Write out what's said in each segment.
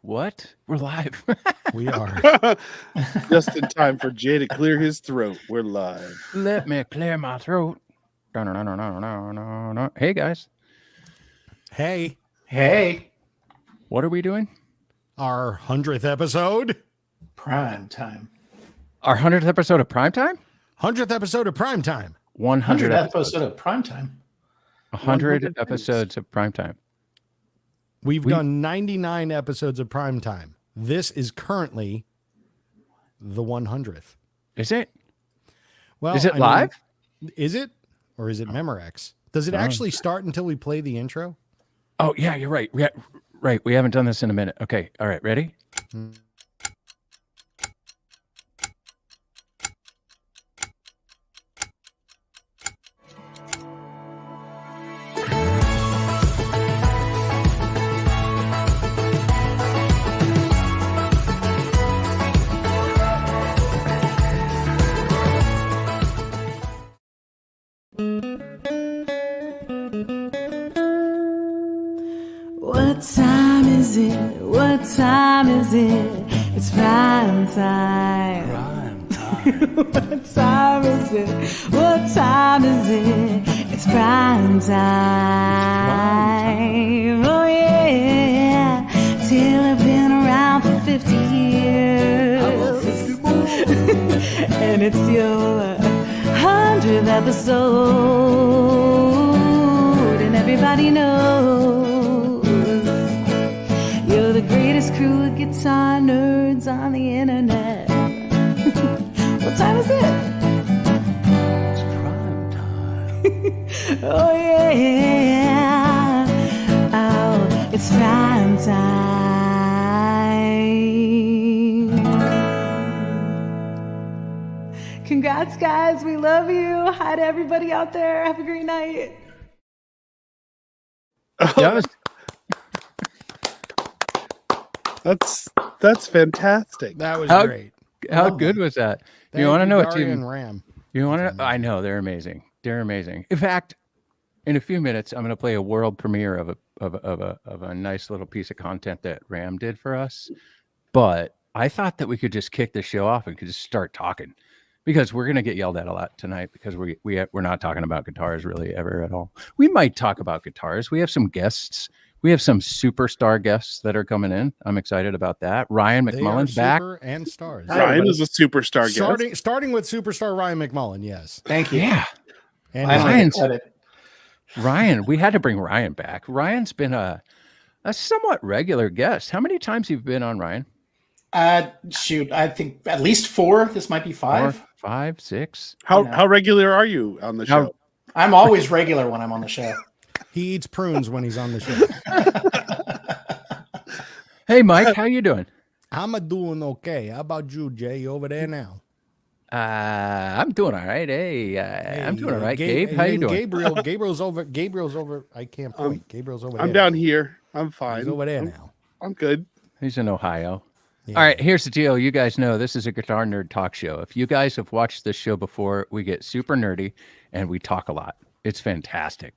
What? We're live. We are. Just in time for Jay to clear his throat. We're live. Let me clear my throat. Hey, guys. Hey, Hey, What are we doing? our 100th episode. prime time. Our 100th episode of Primetime? 100th episode of Primetime. 100 episode of prime time. 100 episodes of Primetime. We've done 99 episodes of Primetime. This is currently the 100th. Is it? Well, Is it live? Is it? Or is it Memorex? Does it actually start until we play the intro? Oh, yeah, you're right. Right. We haven't done this in a minute. Okay. All right. Ready? What time is it? What time is it? It's prime time. What time is it? What time is it? It's prime time. Oh yeah. Taylor been around for 50 years. And it's your 100th episode. And everybody knows you're the greatest crew of guitar nerds on the internet. What time is it? It's prime time. Oh yeah. Oh, it's prime time. Congrats, guys. We love you. Hi to everybody out there. Have a great night. That's fantastic. That was great. How good was that? Thank You want to know what Daria team? and Ram. You want to? I know they're amazing. They're amazing. In fact, in a few minutes, I'm going to play a world premiere of a nice little piece of content that Ram did for us. But I thought that we could just kick the show off and could just start talking, because we're going to get yelled at a lot tonight because we're not talking about guitars really ever at all. We might talk about guitars. We have some guests. We have some superstar guests that are coming in. I'm excited about that. Ryan They are McMullen's back. super and stars. Ryan is a superstar guest. Starting with superstar Ryan McMullen, yes. Thank you. Yeah. And Ryan, we had to bring Ryan back. Ryan's been a somewhat regular guest. How many times have you been on, Ryan? Shoot, I think at least 4. This might be 5. 4, 5, 6. How regular are you on the show? I'm always regular when I'm on the show. he eats prunes when he's on the show. Hey, Mike, how you doing? I'm doing okay. How about you, Jay, over there now? I'm doing all right. Hey, I'm doing all right. Gabe, how you doing? Gabriel's over. I can't point. Gabriel's over there. I'm down here. I'm fine. He's over there now. I'm good. He's in Ohio. Yeah. All right, here's the deal. You guys know this is a guitar nerd talk show. If you guys have watched this show before, we get super nerdy and we talk a lot. It's fantastic.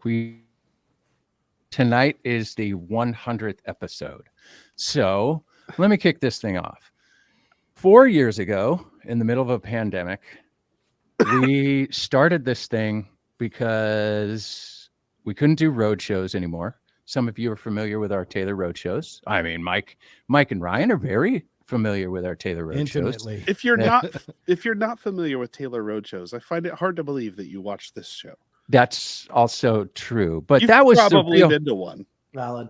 Tonight is the 100th episode. So let me kick this thing off. 4 years ago, in the middle of a pandemic, we started this thing because we couldn't do road shows anymore. Some of you are familiar with our Taylor road shows. I mean, Mike and Ryan are very familiar with our Taylor road Intimately. shows. If you're not familiar with Taylor Road shows, I find it hard to believe that you watch this show. That's also true. But You've that was probably been to one. Valid.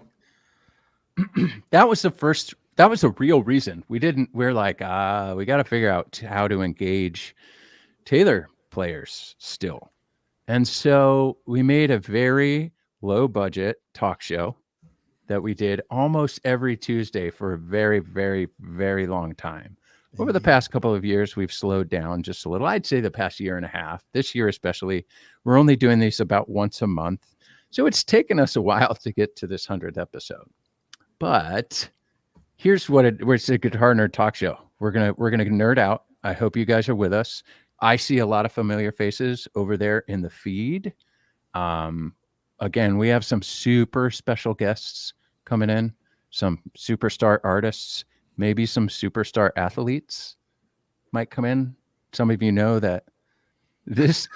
That was the real reason. We're like, we got to figure out how to engage Taylor players still. And so we made a very low budget talk show that we did almost every Tuesday for a very, very, very long time. Over the past couple of years, we've slowed down just a little. I'd say the past year and a half. This year especially, we're only doing these about once a month. So it's taken us a while to get to this 100th episode. But here's what it's a guitar nerd talk show. We're gonna nerd out. I hope you guys are with us. I see a lot of familiar faces over there in the feed. Again, we have some super special guests coming in. some superstar artists, maybe some superstar athletes might come in. Some of you know that this,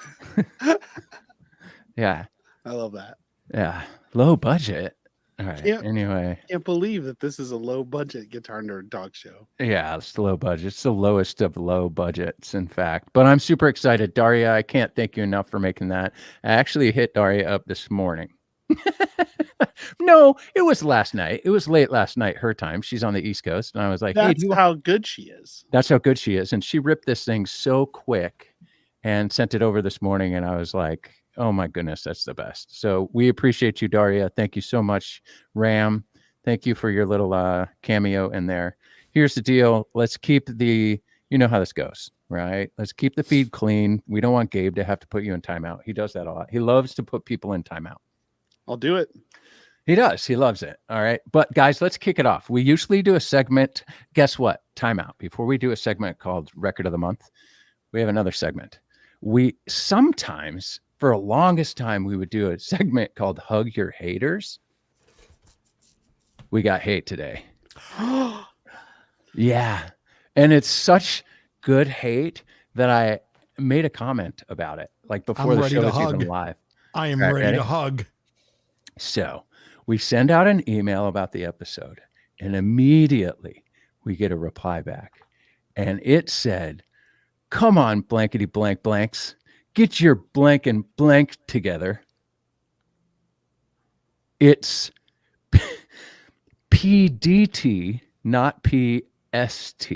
yeah, I love that. yeah, low budget. All right. Yeah. Anyway, Can't believe that this is a low budget Guitar Nerd dog show. yeah, it's low budget. It's the lowest of low budgets, in fact. But I'm super excited, Daria. I can't thank you enough for making that. I actually hit Daria up this morning. No, it was last night. It was late last night, her time. She's on the East Coast, and I was like, "Hey, That's how good she is. that's how good she is." And she ripped this thing so quick and sent it over this morning, and I was like, "Oh my goodness, that's the best." So we appreciate you, Daria. Thank you so much, Ram. Thank you for your little cameo in there. Here's the deal. Let's keep the, you know how this goes, right? Let's keep the feed clean. We don't want Gabe to have to put you in timeout. He does that a lot. He loves to put people in timeout. I'll do it. He does. He loves it. All right. But guys, let's kick it off. We usually do a segment. Guess what? Timeout. Before we do a segment called Record of the Month, we have another segment. We sometimes, for a longest time, we would do a segment called Hug Your Haters. We got hate today. Yeah. And it's such good hate that I made a comment about it, like before I'm the ready show to was even hug. live. I am Right, ready ready? to hug. So we send out an email about the episode, and immediately we get a reply back. And it said, "Come on, blankety blank blanks, get your blank and blank together." It's PDT, not PST,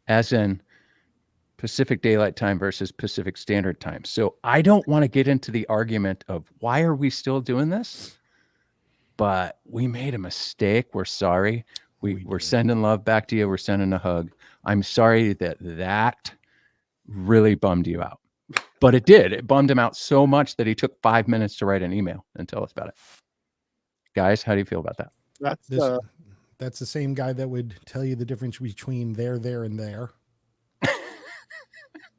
as in Pacific Daylight Time versus Pacific Standard Time. So I don't want to get into the argument of why are we still doing this, but we made a mistake. We're sorry. We're sending love back to you. We're sending a hug. I'm sorry that really bummed you out, but it did. It bummed him out so much that he took 5 minutes to write an email and tell us about it. Guys, how do you feel about that? That's That's the same guy that would tell you the difference between there, and there.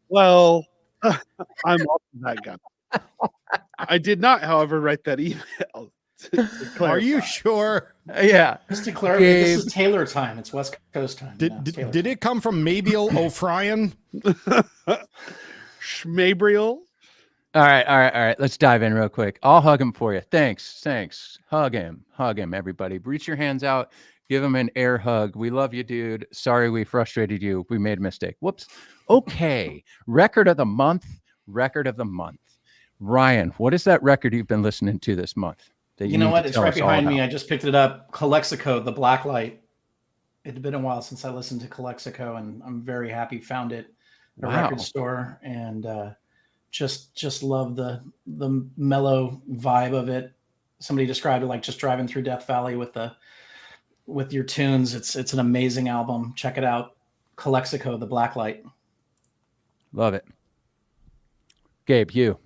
well, I'm also that guy. I did not, however, write that email. to Are you clarify. sure? Yeah. Just to clarify, this is Taylor time. It's West Coast time. Did, No, it's did, Taylor did time. it come from Mabiel O'Frien? Schmabriel? All right. Let's dive in real quick. I'll hug him for you. Thanks. Hug him, everybody. Reach your hands out. Give him an air hug. We love you, dude. Sorry we frustrated you. We made a mistake. Whoops. Okay. Record of the month. Ryan, what is that record you've been listening to this month? That You know need what? to It's tell right us all behind me. about? I just picked it up. Calexico, The Blacklight. It had been a while since I listened to Calexico, and I'm very happy. Found it at a Wow. record store, and just love the mellow vibe of it. Somebody described it like just driving through Death Valley with your tunes. It's an amazing album. Check it out. Calexico, The Blacklight. Love it. Gabe, you.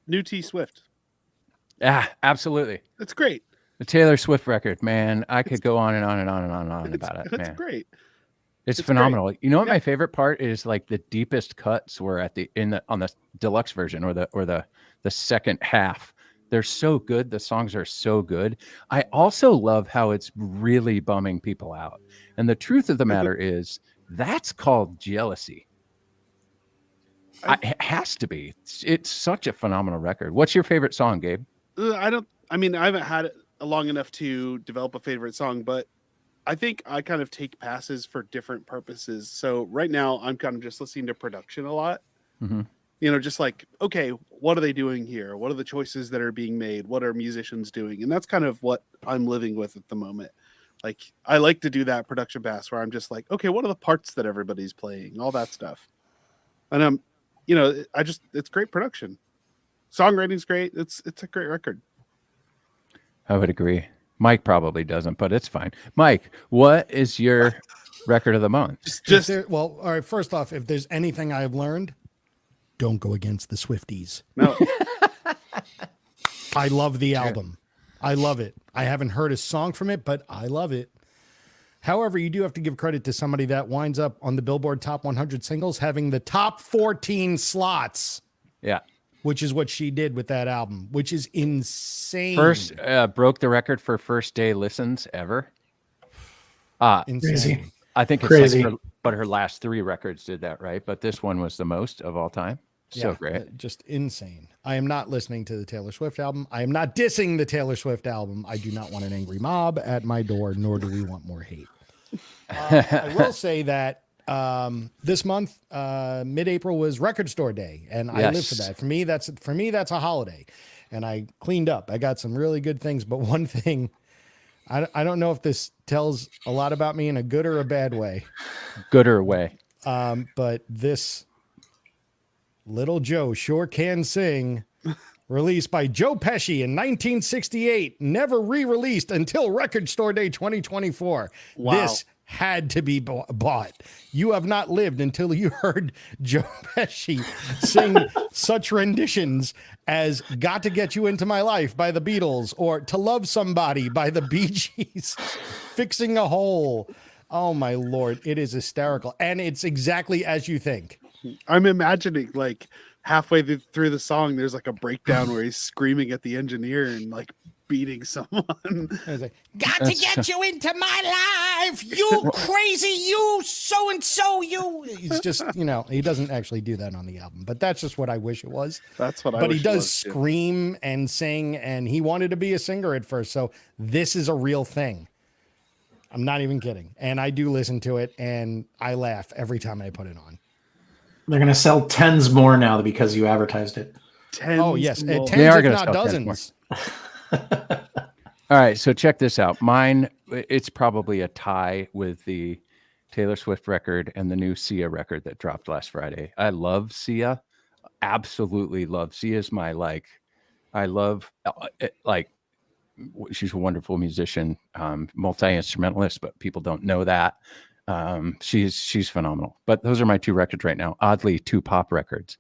New T Swift. Absolutely. It's great. The Taylor Swift record, man. I could go on and on and on and on and on about it, It's man. great. It's It's phenomenal. You know what Yeah. my favorite part is? Like the deepest cuts were on the deluxe version or the second half. They're so good. The songs are so good. I also love how it's really bumming people out. And the truth of the matter is that's called jealousy. It has to be. It's such a phenomenal record. What's your favorite song, Gabe? I haven't had it long enough to develop a favorite song, but I think I kind of take passes for different purposes. So right now I'm kind of just listening to production a lot. Mhm. You know, just like, okay, what are they doing here? What are the choices that are being made? What are musicians doing? And that's kind of what I'm living with at the moment. Like, I like to do that production pass where I'm just like, okay, what are the parts that everybody's playing? All that stuff. And it's great production. Songwriting's great. It's a great record. I would agree. Mike probably doesn't, but it's fine. Mike, what is your record of the month? All right. First off, if there's anything I've learned, don't go against the Swifties. No. I love the album. I love it. I haven't heard a song from it, but I love it. However, you do have to give credit to somebody that winds up on the Billboard Top 100 singles having the top 14 slots. Yeah. Which is what she did with that album, which is insane. First broke the record for first day listens ever. Insane. I think it's Crazy. like but her last 3 records did that, right? But this one was the most of all time. So great. Just insane. I am not listening to the Taylor Swift album. I am not dissing the Taylor Swift album. I do not want an angry mob at my door, nor do we want more hate. I will say that this month, mid-April was Record Store Day, and I live for that. For me, that's a holiday, and I cleaned up. I got some really good things, but one thing, I don't know if this tells a lot about me in a good or a bad way. Good or way. But this Little Joe Sure Can Sing, released by Joe Pesci in 1968, never re-released until Record Store Day 2024. Wow. This had to be bought. You have not lived until you heard Joe Pesci sing such renditions as Got to Get You Into My Life by the Beatles, or To Love Somebody by the Bee Gees, Fixing a Hole. Oh my Lord, it is hysterical. And it's exactly as you think. I'm imagining like halfway through the song, there's like a breakdown where he's screaming at the engineer and like beating someone. Like, got to get you into my life, you crazy, you so-and-so, you. He's just, he doesn't actually do that on the album, but that's just what I wish it was. That's what I But wish he it does was, too. scream and sing, and he wanted to be a singer at first. So this is a real thing. I'm not even kidding. And I do listen to it, and I laugh every time I put it on. They're going to sell tens more now because you advertised it. Oh, yes. more. Tens, They are if gonna not sell 10 more. dozens. All right, so check this out. Mine, it's probably a tie with the Taylor Swift record and the new Sia record that dropped last Friday. I love Sia. Absolutely love. Sia's my I love she's a wonderful musician, multi-instrumentalist, but people don't know that. She's phenomenal. But those are my 2 records right now. Oddly, 2 pop records.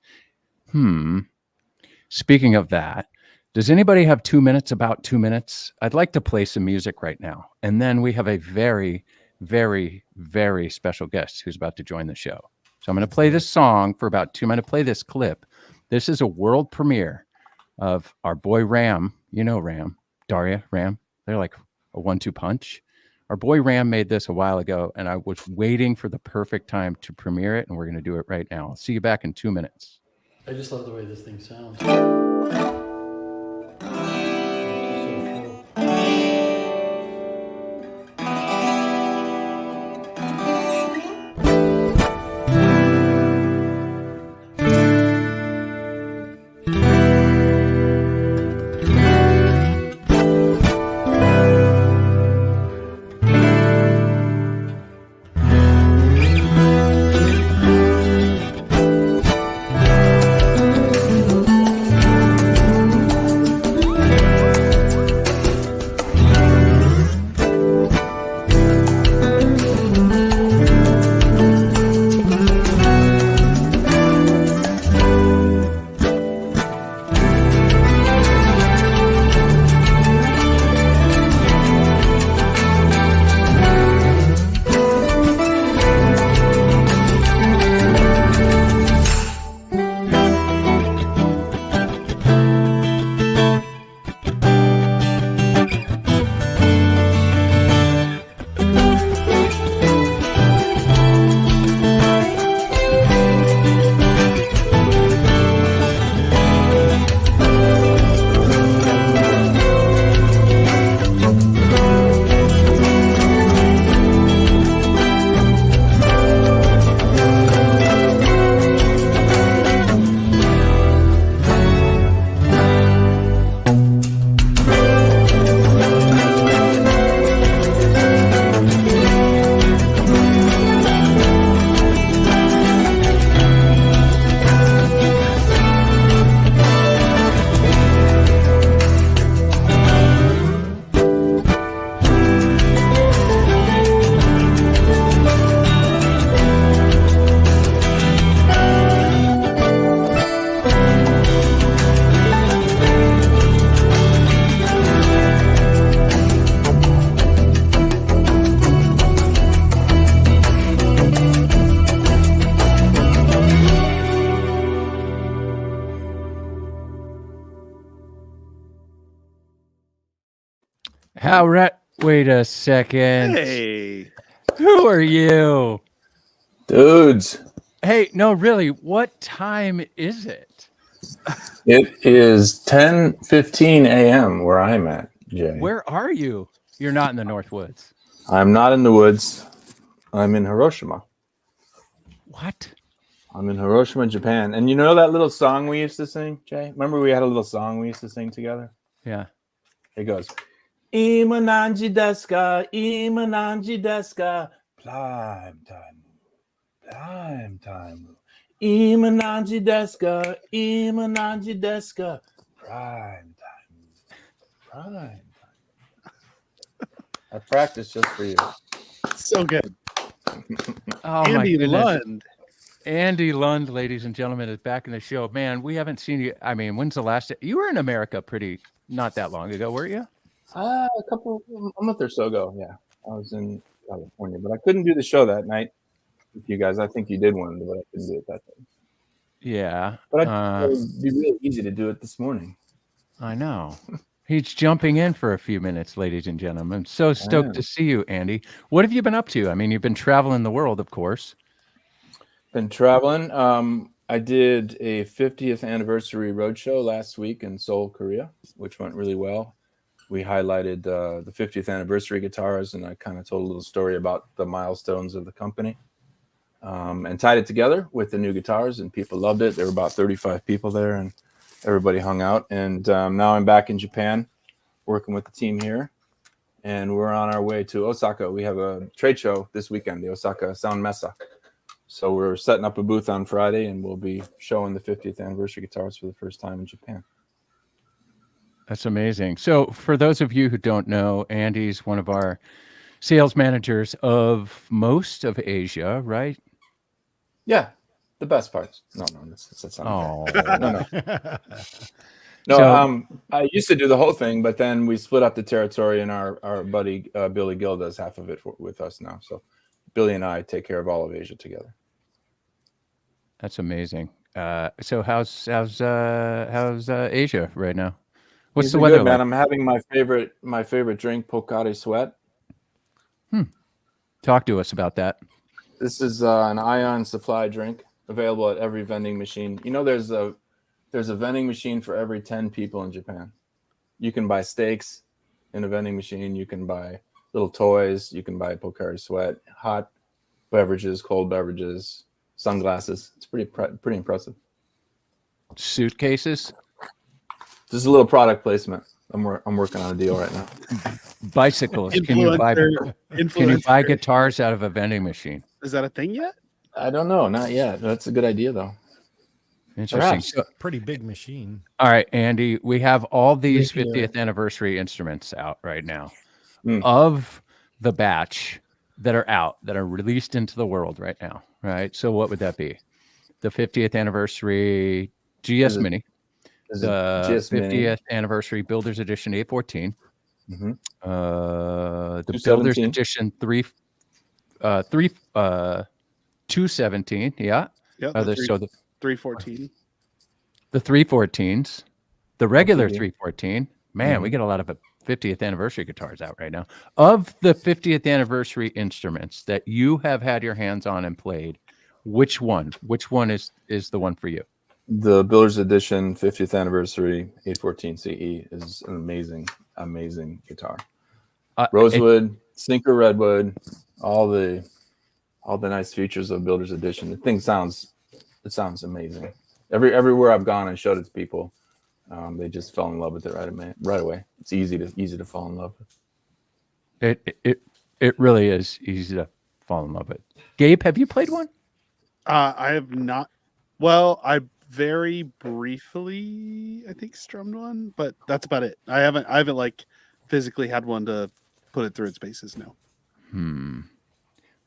Speaking of that, does anybody have 2 minutes, about 2 minutes? I'd like to play some music right now. And then we have a very, very, very special guest who's about to join the show. So I'm going to play this song for about 2 minutes. Play this clip. This is a world premiere of our boy Ram. You know Ram, Daria, Ram. They're like a 1-2 punch. Our boy Ram made this a while ago, and I was waiting for the perfect time to premiere it, and we're going to do it right now. I'll see you back in 2 minutes. I just love the way this thing sounds. All right. Wait a second. Hey, Who are you? Dudes, Hey, no, really, what time is it? it is 10:15 a.m. where I'm at, Jay. Where are you? You're not in the North Woods. I'm not in the woods. I'm in Hiroshima. What? I'm in Hiroshima, Japan. And you know that little song we used to sing, Jay? Remember we had a little song we used to sing together? Yeah. It goes, Imananji deska, Imananji deska, prime time. Imananji deska, Imananji deska, prime time. I practiced just for you. So good. Oh, my Andy goodness. Lund. Andy Lund, ladies and gentlemen, is back in the show. Man, we haven't seen you. I mean, when's the last? You were in America not that long ago, weren't you? A month or so ago, yeah. I was in California, but I couldn't do the show that night with you guys. I think you did one, but I couldn't do it that day. Yeah. But it would be really easy to do it this morning. I know. He's jumping in for a few minutes, ladies and gentlemen. I'm so stoked to see you, Andy. What have you been up to? I mean, you've been traveling the world, of course. Been traveling. I did a 50th anniversary roadshow last week in Seoul, Korea, which went really well. We highlighted the 50th anniversary guitars, and I kind of told a little story about the milestones of the company, and tied it together with the new guitars, and people loved it. There were about 35 people there, and everybody hung out. And now I'm back in Japan working with the team here, and we're on our way to Osaka. We have a trade show this weekend, the Osaka Sound Messa. So we're setting up a booth on Friday, and we'll be showing the 50th anniversary guitars for the first time in Japan. That's amazing. So for those of you who don't know, Andy's one of our sales managers of most of Asia, right? Yeah, the best parts. No, that's not Oh, no. I used to do the whole thing, but then we split up the territory, and our buddy Billy Gill does half of it with us now. So Billy and I take care of all of Asia together. That's amazing. So how's Asia right now? What's the weather good, man? like? I'm having my favorite drink, Pocari Sweat. Talk to us about that. This is an ion supply drink available at every vending machine. You know, there's a vending machine for every 10 people in Japan. You can buy steaks in a vending machine. You can buy little toys. You can buy Pocari Sweat, hot beverages, cold beverages, sunglasses. It's pretty impressive. Suitcases, This is a little product placement. I'm working on a deal right now. bicycles. Can you buy Influencer. guitars out of a vending machine? Is that a thing yet? I don't know, not yet. That's a good idea though. Interesting. Perhaps. So, Pretty big machine. all right, Andy, we have all these Thank you. 50th anniversary instruments out right now. Mm. Of the batch that are out, that are released into the world right now, right? So what would that be? The 50th anniversary GS Mini, This is the GS 50th Mini. anniversary Builder's Edition 814, Mhm. the 217. Builder's Edition 217, yeah. Yeah. So the 314. 314s, the regular 150. 314. Man, we Mhm. get a lot of 50th anniversary guitars out right now. Of the 50th anniversary instruments that you have had your hands on and played, which one is the one for you? The Builder's Edition 50th anniversary 814 CE is an amazing guitar. Rosewood, Sinker redwood, all the nice features of Builder's Edition. The thing sounds amazing. Everywhere I've gone and showed it to people, they just fell in love with it right away. It's easy to fall in love with. It really is easy to fall in love with. Gabe, have you played one? I have not. Well, I very briefly, I think, strummed one, but that's about it. I haven't like physically had one to put it through its paces. No.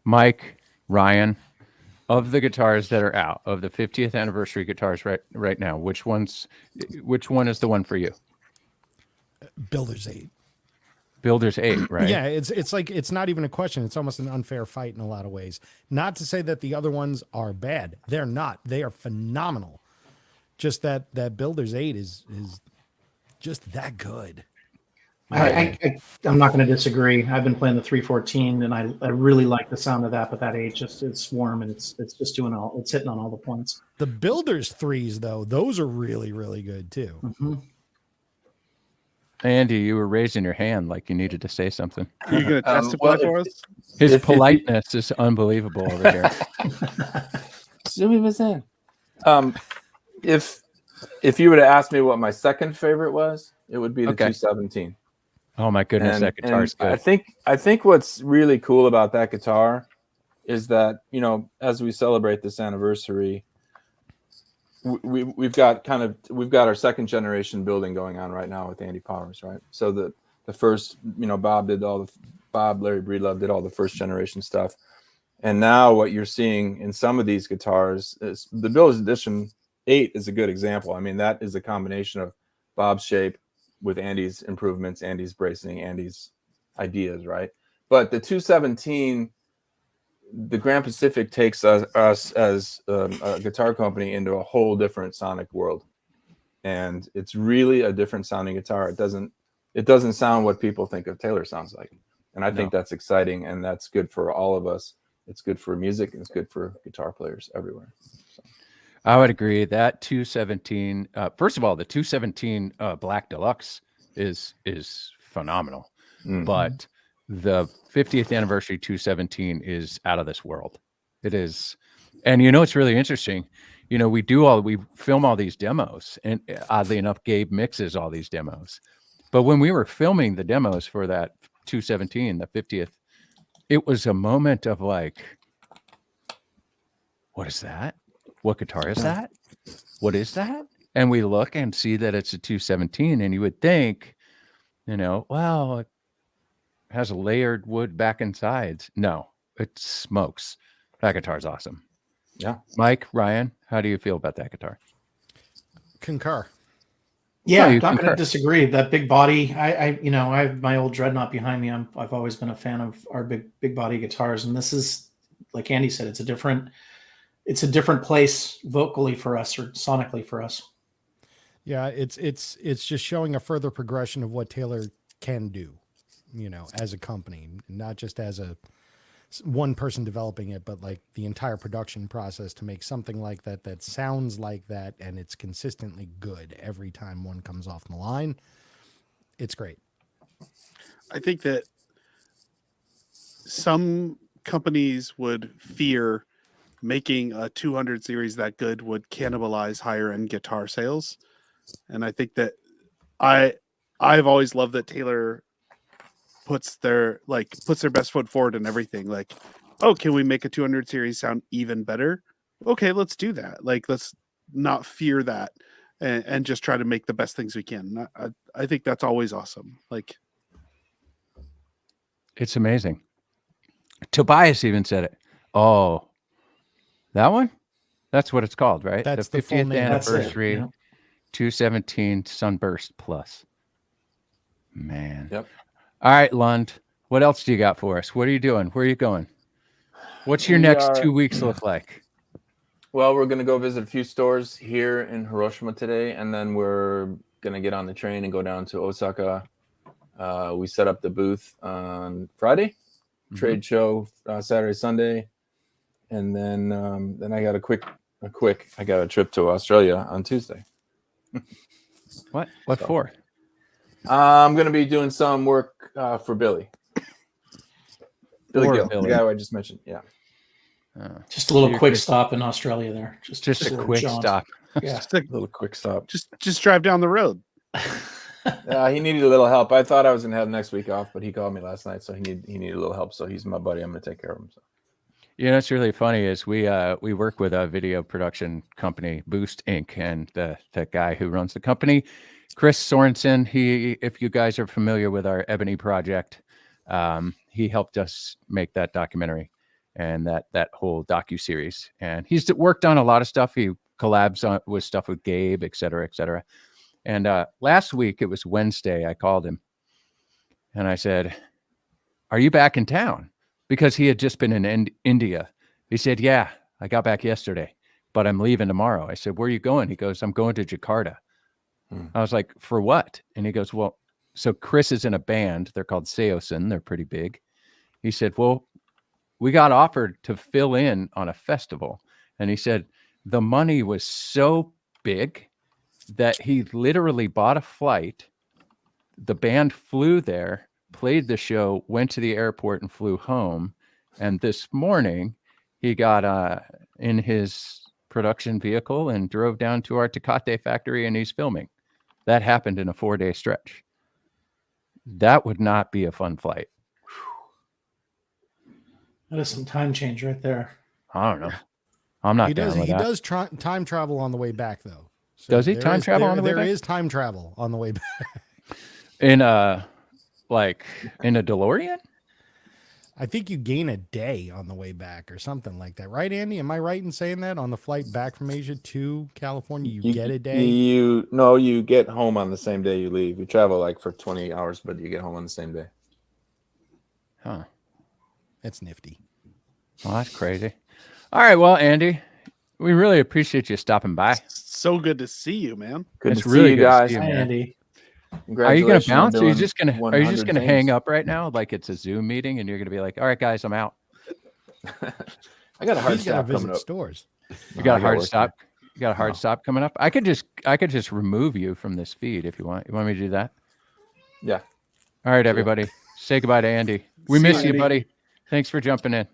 Mike, Ryan, of the guitars that are out, of the 50th anniversary guitars right now, which one is the one for you? Builder's 8. Builder's 8, right? Yeah, it's like it's not even a question. It's almost an unfair fight in a lot of ways. Not to say that the other ones are bad. They're not. They are phenomenal. Just that Builder's 8 is just that good. I'm not going to disagree. I've been playing the 314, and I really like the sound of that. But that eight, it's warm and it's just it's hitting on all the points. The Builders threes, though, those are really, really good too. Mm-hmm. Andy, you were raising your hand like you needed to say something. Are you going to testify for us? His politeness is unbelievable over here. Zoom was in. If you were to ask me what my second favorite was, it would be the 217. Oh my goodness, that guitar's good. I think what's really cool about that guitar is that, as we celebrate this anniversary, we've got our second generation building going on right now with Andy Powers, right? So the first, Bob, Larry Breedlove did all the first generation stuff. And now what you're seeing in some of these guitars is the Builders Edition 8 is a good example. I mean, that is a combination of Bob's shape with Andy's improvements, Andy's bracing, Andy's ideas, right? But the 217, the Grand Pacific takes us as a guitar company into a whole different sonic world. And it's really a different sounding guitar. It doesn't sound what people think of Taylor sounds like. And I think that's exciting, and that's good for all of us. It's good for music, and it's good for guitar players everywhere. So. I would agree that 217. First of all, the 217 Black Deluxe is phenomenal, but the 50th anniversary 217 is out of this world. It is, and it's really interesting. We film all these demos, and oddly enough, Gabe mixes all these demos. But when we were filming the demos for that 217, the 50th, it was a moment of like, what is that? What guitar is that? What is that? And we look and see that it's a 217, and you would think, well, it has a layered wood back and sides. No, it smokes. That guitar is awesome. Yeah. Mike, Ryan, how do you feel about that guitar? Concur. Yeah, I'm not going to disagree. That big body, I have my old Dreadnought behind me. I've always been a fan of our big body guitars, and this is, like Andy said, it's a different place vocally for us or sonically for us. Yeah, it's just showing a further progression of what Taylor can do, as a company, not just as one person developing it, but like the entire production process to make something like that sounds like that, and it's consistently good every time one comes off the line. It's great. I think that some companies would fear making a 200 series that good would cannibalize higher end guitar sales. And I think that I've always loved that Taylor puts their best foot forward in everything. Like, oh, can we make a 200 series sound even better? Okay, let's do that. Like, let's not fear that and just try to make the best things we can. I think that's always awesome. Like, it's amazing. Tobias even said it. Oh, that one? That's what it's called, right? That's the 50th anniversary, 217 Sunburst Plus. Man. Yep. All right, Lund. What else do you got for us? What are you doing? Where are you going? What's your next 2 weeks look like? Well, we're going to go visit a few stores here in Hiroshima today, and then we're going to get on the train and go down to Osaka. We set up the booth on Friday, trade show Saturday, Sunday, and then I got I got a trip to Australia on Tuesday. What for? I'm going to be doing some work for Billy. Billy Gill, the guy I just mentioned. Yeah. Just a little quick stop in Australia there. Just a quick stop. Yeah. just a little quick stop. Just drive down the road. He needed a little help. I thought I was going to have next week off, but he called me last night, so he needed a little help. So he's my buddy. I'm going to take care of him. So. It's really funny is we work with a video production company, Boost Inc., and the guy who runs the company, Chris Sorensen. If you guys are familiar with our Ebony project, he helped us make that documentary and that whole docu-series. And he's worked on a lot of stuff. He collabs with stuff with Gabe, et cetera, et cetera. And last week, it was Wednesday, I called him and I said, "Are you back in town?" Because he had just been in India. He said, "Yeah, I got back yesterday, but I'm leaving tomorrow." I said, "Where are you going?" He goes, "I'm going to Jakarta." I was like, "For what?" And he goes, "Well, so Chris is in a band. They're called Seosin. They're pretty big. He said, well, we got offered to fill in on a festival. And he said the money was so big that he literally bought a flight. The band flew there, played the show, went to the airport and flew home. And this morning he got in his production vehicle and drove down to our Tecate factory, and he's filming. That happened in a 4-day stretch. That would not be a fun flight. That is some time change right there. I don't know. I'm not He does. down with He that. does time travel on the way back, though. So Does he time travel on the way There back? is time travel on the way back. In a DeLorean? I think you gain a day on the way back or something like that, right, Andy? Am I right in saying that on the flight back from Asia to California, you get a day? You get home on the same day you leave. You travel like for 20 hours, but you get home on the same day. Huh. That's nifty. Well, that's crazy. All right. Well, Andy, we really appreciate you stopping by. So good to see you, man. Good It's to really see you good to guys. see you, Hi, man. Andy. Are you going to Congratulations on bounce? Are you doing just going to 100 things. hang up right now like it's a Zoom meeting and you're going to be like, all right, guys, I'm out. I got a hard He's got to stop coming visit up. stores. You got I a got hard work stop. You got a hard stop coming up. I could just remove you from this feed if you want. You want me to do that? Yeah. All right, everybody. Say goodbye to Andy. We See miss you, you, Andy. buddy. Thanks for jumping in.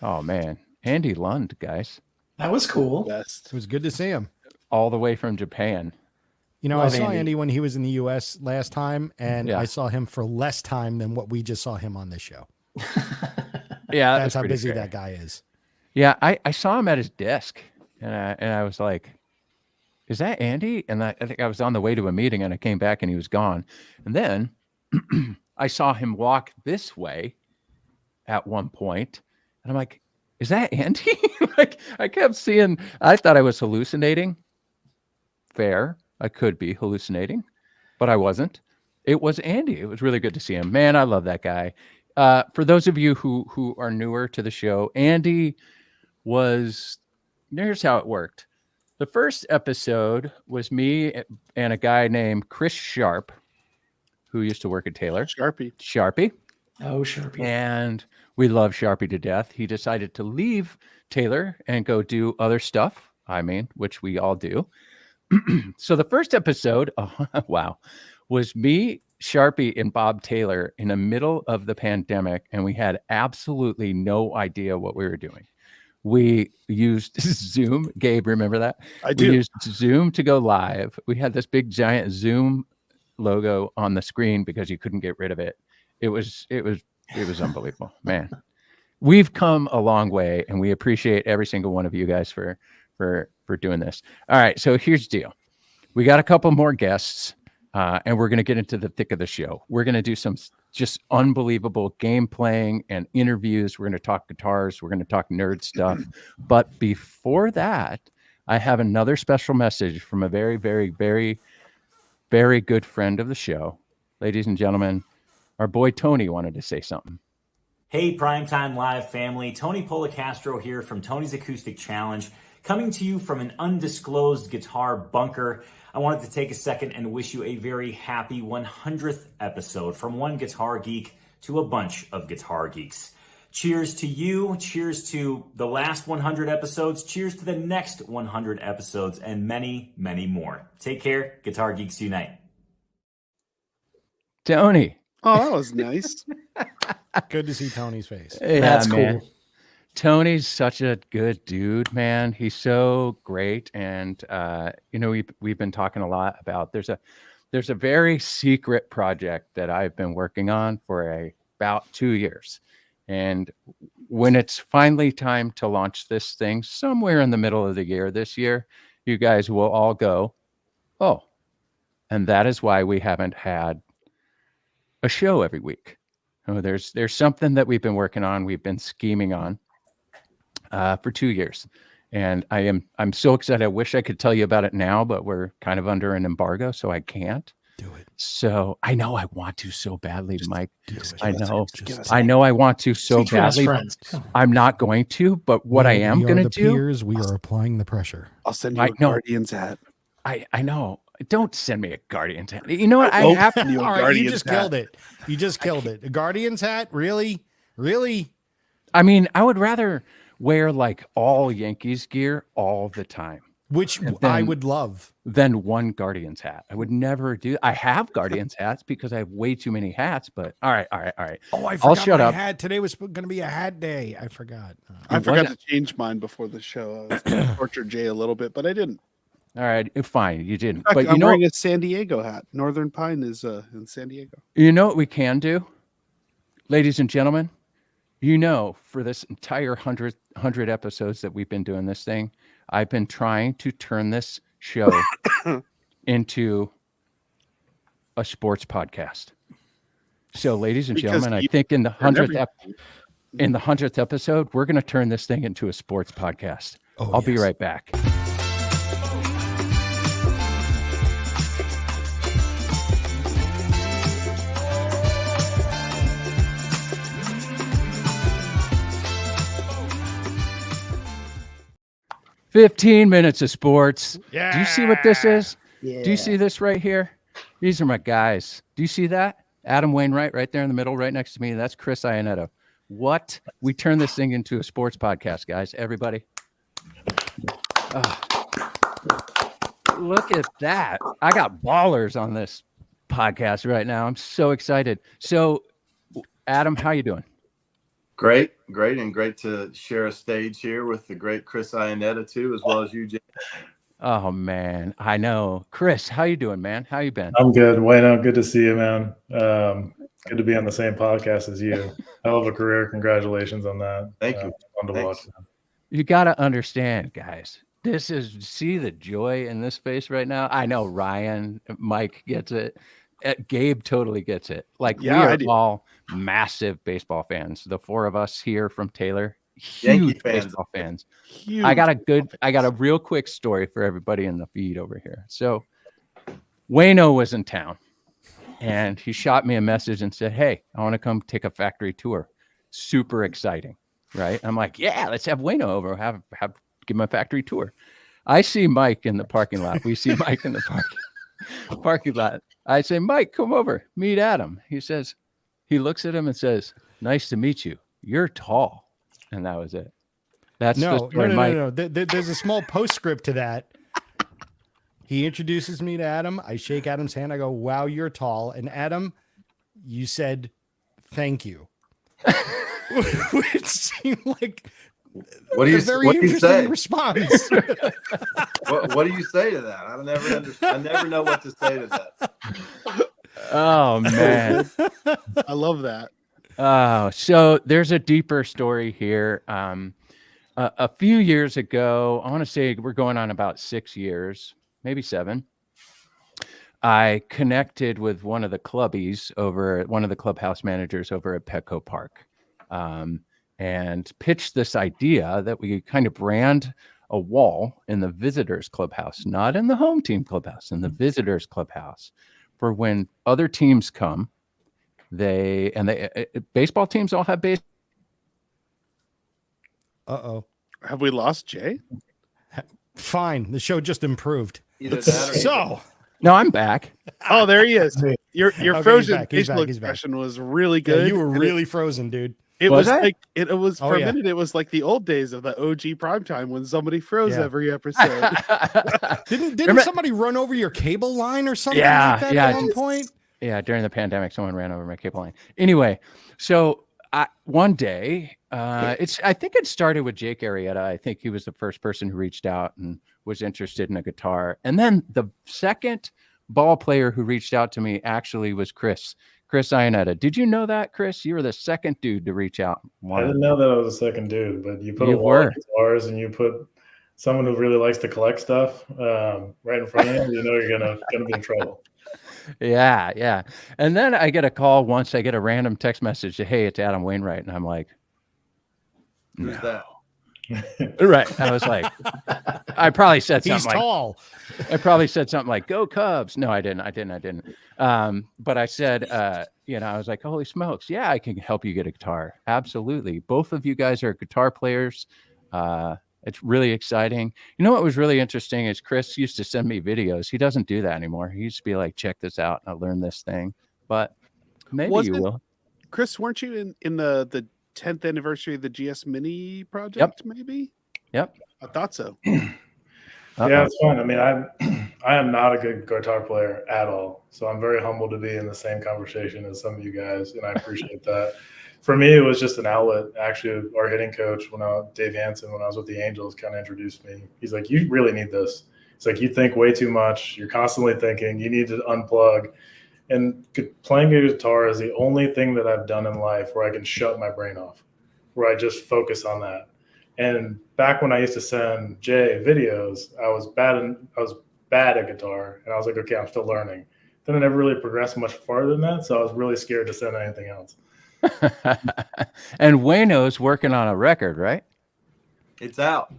Oh man, Andy Lund, guys, That was cool. Best. It was good to see him. all the way from Japan. You know, Love I saw Andy. Andy when he was in the U.S. last time, and Yeah. I saw him for less time than what we just saw him on this show. Yeah, that was That's how pretty busy great. that guy is. Yeah, I saw him at his desk, and I was like, "Is that Andy?" And I think I was on the way to a meeting, and I came back, and he was gone. And then I saw him walk this way at one point, and I'm like, "Is that Andy?" Like I kept seeing. I thought I was hallucinating. Fair, I could be hallucinating, but I wasn't. It was Andy. It was really good to see him. Man, I love that guy. For those of you who are newer to the show, Andy was, here's how it worked. The first episode was me and a guy named Chris Sharp, who used to work at Taylor. Sharpie. Oh, Sharpie. And we love Sharpie to death. He decided to leave Taylor and go do other stuff. I mean, which we all do. So the first episode, wow, was me, Sharpie, and Bob Taylor in the middle of the pandemic, and we had absolutely no idea what we were doing. We used Zoom. Gabe, remember that? I do. We used Zoom to go live. We had this big giant Zoom logo on the screen because you couldn't get rid of it. It was unbelievable, man. We've come a long way, and we appreciate every single one of you guys for doing this. All right, so here's the deal. We got a couple more guests, and we're going to get into the thick of the show. We're going to do some just unbelievable game playing and interviews. We're going to talk guitars. We're going to talk nerd stuff. But before that, I have another special message from a very, very, very, very good friend of the show. Ladies and gentlemen, our boy Tony wanted to say something. Hey, Primetime Live family. Tony Policastro here from Tony's Acoustic Challenge, coming to you from an undisclosed guitar bunker. I wanted to take a second and wish you a very happy 100th episode from one guitar geek to a bunch of guitar geeks. Cheers to you. Cheers to the last 100 episodes. Cheers to the next 100 episodes and many, many more. Take care. Guitar Geeks Unite. Tony. Oh, that was nice. Good to see Tony's face. Yeah, That's man. cool. Tony's such a good dude, man. He's so great. And we've been talking a lot about there's a very secret project that I've been working on for about 2 years. And when it's finally time to launch this thing somewhere in the middle of the year this year, you guys will all go, oh. And that is why we haven't had a show every week. Oh, there's something that we've been working on, we've been scheming on for 2 years. And I'm so excited. I wish I could tell you about it now, but we're kind of under an embargo, so I can't. Do it. So I know I want to so badly, Mike. I I know I want to so Between us badly. friends. Come on. I'm not going to, but what I am going to do, Peers, we are applying the pressure. I'll send you I a know. Guardians hat. I know. Don't send me a Guardians hat. You know what? I Oh, have. you All right, you Guardians just hat. killed it. You just killed it. A Guardians hat? Really? Really? I mean, I would rather wear like all Yankees gear all the time Which And I then- would love. than one Guardians hat. I would never do. I have Guardians hats because I have way too many hats. But all right. Oh, I I'll forgot shut my up. hat. Today was going to be a hat day. I forgot. I It forgot wasn't- to change mine before the show. I was going to torture Jay a little bit, but I didn't. All right, fine, you didn't. In fact, But you I'm know, wearing a San Diego hat. Northern Pine is in San Diego. you know what we can do, ladies and gentlemen. You know, for this entire 100 episodes that we've been doing this thing, I've been trying to turn this show into a sports podcast. So, ladies and Because gentlemen, I you think in the learn 100th episode, we're going to turn this thing into a sports podcast. Oh, I'll be yes. right back. "15 minutes of sports." Yeah. Do you see what this is? Do you see this right here? These are my guys. Do you see that? Adam Wainwright right there in the middle, right next to me. That's Chris Iannetta. What? We turn this thing into a sports podcast, guys. Everybody. Look at that. I got ballers on this podcast right now. I'm so excited. So, Adam, how you doing? Great, and great to share a stage here with the great Chris Iannetta too, as well as you, Jay. Oh man, I know. Chris, how you doing, man? How you been? I'm good. Wayno, good to see you, man. Good to be on the same podcast as you. Hell of a career. Congratulations on that. Thank you. Fun to Thanks. watch. You got to understand, guys. This is, see the joy in this face right now? I know Ryan, Mike gets it. Gabe totally gets it. Like, Yeah, we I are do. all massive baseball fans. The four of us here from Taylor, Yankee huge fans. baseball fans. Huge. I got a real quick story for everybody in the feed over here. So Wayno was in town and he shot me a message and said, "Hey, I want to come take a factory tour." Super exciting, right? I'm like, "Yeah, let's have Wayno over, give him a factory tour." I see Mike in the parking lot. We see Mike in the parking lot. I say, "Mike, come over, meet Adam." He looks at him and says, "Nice to meet you. You're tall." And that was it. That's the No, story, no. Mike. There's a small postscript to that. He introduces me to Adam. I shake Adam's hand. I go, "Wow, you're tall." And Adam, you said, "Thank you," which seemed like What do a you very what do you interesting say? response. What do you say to that? I never know what to say to that. Oh man. I love that. Oh, so there's a deeper story here. A few years ago, I want to say we're going on about 6 years, maybe 7. I connected with one of the clubhouse managers over at Petco Park, and pitched this idea that we kind of brand a wall in the visitors clubhouse, not in the home team clubhouse, in the visitors clubhouse, for when other teams come. Baseball teams all have base. Uh-oh. Have we lost Jay? Fine. The show just improved. Either that or So, No, I'm back. Oh, there he is. Your Okay, frozen he's back, he's facial back, he's back. expression was really yeah, good. you were and really frozen, dude. It Was was I? like it was Oh, for yeah. a minute. It was like the old days of the OG primetime when somebody froze Yeah. every episode. Didn't Remember- somebody run over your cable line or something Yeah, like that yeah. at one point? Yeah, during the pandemic, someone ran over my cable line. Anyway, so one day, I think it started with Jake Arrieta. I think he was the first person who reached out and was interested in a guitar. And then the second ball player who reached out to me actually was Chris Iannetta. Did you know that, Chris? You were the second dude to reach out. I didn't know that I was a second dude, but you put You a wall were. of guitars and you put someone who really likes to collect stuff right in front of you, you know you're gonna be in trouble. Yeah. And then I get a call once. I get a random text message. "Hey, it's Adam Wainwright." And I'm like, Who's that? right. I was like, I probably said He's something like, tall. I probably said something like, "Go Cubs." No, I didn't. But I said, I was like, "Holy smokes. Yeah, I can help you get a guitar." Absolutely. Both of you guys are guitar players. It's really exciting. You know what was really interesting is Chris used to send me videos. He doesn't do that anymore. He used to be like, check this out. I learned this thing. But maybe you will. Chris, weren't you in the 10th anniversary of the GS Mini project? Maybe. Yep. I thought so. Yeah, it's fun. I mean, I am not a good guitar player at all, so I'm very humbled to be in the same conversation as some of you guys, and I appreciate that. For me, it was just an outlet. Actually, our hitting coach, Dave Hansen, when I was with the Angels, kind of introduced me. He's like, "You really need this." It's like, you think way too much. You're constantly thinking. You need to unplug. And playing a guitar is the only thing that I've done in life where I can shut my brain off, where I just focus on that. And back when I used to send Jay videos, I was bad at guitar, and I was like, okay, I'm still learning. Then I never really progressed much farther than that, so I was really scared to send anything else. And Wayno's working on a record, right? It's out.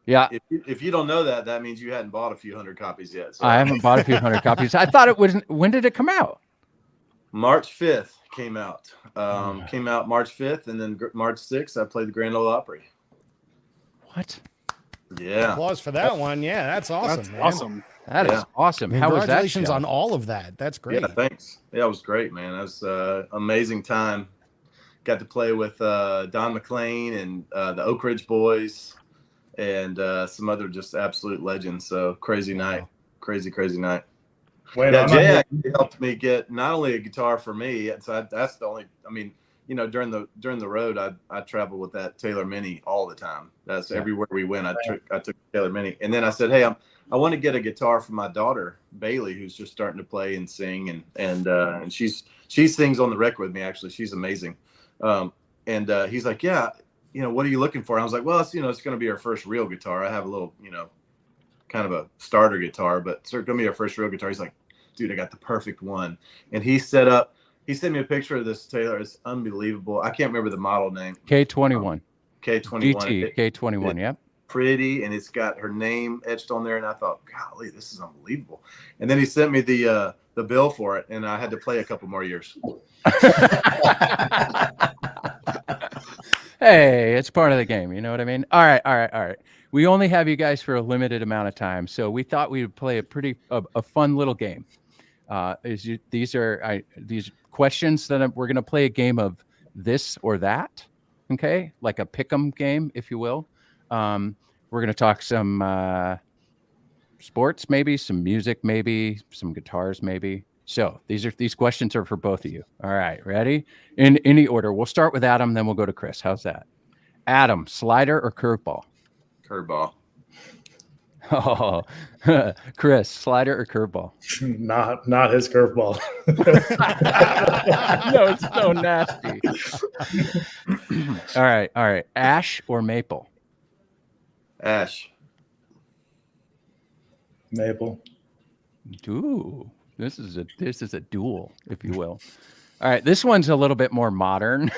Yeah. If you don't know that, that means you hadn't bought a few hundred copies yet. So. I haven't bought a few hundred copies. I thought it was. When did it come out? March 5th came out. Came out March 5th, and then March 6th, I played the Grand Ole Opry. What? Yeah. Applause for that one. Yeah, that's awesome. That's man. awesome. That is awesome. How was that? Congratulations on all of that. That's great. Yeah, thanks. Yeah, it was great, man. It was amazing time. Got to play with Don McLean and the Oak Ridge Boys and some other just absolute legends. So crazy night. Crazy night. Wait, yeah, Jay actually helped me get not only a guitar for me. So that's the only. I mean, during the road, I traveled with that Taylor Mini all the time. That's everywhere we went. I took Taylor Mini, and then I said, hey, I want to get a guitar for my daughter Bailey, who's just starting to play and sing, and she sings on the record with me. Actually, she's amazing. And he's like, yeah, what are you looking for? I was like, well, it's going to be our first real guitar. I have a little, kind of a starter guitar, but it's going to be our first real guitar. He's like, dude, I got the perfect one. And he sent me a picture of this Taylor. It's unbelievable. I can't remember the model name. K21. K21. GT, K21, yep. Pretty, and it's got her name etched on there. And I thought, golly, this is unbelievable. And then he sent me the bill for it, and I had to play a couple more years. Hey, it's part of the game. You know what I mean? All right. We only have you guys for a limited amount of time, so we thought we would play a fun little game. These questions that we're going to play a game of this or that, okay? Like a pick'em game, if you will. We're going to talk some sports, maybe some music, maybe some guitars, maybe. So these questions are for both of you. All right, ready? In any order. We'll start with Adam, then we'll go to Chris. How's that? Adam, slider or curveball? Curveball. Oh, Chris, slider or curveball? Not his curveball. No, it's so nasty. All right. Ash or maple? Ash. Maple. Ooh, this is a duel, if you will. All right, this one's a little bit more modern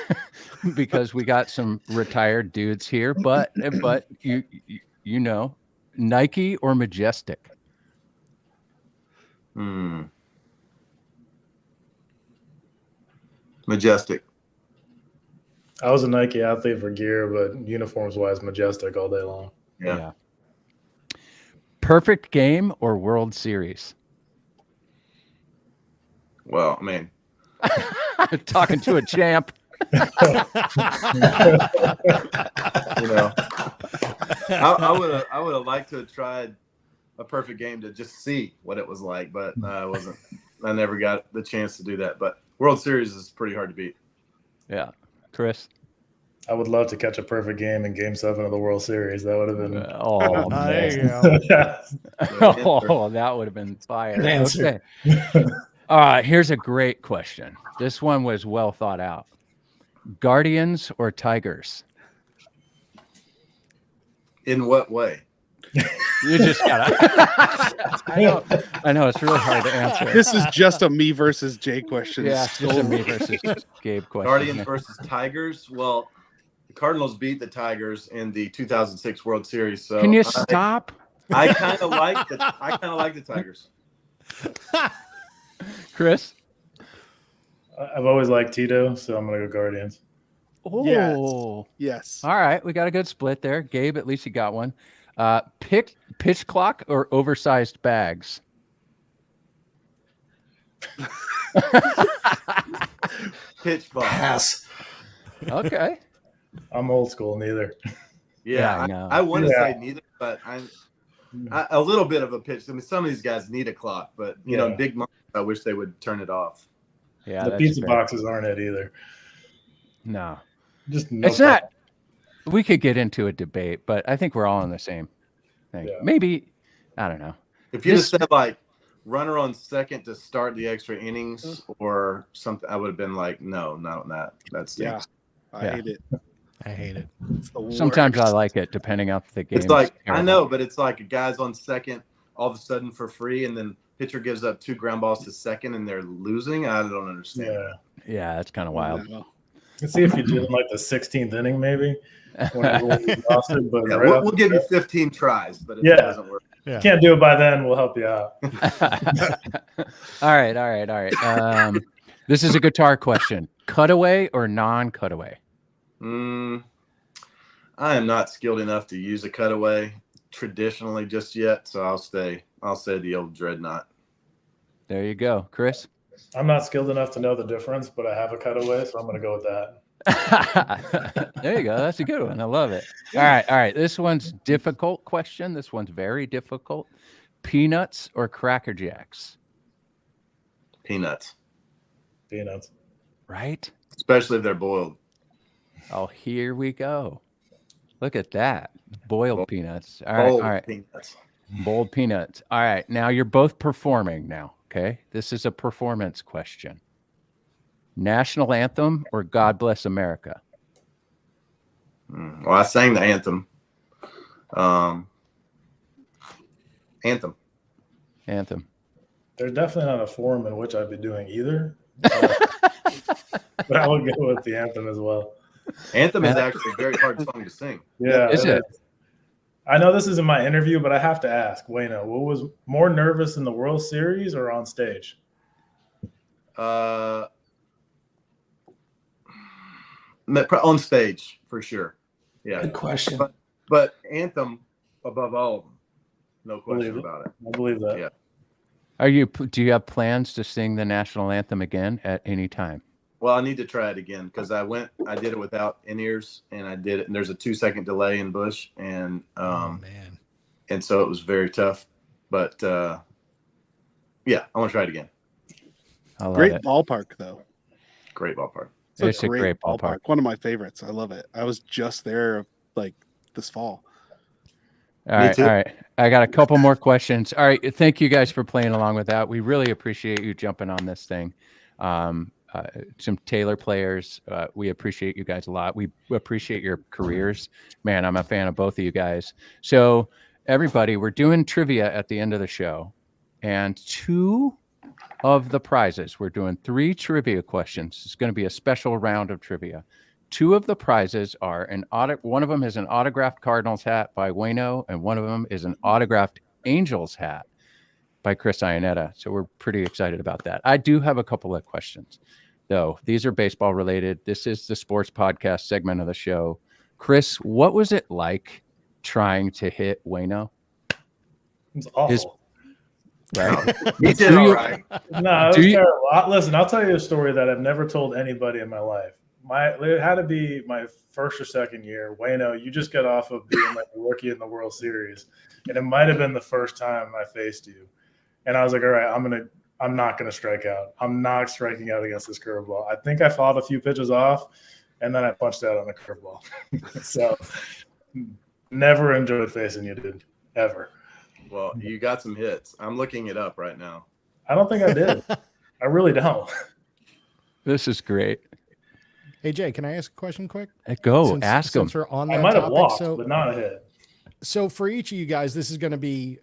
because we got some retired dudes here, but you know, Nike or Majestic? Majestic. I was a Nike athlete for gear, but uniforms wise, Majestic all day long. Yeah. Perfect game or World Series? Well, I mean, talking to a champ. I would have liked to have tried a perfect game to just see what it was like, but I never got the chance to do that. But World Series is pretty hard to beat. Yeah. Chris? I would love to catch a perfect game in Game 7 of the World Series. That would have been. There you go. Oh, that would have been fire. Okay. Here's a great question. This one was well thought out. Guardians or Tigers? In what way? You just gotta. I know it's really hard to answer. This is just a me versus Jay question. Yeah, it's just a me versus Gabe question. Guardians versus Tigers. Well, the Cardinals beat the Tigers in the 2006 World Series. So can you stop? I kind of like the Tigers. Chris? I've always liked Tito, so I'm gonna go Guardians. Oh, Yes. all right. We got a good split there. Gabe, at least you got one. Pick pitch clock or oversized bags. Pitch ball. Pass. Okay. I'm old school, neither. Yeah, I I, know. I want to Yeah. say neither, but a little bit of a pitch. I mean, some of these guys need a clock, but you know, Yeah. in big moments, I wish they would turn it off. Yeah, The that's pizza fair. boxes aren't it either. No, Just no it's not. We could get into a debate, but I think we're all on the same thing. Yeah. Maybe, I don't know. If you This- just said like runner on second to start the extra innings or something, I would have been like, no, not that. That's Yeah. I Yeah. hate it. I hate it. It's the Sometimes I worst. like it, depending on the game. It's like I know, but it's like a guy's on second all of a sudden for free, and then pitcher gives up 2 ground balls to second, and they're losing. I don't understand. Yeah. Yeah, that's kind of wild. No. Let's see if you do in like the 16th inning, maybe. When everyone's exhausted, but Yeah, right we'll give you 15 tries, but if Yeah. it doesn't work, Yeah. can't do it by then, we'll help you out. All right. This is a guitar question. Cutaway or non-cutaway? I am not skilled enough to use a cutaway traditionally just yet, so I'll say the old dreadnought. There you go, Chris. I'm not skilled enough to know the difference, but I have a cutaway, so I'm going to go with that. There you go. That's a good one. I love it. All right. This one's difficult question. This one's very difficult. Peanuts or Cracker Jacks? Peanuts, Peanuts. Right? especially if they're boiled. Oh, here we go. Look at that. Boiled peanuts. All Boiled right. peanuts. Boiled peanuts. All right. Now you're both performing now. Okay. This is a performance question. National anthem or God Bless America? Well, I sang the anthem. Anthem. Anthem. There's definitely not a forum in which I'd be doing either. But I would go with the anthem as well. Anthem is actually a very hard song to sing. Yeah. Is it? I know this isn't my interview, but I have to ask, Wayno, what was more nervous in the World Series or on stage? On stage for sure. Yeah. Good question. But anthem above all of them. No question Believe it. about it. I believe that. Yeah. Do you have plans to sing the national anthem again at any time? Well, I need to try it again because I did it without in-ears and I did it. And there's a 2-second delay in Bush. And, Man. and so it was very tough, but, yeah, I want to try it again. I love Great it. ballpark, though. Great ballpark. It's a great ballpark. One of my favorites. I love it. I was just there like this fall. All Me right. too. All right. I got a couple more questions. All right. Thank you guys for playing along with that. We really appreciate you jumping on this thing. Some Taylor players. We appreciate you guys a lot. We appreciate your careers. Man, I'm a fan of both of you guys. So everybody, we're doing trivia at the end of the show. And 2 of the prizes, we're doing 3 trivia questions. It's going to be a special round of trivia. 2 of the prizes are one of them is an autographed Cardinals hat by Wayno, and one of them is an autographed Angels hat by Chris Iannetta. So we're pretty excited about that. I do have a couple of questions, though. These are baseball related. This is the sports podcast segment of the show. Chris, what was it like trying to hit Wayno? It's awful. Right? He did Do all you- right. No, it Do was you- terrible. Listen, I'll tell you a story that I've never told anybody in my life. It had to be my first or second year. Wayno, you just got off of being like a rookie in the World Series, and it might have been the first time I faced you. And I was like, all right, I'm not gonna strike out. I'm not striking out against this curveball. I think I fought a few pitches off, and then I punched out on the curveball. So never enjoyed facing you, dude, ever. Well, you got some hits. I'm looking it up right now. I don't think I did. I really don't. This is great. Hey Jay, can I ask a question quick? Go ask him. Since we're on I that might have topic, walked, so but not a hit. so for each of you guys, this is going to be,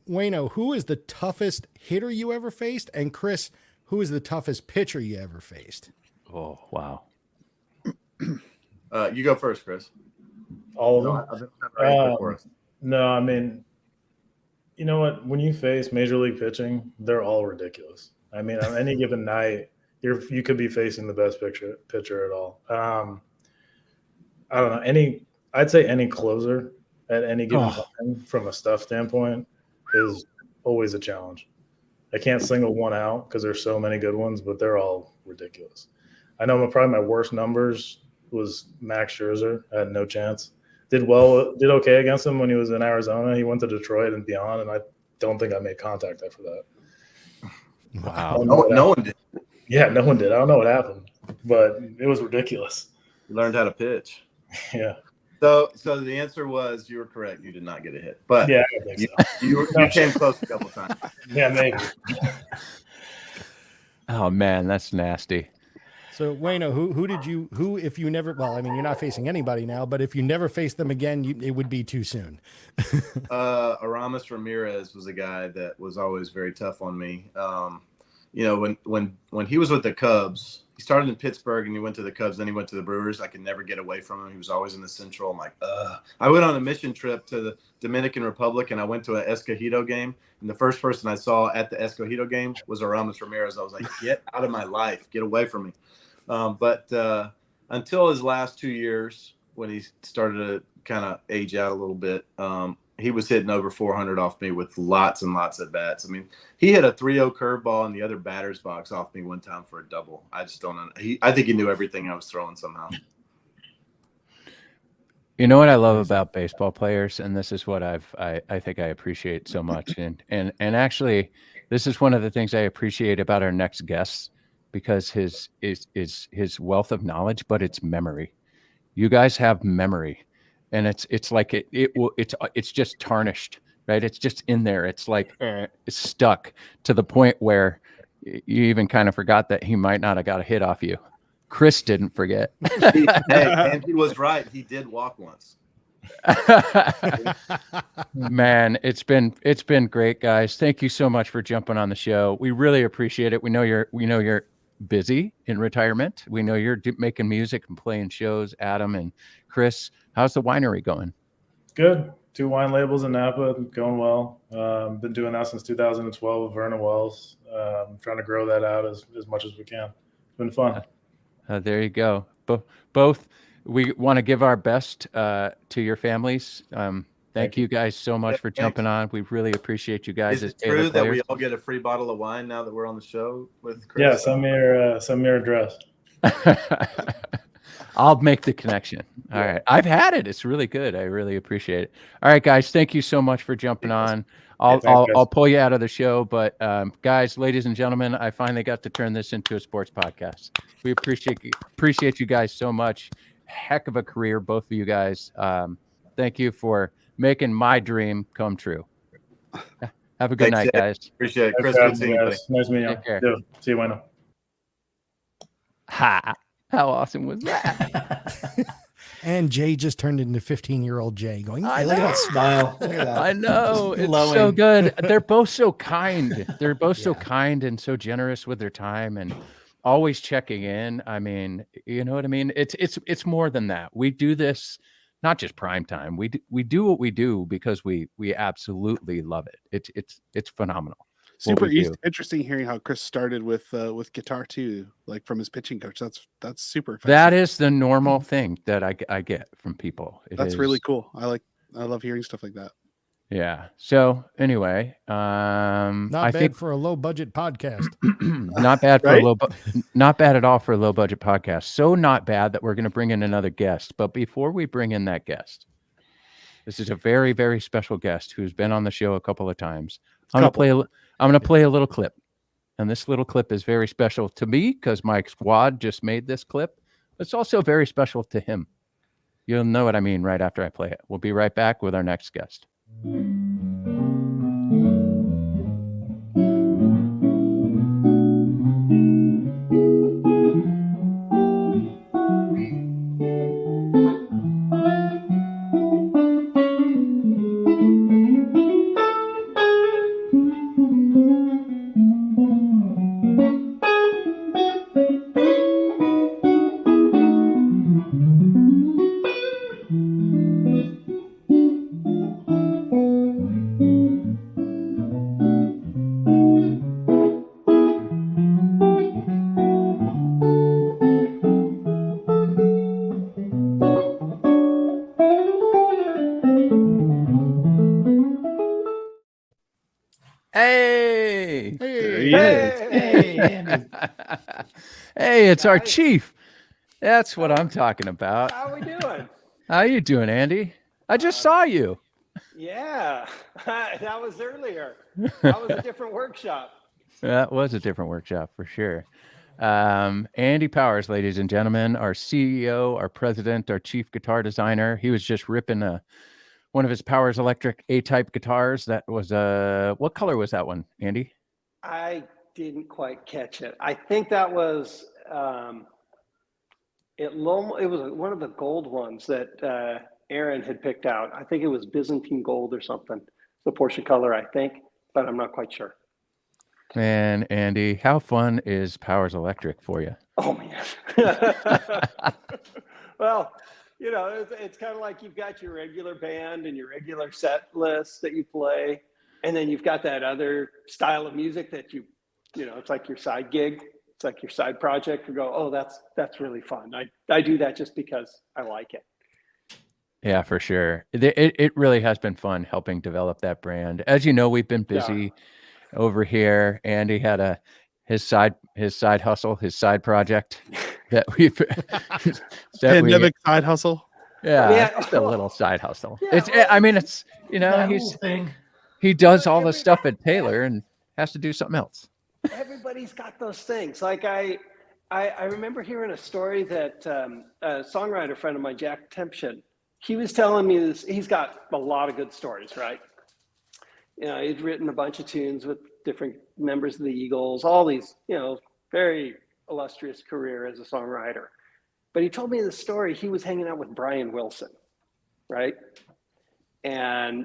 Wayno, who is the toughest hitter you ever faced, and Chris, who is the toughest pitcher you ever faced? Oh, wow. You go first, Chris. All of No, them. I've been ready for us. No, I mean, you know what? When you face major league pitching, they're all ridiculous. I mean, on any given night, you could be facing the best pitcher at all. I don't know, I'd say any closer at any given Oh. time from a stuff standpoint is always a challenge. I can't single one out because there's so many good ones, but they're all ridiculous. I know probably my worst numbers was Max Scherzer. I had no chance. Did okay against him when he was in Arizona. He went to Detroit and beyond, and I don't think I made contact after that. Wow. No one did. Yeah, no one did. I don't know what happened, but it was ridiculous. You learned how to pitch. Yeah. So the answer was you were correct. You did not get a hit, but yeah, I don't think so. you came close a couple times. Yeah, maybe. Oh man, that's nasty. So Wayno, who if you never, well, I mean, you're not facing anybody now, but if you never faced them again, it would be too soon. Aramis Ramirez was a guy that was always very tough on me. You know, when he was with the Cubs, he started in Pittsburgh and he went to the Cubs, then he went to the Brewers. I could never get away from him. He was always in the Central. I'm like, I went on a mission trip to the Dominican Republic and I went to an Escogido game. And the first person I saw at the Escogido game was Aramis Ramirez. I was like, get out of my life. Get away from me. But until his last 2 years, when he started to kind of age out a little bit, he was hitting over 400 off me with lots and lots of bats. I mean, he hit a 3-0 curveball in the other batter's box off me one time for a double. I just don't know. I think he knew everything I was throwing somehow. You know what I love about baseball players, and this is what I think I appreciate so much, and actually, this is one of the things I appreciate about our next guest, because his wealth of knowledge, but it's memory. You guys have memory. And it's like it's just tarnished, right? It's just in there. It's like it's stuck to the point where you even kind of forgot that he might not have got a hit off you. Chris didn't forget. And he was right. He did walk once. Man, it's been great, guys. Thank you so much for jumping on the show. We really appreciate it. We know you're busy in retirement. We know you're making music and playing shows. Adam and Chris, how's the winery going? Good. 2 wine labels in Napa, going well. Been doing that since 2012 with Verna Wells. Trying to grow that out as much as we can. It's been fun. There you go. Both, we want to give our best to your families. Thank you guys so much for jumping on. We really appreciate you guys. Is it true that we all get a free bottle of wine now that we're on the show with Chris? Yeah, send me your address. I'll make the connection. All right. I've had it. It's really good. I really appreciate it. All right, guys. Thank you so much for jumping on. I'll pull you out of the show, but guys, ladies and gentlemen, I finally got to turn this into a sports podcast. We appreciate you guys so much. Heck of a career, both of you guys. Thank you for making my dream come true. Have a good night, guys. Appreciate it. Chris, good seeing you. Nice meeting you. See you, Wayno. Ha! How awesome was that? And Jay just turned into 15-year-old Jay going, I look at that smile. Look at that. I know. It's Glowing. so good. They're both so kind. They're both so kind and so generous with their time and always checking in. I mean, you know what I mean? It's more than that. We do this not just prime time. We do what we do because we absolutely love it. It's phenomenal. Super interesting hearing how Chris started with guitar too, like from his pitching coach. That's super fascinating. That is the normal thing that I get from people. That's really cool. I love hearing stuff like that. Yeah. So anyway, not bad for a low budget podcast. Not bad for not bad at all for a low budget podcast. So not bad that we're going to bring in another guest. But before we bring in that guest, this is a very, very special guest who's been on the show a couple of times. I'm going to play a little clip. And this little clip is very special to me because my squad just made this clip. It's also very special to him. You'll know what I mean right after I play it. We'll be right back with our next guest. Hey, There he is. Hey, Andy. hey, it's our Guys. chief. That's what I'm talking about. How we doing? How you doing, Andy? I just saw you. Yeah, that was earlier. That was a different workshop. That was a different workshop for sure. Andy Powers, ladies and gentlemen, our CEO, our president, our chief guitar designer. He was just ripping one of his Powers Electric A-type guitars. That was what color was that one, Andy? I didn't quite catch it. I think that was it was one of the gold ones that Aaron had picked out. I think it was Byzantine gold or something. The Porsche color, I think, but I'm not quite sure. Man, Andy, how fun is Powers Electric for you? Oh man. Well, you know, it's kind of like you've got your regular band and your regular set list that you play, and then you've got that other style of music that you know, it's like your side gig. It's like your side project. You go, oh, that's really fun. I do that just because I like it. Yeah, for sure. It really has been fun helping develop that brand. As you know, we've been busy over here. Andy had his side hustle, his side project that we've Pandemic side hustle. Yeah, just a little side hustle. Yeah, I mean, it's, you know, That whole thing. he does all the stuff at Taylor and has to do something else. Everybody's got those things. Like I remember hearing a story that a songwriter friend of mine, Jack Tempchin, he was telling me this. He's got a lot of good stories, right? You know, he'd written a bunch of tunes with different members of the Eagles, all these, you know, very illustrious career as a songwriter. But he told me the story. He was hanging out with Brian Wilson, right? And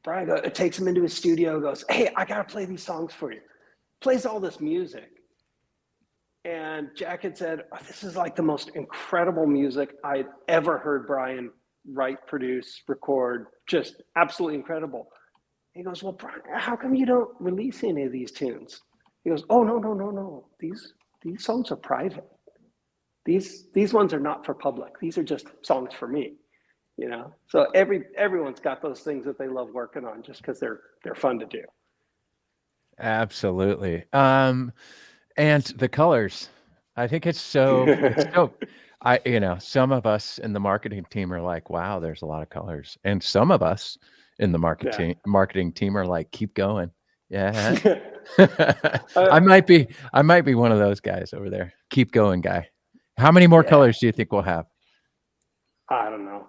Brian takes him into his studio, goes, "Hey, I got to play these songs for you." Plays all this music. And Jack had said, oh, this is like the most incredible music I'd ever heard Brian write, produce, record, just absolutely incredible. He goes, well, Brian, how come you don't release any of these tunes? He goes, oh, no. These songs are private. These ones are not for public. These are just songs for me, you know? So everyone's got those things that they love working on just because they're fun to do. Absolutely. And the colors, I think it's so you know, some of us in the marketing team are like, wow, there's a lot of colors. And some of us in the marketing team are like, keep going. Yeah. I might be one of those guys over there. Keep going, guy. How many more colors do you think we'll have? I don't know.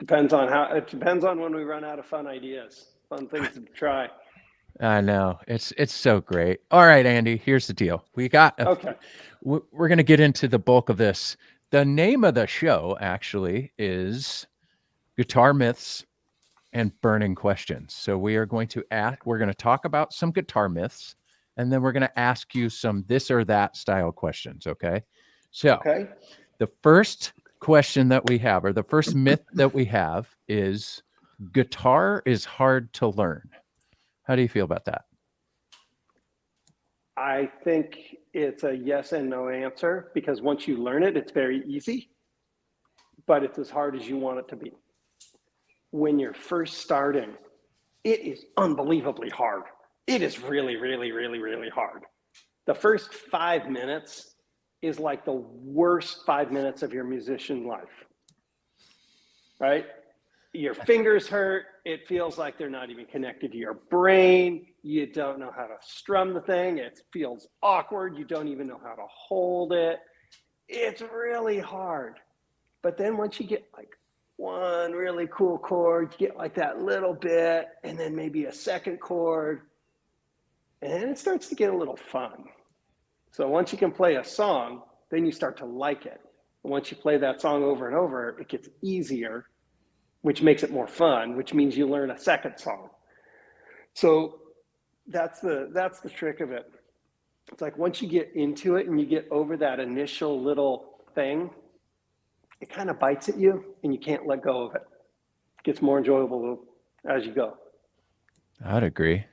It depends on when we run out of fun ideas, fun things to try. I know, it's so great. All right, Andy, here's the deal. We got we're going to get into the bulk of this. The name of the show actually is Guitar Myths and Burning Questions. So we're going to talk about some guitar myths, and then we're going to ask you some this or that style questions. Okay. So the first question that we have, or the first myth that we have, is guitar is hard to learn. How do you feel about that? I think it's a yes and no answer, because once you learn it, it's very easy, but it's as hard as you want it to be. When you're first starting, it is unbelievably hard. It is really, really, really, really hard. The first 5 minutes is like the worst 5 minutes of your musician life, right? Your fingers hurt. It feels like they're not even connected to your brain. You don't know how to strum the thing. It feels awkward. You don't even know how to hold it. It's really hard. But then once you get like one really cool chord, you get like that little bit, and then maybe a second chord, and it starts to get a little fun. So once you can play a song, then you start to like it. And once you play that song over and over, it gets easier, which makes it more fun, which means you learn a second song. So that's the trick of it. It's like once you get into it and you get over that initial little thing, it kind of bites at you and you can't let go of it. It gets more enjoyable as you go. I'd agree.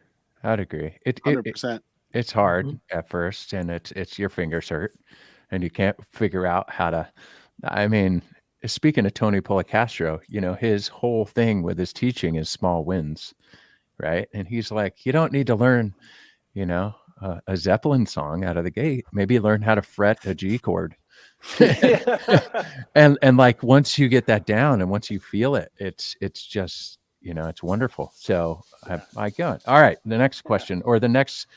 100%. It's hard at first, and it's your fingers hurt, and you can't figure out how to. I mean, speaking of Tony Policastro, you know, his whole thing with his teaching is small wins, right? And he's like, you don't need to learn, a Zeppelin song out of the gate. Maybe learn how to fret a G chord. and like once you get that down and once you feel it, it's just, it's wonderful. So I got it. All right. The next question, or the next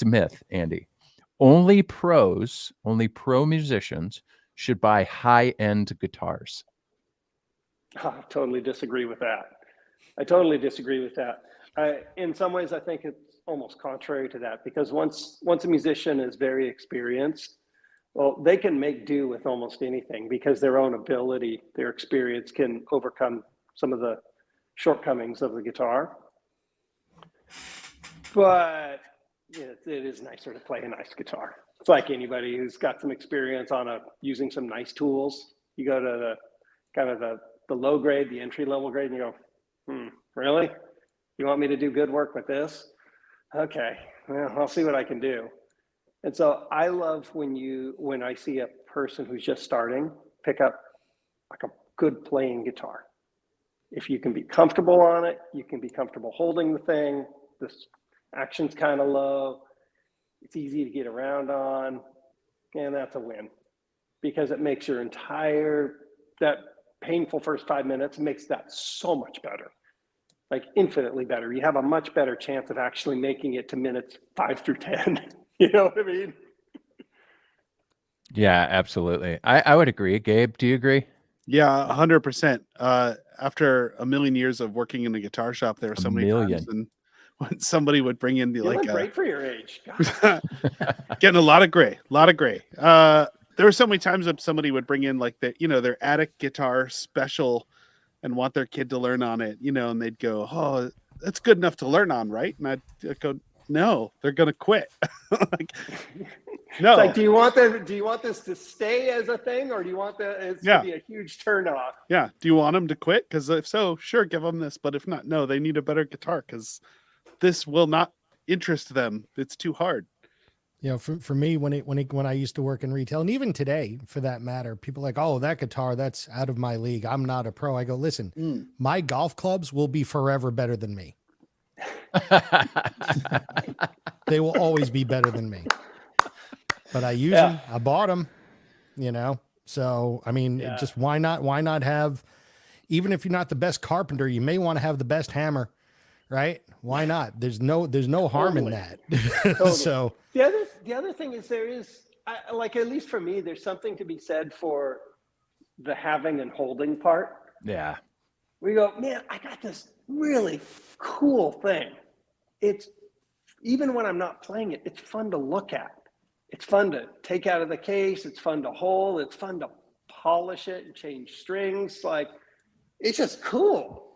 myth, Andy. Only pro musicians should buy high-end guitars. I totally disagree with that. I totally disagree with that. In some ways, I think it's almost contrary to that, because once a musician is very experienced, well, they can make do with almost anything because their own ability, their experience can overcome some of the shortcomings of the guitar. But it is nicer to play a nice guitar. It's like anybody who's got some experience on using some nice tools. You go to the kind of the low grade, the entry level grade, and you go, really? You want me to do good work with this? Okay, well, I'll see what I can do. And so I love when I see a person who's just starting pick up like a good playing guitar. If you can be comfortable on it, you can be comfortable holding the thing. This action's kind of low. It's easy to get around on, and that's a win because it makes your that painful first 5 minutes makes that so much better, like infinitely better. You have a much better chance of actually making it to minutes 5 through 10. You know what I mean? Yeah, absolutely. I would agree. Gabe, do you agree? Yeah, 100%. After a million years of working in a guitar shop, there were so many times when somebody would bring in You look great for your age. Getting a lot of gray. There were so many times when somebody would bring in like their attic guitar special and want their kid to learn on it, and they'd go, "Oh, that's good enough to learn on, right?" And I'd go, "No, they're gonna quit." Like, no. It's like, do you want this to stay as a thing, or do you want it to be a huge turnoff? Yeah. Do you want them to quit? Because if so, sure, give them this. But if not, no, they need a better guitar because this will not interest them. It's too hard. For me, when I used to work in retail, and even today, for that matter, people are like, oh, that guitar, that's out of my league. I'm not a pro. I go, listen, my golf clubs will be forever better than me. They will always be better than me. But I use them. I bought them, So, I mean, just why not have, even if you're not the best carpenter, you may want to have the best hammer, right? Why not? There's no harm in that. Totally. So the other thing is at least for me, there's something to be said for the having and holding part. Yeah. We go, man, I got this really cool thing. It's even when I'm not playing it, it's fun to look at. It's fun to take out of the case. It's fun to hold. It's fun to polish it and change strings. Like, it's just cool.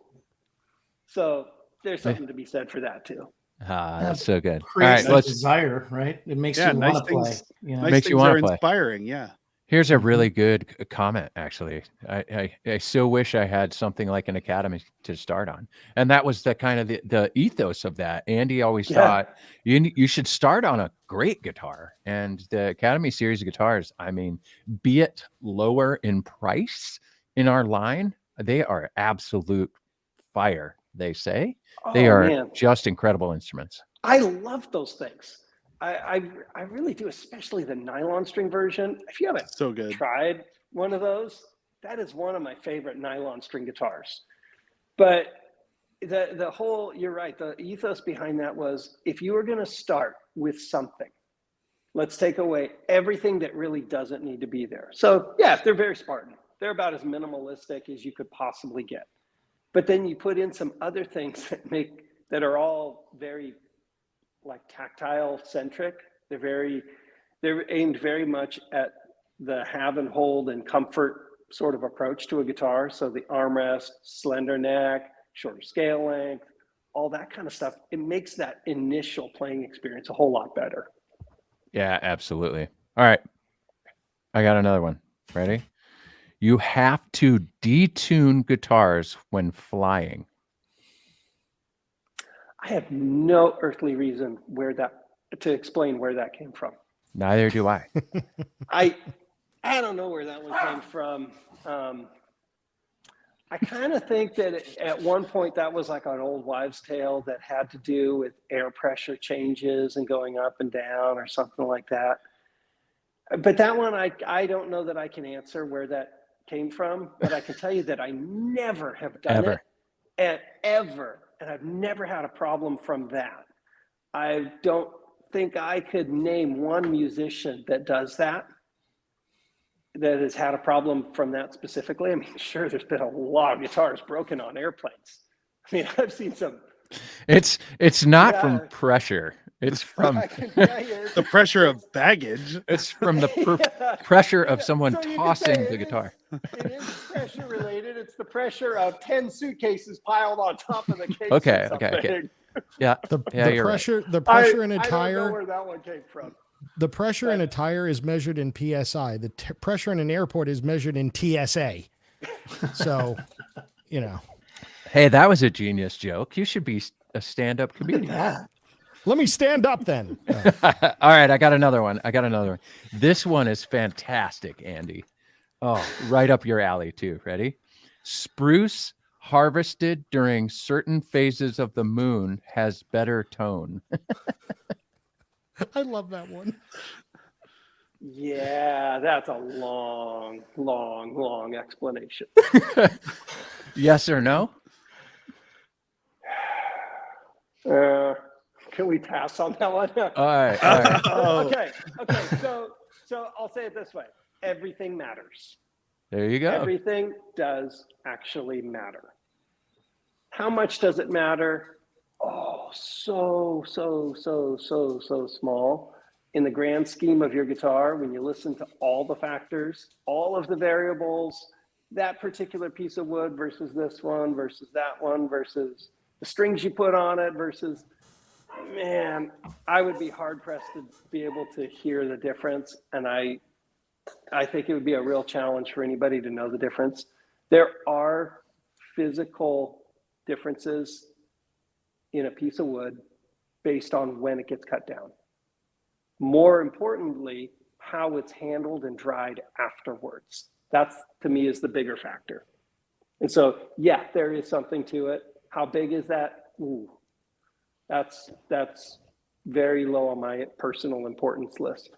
So there's something to be said for that too. That's so good. Creates All right, desire, right? It makes you want to play. Nice things are inspiring. Yeah. Here's a really good comment, actually. I so wish I had something like an academy to start on. And that was the kind of the ethos of that. Andy always thought you should start on a great guitar. And the Academy series of guitars, I mean, be it lower in price in our line, they are absolute fire, they say. They are just incredible instruments. I love those things. I really do, especially the nylon string version. If you haven't tried one of those, that is one of my favorite nylon string guitars. But the whole, you're right, the ethos behind that was, if you were going to start with something, let's take away everything that really doesn't need to be there. So yeah, they're very Spartan. They're about as minimalistic as you could possibly get. But then you put in some other things that are all very like tactile centric. They're aimed very much at the have and hold and comfort sort of approach to a guitar. So the armrest, slender neck, shorter scale length, all that kind of stuff. It makes that initial playing experience a whole lot better. Yeah, absolutely. All right. I got another one. Ready? You have to detune guitars when flying. I have no earthly reason to explain where that came from. Neither do I. I don't know where that one came from. I kind of think that at one point that was like an old wives' tale that had to do with air pressure changes and going up and down or something like that. But that one, I don't know that I can answer where that came from, but I can tell you that I never have done Ever. it ever. And I've never had a problem from that. I don't think I could name one musician that does that has had a problem from that specifically. I mean, sure, there's been a lot of guitars broken on airplanes. I mean, I've seen some. It's not from pressure. It's from I can tell you, The pressure of baggage. it's from the Yeah. pressure of someone So you can tossing say the it guitar. It is pressure related. It's the pressure of 10 suitcases piled on top of the case. Okay, or okay. something. Yeah, The you're right. pressure, the pressure in a I don't know tire, where that one came from. the pressure in a tire is measured in PSI. The pressure in an airport is measured in TSA. So, you know. Hey, that was a genius joke. You should be a stand-up comedian. Let me stand up then. All right, I got another one. This one is fantastic, Andy. Oh, right up your alley too. Ready? Spruce harvested during certain phases of the moon has better tone. I love that one. Yeah, that's a long, long, long explanation. Yes or no? Can we pass on that one? All right. Okay. So I'll say it this way. Everything matters. There you go. Everything does actually matter. How much does it matter? Oh, so small. In the grand scheme of your guitar, when you listen to all the factors, all of the variables, that particular piece of wood versus this one versus that one versus the strings you put on it versus, man, I would be hard pressed to be able to hear the difference. And I think it would be a real challenge for anybody to know the difference. There are physical differences in a piece of wood based on when it gets cut down. More importantly, how it's handled and dried afterwards. That's, to me, is the bigger factor. And so, yeah, there is something to it. How big is that? Ooh, that's very low on my personal importance list.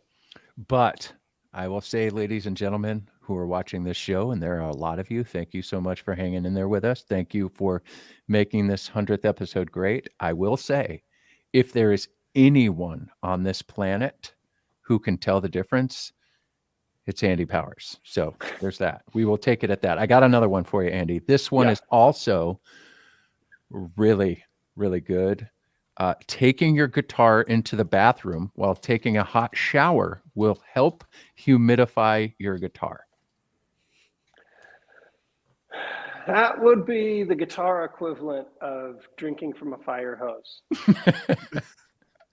But I will say, ladies and gentlemen who are watching this show, and there are a lot of you, thank you so much for hanging in there with us. Thank you for making this 100th episode great. I will say, if there is anyone on this planet who can tell the difference, it's Andy Powers. So there's that. We will take it at that. I got another one for you, Andy. This one is also really, really good. Taking your guitar into the bathroom while taking a hot shower will help humidify your guitar. That would be the guitar equivalent of drinking from a fire hose.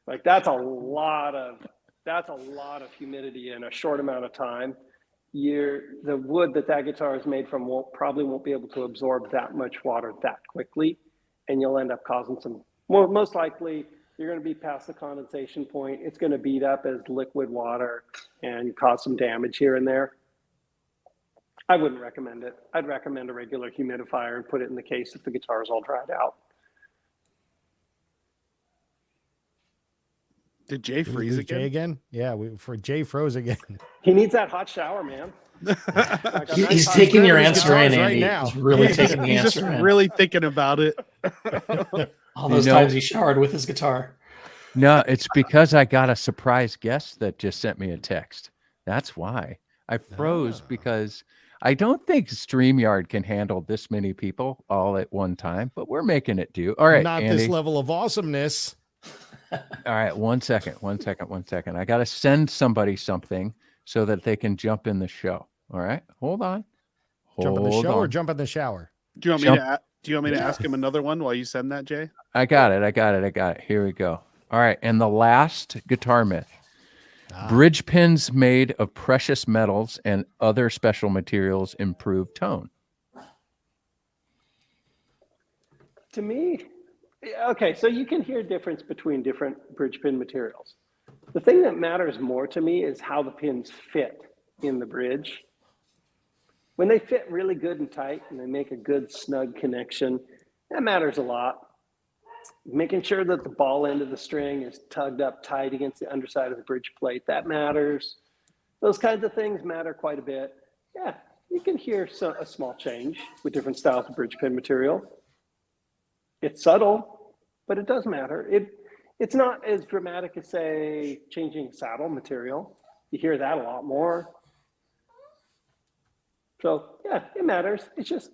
Like that's a lot of humidity in a short amount of time. The wood that guitar is made from probably won't be able to absorb that much water that quickly, and you'll end up causing some. Well, most likely you're going to be past the condensation point. It's going to beat up as liquid water and cause some damage here and there. I wouldn't recommend it. I'd recommend a regular humidifier and put it in the case if the guitar is all dried out. Did Jay freeze again? Jay again? Yeah, Jay froze again. He needs that hot shower, man. He's taking your answer in, Andy. now. He's really taking the He's answer just in. really thinking about it. All those times he showered with his guitar. No, it's because I got a surprise guest that just sent me a text. That's why I froze, because I don't think StreamYard can handle this many people all at one time, but we're making it do. All right, Not Andy. this level of awesomeness. All right, one second. I got to send somebody something so that they can jump in the show. All right, hold on. Jump in the show or jump in the shower? Do you want me to ask him another one while you send that, Jay? I got it. Here we go. All right, and the last guitar myth. Bridge pins made of precious metals and other special materials improve tone. To me, okay, so you can hear difference between different bridge pin materials. The thing that matters more to me is how the pins fit in the bridge. When they fit really good and tight and they make a good snug connection, that matters a lot. Making sure that the ball end of the string is tugged up tight against the underside of the bridge plate, that matters. Those kinds of things matter quite a bit. Yeah, you can hear a small change with different styles of bridge pin material. It's subtle, but it does matter. It's not as dramatic as, say, changing saddle material. You hear that a lot more. So yeah, it matters. It's just,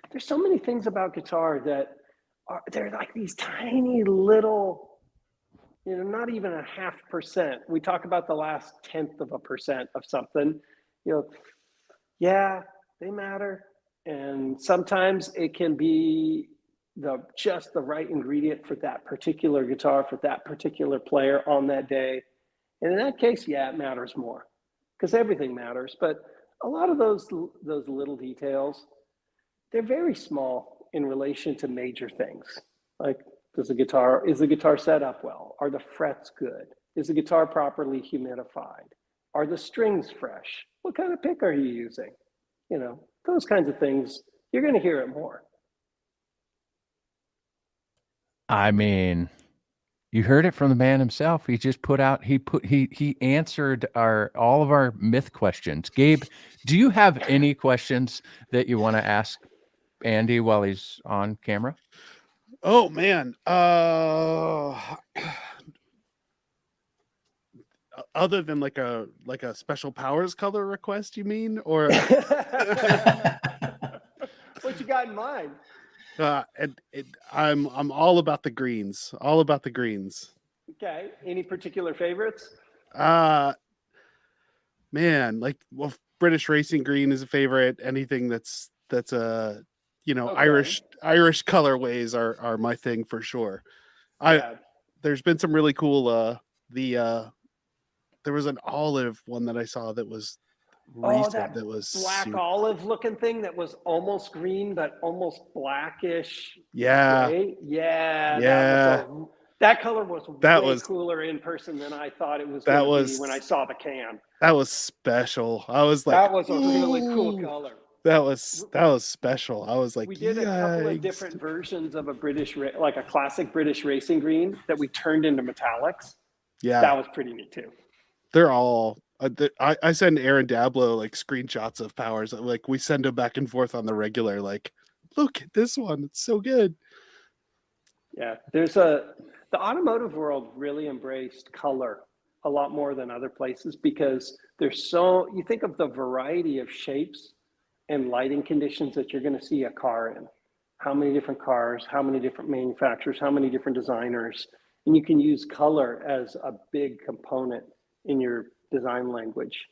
there's so many things about guitar that they're like these tiny little, not even 0.5%. We talk about the last 0.1% of something, yeah, they matter. And sometimes it can be just the right ingredient for that particular guitar, for that particular player on that day. And in that case, yeah, it matters more because everything matters. But a lot of those little details, they're very small in relation to major things. Like, is the guitar set up well? Are the frets good? Is the guitar properly humidified? Are the strings fresh? What kind of pick are you using? Those kinds of things, you're going to hear it more. I mean, you heard it from the man himself. He just he answered all of our myth questions. Gabe, do you have any questions that you want to ask Andy while he's on camera? Oh man. Other than like a special powers color request, you mean? Or what you got in mind? I'm all about the greens. All about the greens. Okay. Any particular favorites? Man, British racing green is a favorite. Anything that's okay. Irish colorways are my thing for sure. There's been some really cool there was an olive one that I saw that was recent, that was black olive looking thing that was almost green but almost blackish. Yeah. Right? Yeah. Yeah. That color was way cooler in person than I thought it was going to be when I saw the can. That was special. I was like, that was a really cool color. That was special. I was like, we did a couple of different versions of a classic British racing green that we turned into metallics. Yeah, that was pretty neat too. They're all. I send Aaron Dablo screenshots of powers. We send them back and forth on the regular. Look at this one. It's so good. Yeah, the automotive world really embraced color a lot more than other places because you think of the variety of shapes and lighting conditions that you're going to see a car in. How many different cars, how many different manufacturers, how many different designers, and you can use color as a big component in your design language.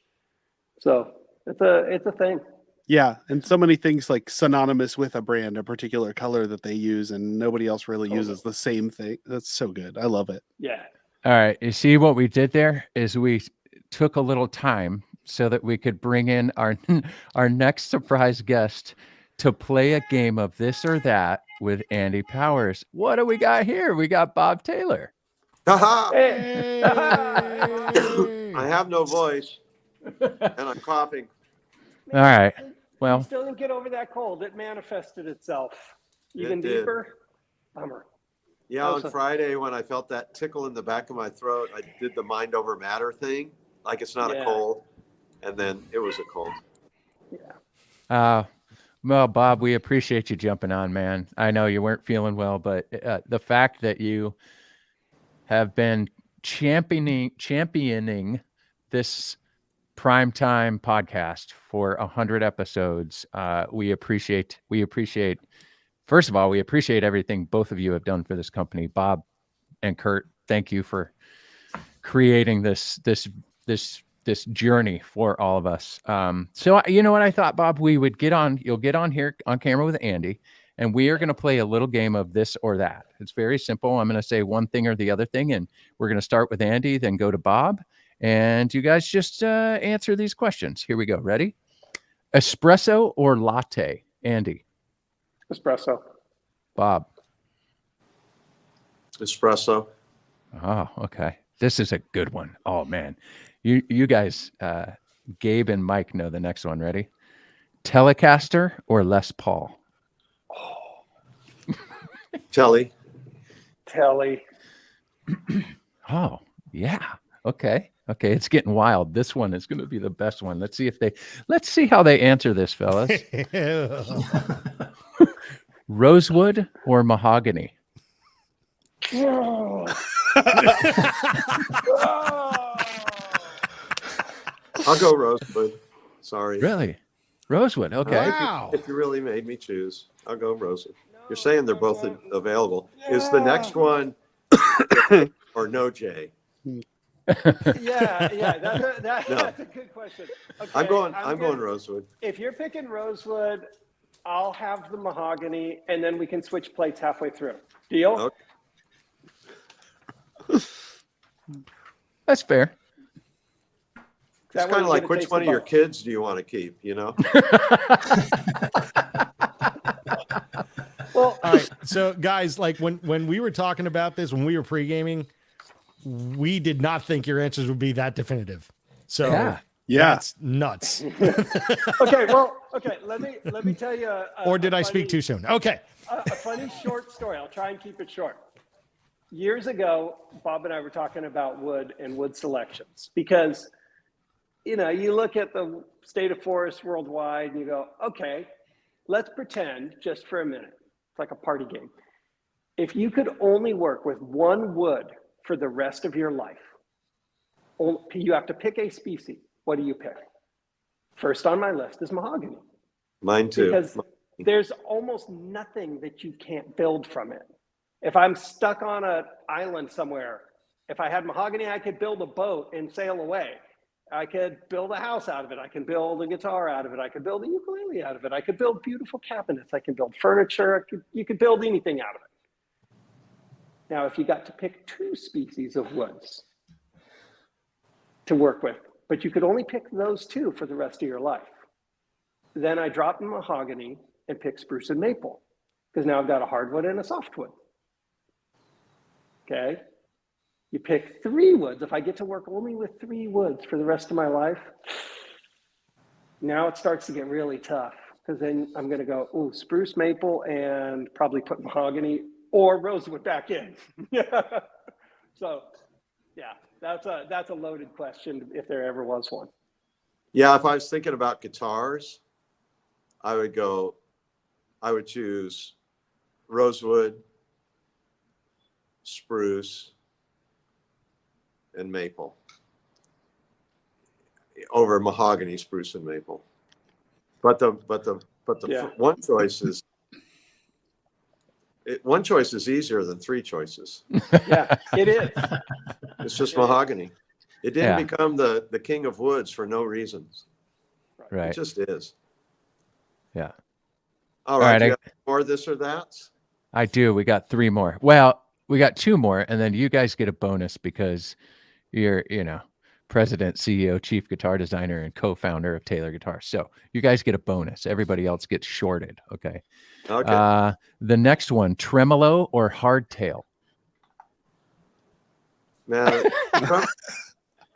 So it's a thing. Yeah, and so many things synonymous with a brand, a particular color that they use, and nobody else really uses the same thing. That's so good. I love it. Yeah. All right. You see what we did there is we took a little time so that we could bring in our next surprise guest to play a game of this or that with Andy Powers. What do we got here? We got Bob Taylor. Hey. I have no voice, and I'm coughing. Man, all right. Well, you still didn't get over that cold. It manifested itself even deeper. Bummer. Yeah, on Friday when I felt that tickle in the back of my throat, I did the mind over matter thing, like it's not a cold, and then it was a cold. Yeah. Well, Bob, we appreciate you jumping on, man. I know you weren't feeling well, but the fact that you have been championing this primetime podcast for 100 episodes, we appreciate. First of all, we appreciate everything both of you have done for this company. Bob and Kurt, thank you for creating this journey for all of us. So you know what I thought, Bob? You'll get on here on camera with Andy, and we are going to play a little game of this or that. It's very simple. I'm going to say one thing or the other thing, and we're going to start with Andy, then go to Bob, and you guys just answer these questions. Here we go. Ready? Espresso or latte? Andy. Espresso. Bob. Espresso. Oh, okay. This is a good one. Oh man. You guys, Gabe and Mike know the next one. Ready? Telecaster or Les Paul? Telly. Oh, yeah. Okay. Okay. It's getting wild. This one is going to be the best one. Let's see how they answer this, fellas. Rosewood or mahogany? I'll go rosewood. Sorry. Really? Rosewood. Okay. Wow. If you really made me choose, I'll go rosewood. You're saying they're both available. Is the next one or no Jay? Yeah. That's a good question. Okay, I'm going rosewood. If you're picking rosewood, I'll have the mahogany, and then we can switch plates halfway through. Deal? Okay. That's fair. It's kind of like, which one of your kids do you want to keep, you know? Well, all right. So, guys, like when we were talking about this, when we were pre-gaming, we did not think your answers would be that definitive. So, that's nuts. Okay. Let me tell you. Or did I speak too soon? Okay. A funny short story. I'll try and keep it short. Years ago, Bob and I were talking about wood and wood selections because, you look at the state of forests worldwide and you go, okay, let's pretend just for a minute. It's like a party game. If you could only work with one wood for the rest of your life, you have to pick a species. What do you pick? First on my list is mahogany. Mine too. Because there's almost nothing that you can't build from it. If I'm stuck on an island somewhere, if I had mahogany, I could build a boat and sail away. I could build a house out of it. I can build a guitar out of it. I could build a ukulele out of it. I could build beautiful cabinets. I can build furniture. You could build anything out of it. Now, if you got to pick two species of woods to work with, but you could only pick those two for the rest of your life, then I drop mahogany and pick spruce and maple because now I've got a hardwood and a softwood. Okay. You pick three woods. If I get to work only with three woods for the rest of my life, now it starts to get really tough because then I'm going to go, spruce, maple, and probably put mahogany or rosewood back in. So, yeah, that's a loaded question if there ever was one. Yeah, if I was thinking about guitars, I would choose rosewood, spruce, and maple over mahogany, spruce, and maple. But the one choice is easier than three choices. Yeah, it is. It's just mahogany. It didn't become the king of woods for no reasons. Right. It just is. Yeah. All right. You got more of this or that? I do. We got three more. Well, we got two more, and then you guys get a bonus because you're, president, CEO, chief guitar designer, and co-founder of Taylor Guitar. So you guys get a bonus. Everybody else gets shorted. Okay. Okay. The next one, tremolo or hardtail? Man,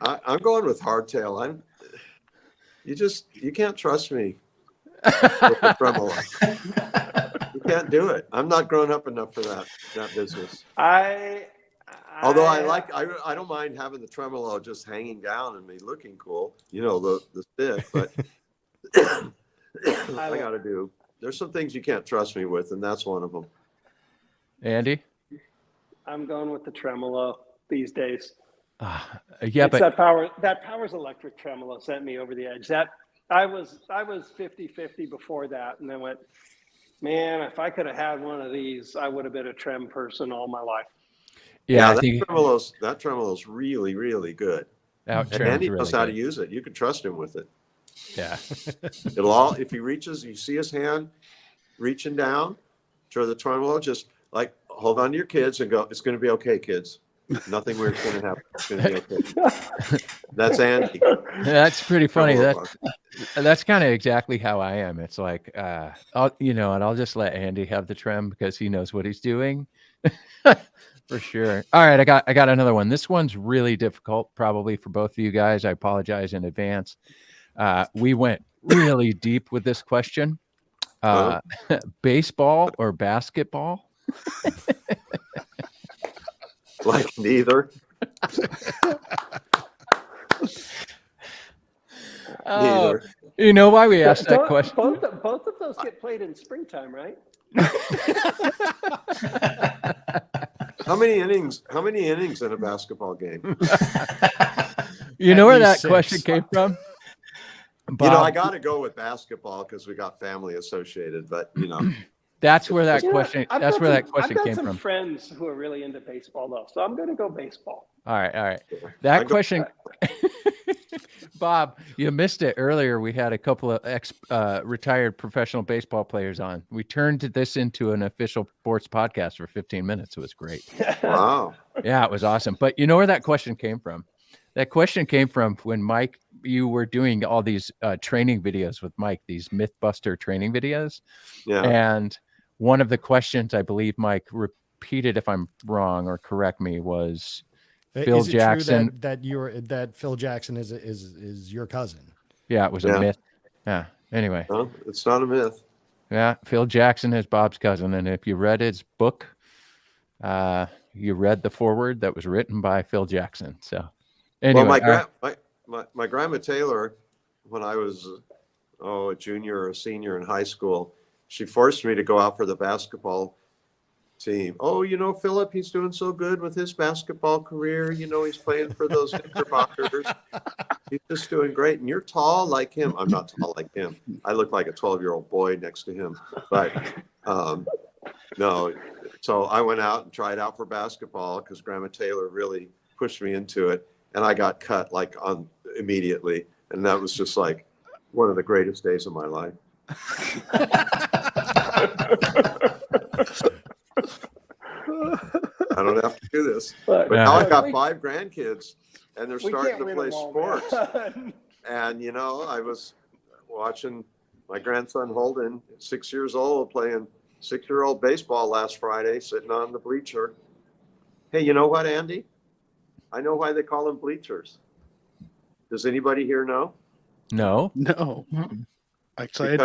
I'm going with hardtail. You can't trust me with the tremolo. You can't do it. I'm not grown up enough for that business. Although I don't mind having the tremolo just hanging down and me looking cool, the stick, but there's some things you can't trust me with, and that's one of them. Andy? I'm going with the tremolo these days. But that Powers electric tremolo sent me over the edge. That I was 50-50 before that, and then went, man, if I could have had one of these, I would have been a trem person all my life. Yeah, that tremolo's really, really good. And Andy knows how to use it. You can trust him with it. Yeah. If you see his hand reaching down to the tremolo, just like hold on to your kids and go, it's going to be okay, kids. Nothing weird's going to happen. It's going to be okay. That's Andy. That's pretty funny. That's kind of exactly how I am. It's like, I'll just let Andy have the trem because he knows what he's doing. For sure. All right, I got another one. This one's really difficult, probably for both of you guys. I apologize in advance. We went really deep with this question. Baseball or basketball? Like neither. Neither. You know why we asked that question? Both of those get played in springtime, right? How many innings in a basketball game? You know where that question came from? Bob, You know, I got to go with basketball because we got family associated, but you know. That's where that question. I've That's got where some- that question I've got came some from. friends who are really into baseball, though, so I'm going to go baseball. All right. That question, Bob, you missed it earlier. We had a couple of retired professional baseball players on. We turned this into an official sports podcast for 15 minutes. It was great. Wow. Yeah, it was awesome. But you know where that question came from? That question came from when Mike, you were doing all these training videos with Mike, these Mythbuster training videos. Yeah. And one of the questions, I believe Mike repeated, if I'm wrong or correct me, was Phil Is it Jackson. True that Phil Jackson is your cousin? Yeah, it was a myth. Yeah. Anyway. No, it's not a myth. Yeah, Phil Jackson is Bob's cousin, and if you read his book, you read the foreword that was written by Phil Jackson. So, anyway, well, my grandma Taylor, when I was a junior or a senior in high school, she forced me to go out for the basketball team. Oh, you know, Philip, he's doing so good with his basketball career. You know, he's playing for those Knickerbockers. He's just doing great. And you're tall like him. I'm not tall like him. I look like a 12-year-old boy next to him. But no. So I went out and tried out for basketball because Grandma Taylor really pushed me into it. And I got cut immediately. And that was just like one of the greatest days of my life. I don't have to do this. But now I got 5 grandkids and they're starting to play sports. And, you know, I was watching my grandson Holden, 6 years old, playing 6-year-old baseball last Friday, sitting on the bleacher. Hey, you know what, Andy? I know why they call them bleachers. Does anybody here know? No. Actually,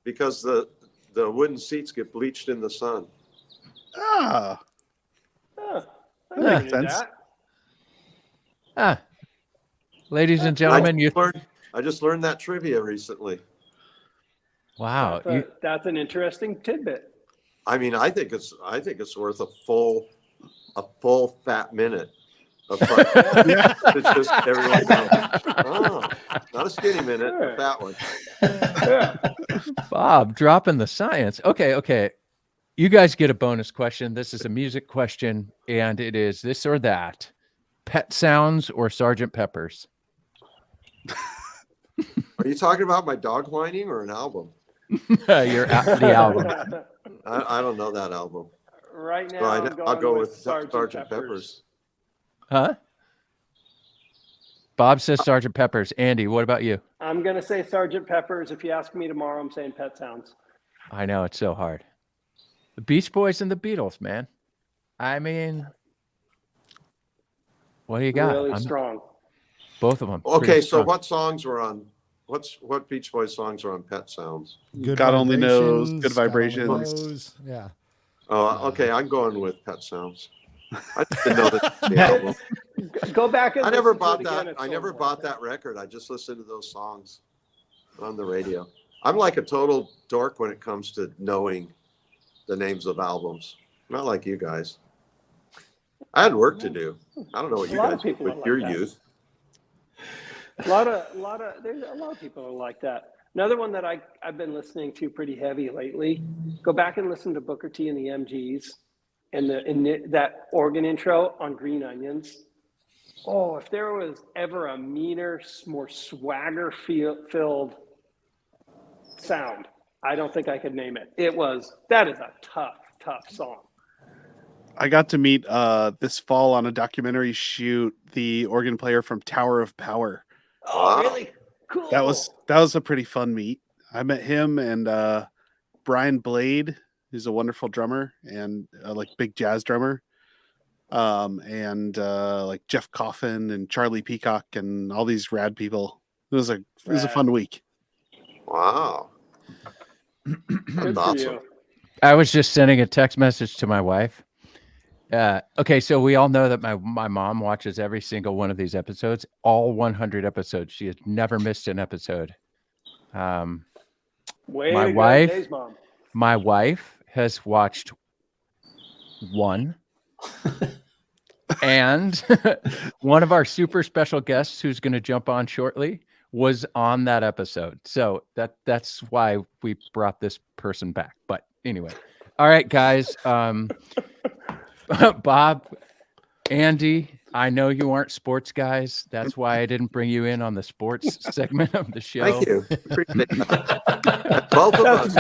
because the wooden seats get bleached in the sun. That makes sense. Ladies and gentlemen, I just learned that trivia recently. Wow, that's an interesting tidbit. I mean, I think it's worth a full fat minute of fun. It's just everyone goes, not a skinny minute, a fat one. Bob dropping the science. Okay. You guys get a bonus question. This is a music question, and it is this or that: Pet Sounds or Sgt. Pepper's? Are you talking about my dog whining or an album? The album. I don't know that album. Right now, so I'll go with Sgt. Pepper's. Huh? Bob says Sgt. Pepper's. Andy, what about you? I'm going to say Sgt. Pepper's. If you ask me tomorrow, I'm saying Pet Sounds. I know, it's so hard. The Beach Boys and the Beatles, man. I mean, what do you got? Really strong. Both of them. Okay, so what songs were on? What Beach Boys songs are on Pet Sounds? God Only Knows, Good Vibrations. Yeah. Oh, okay. I'm going with Pet Sounds. I didn't know the album. Go back and I never listen to bought it that. again. I never bought that record. I just listened to those songs on the radio. I'm like a total dork when it comes to knowing the names of albums. Not like you guys. I had work to do. I don't know what you guys do with your youth. There's a lot of people are like that. Another one that I've been listening to pretty heavy lately. Go back and listen to Booker T and the MGs and that organ intro on Green Onions. Oh, if there was ever a meaner, more swagger filled sound, I don't think I could name it. That is a tough song. I got to meet this fall on a documentary shoot the organ player from Tower of Power. Oh, really? Cool. That was a pretty fun meet. I met him and Brian Blade, who's a wonderful drummer and like big jazz drummer. And like Jeff Coffin and Charlie Peacock and all these rad people. It was a fun week. Wow. Good for Awesome. you. I was just sending a text message to my wife. Okay, so we all know that my mom watches every single one of these episodes, all 100 episodes. She has never missed an episode. Way My to go, wife, Dave's mom. my wife has watched one, and one of our super special guests who's going to jump on shortly was on that episode. So that's why we brought this person back. But anyway, all right, guys. Bob, Andy, I know you aren't sports guys. That's why I didn't bring you in on the sports segment of the show. Thank you. Appreciate that. Both of us.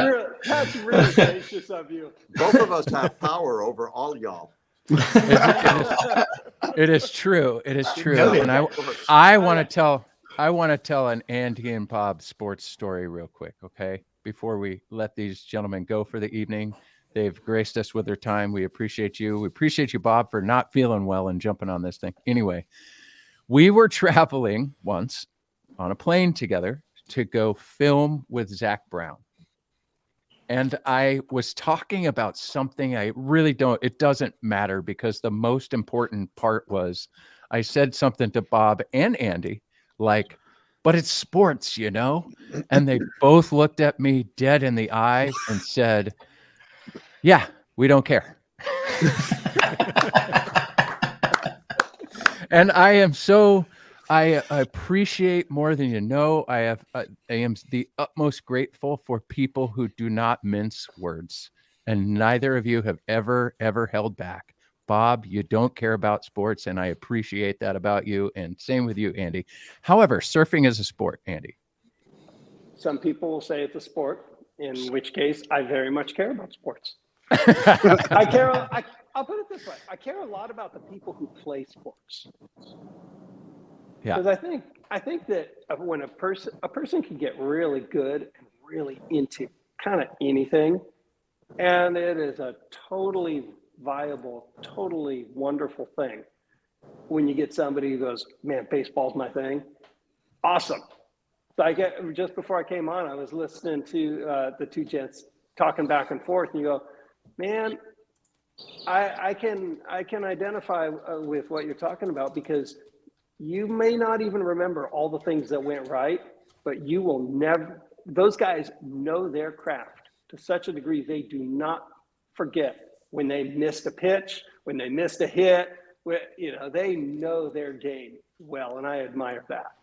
That's really gracious of you. Both of us have power over all y'all. It is true. It is true. And I want to tell an Andy and Bob sports story real quick, okay? Before we let these gentlemen go for the evening. They've graced us with their time. We appreciate you. We appreciate you, Bob, for not feeling well and jumping on this thing. Anyway, we were traveling once on a plane together to go film with Zach Brown. And I was talking about something it doesn't matter, because the most important part was I said something to Bob and Andy, like, but it's sports, you know? And they both looked at me dead in the eye and said, yeah, we don't care. And I appreciate more than you know. I am the utmost grateful for people who do not mince words. And neither of you have ever held back. Bob, you don't care about sports, and I appreciate that about you. And same with you, Andy. However, surfing is a sport, Andy. Some people will say it's a sport, in which case I very much care about sports. I'll put it this way. I care a lot about the people who play sports. Yeah. Because I think that when a person can get really good and really into kind of anything, and it is a totally viable, totally wonderful thing when you get somebody who goes, man, baseball's my thing. Awesome. So just before I came on, I was listening to the two gents talking back and forth, and you go, man, I can identify with what you're talking about, because you may not even remember all the things that went right, but you will never, those guys know their craft to such a degree, they do not forget when they missed a pitch, when they missed a hit, they know their game well, and I admire that.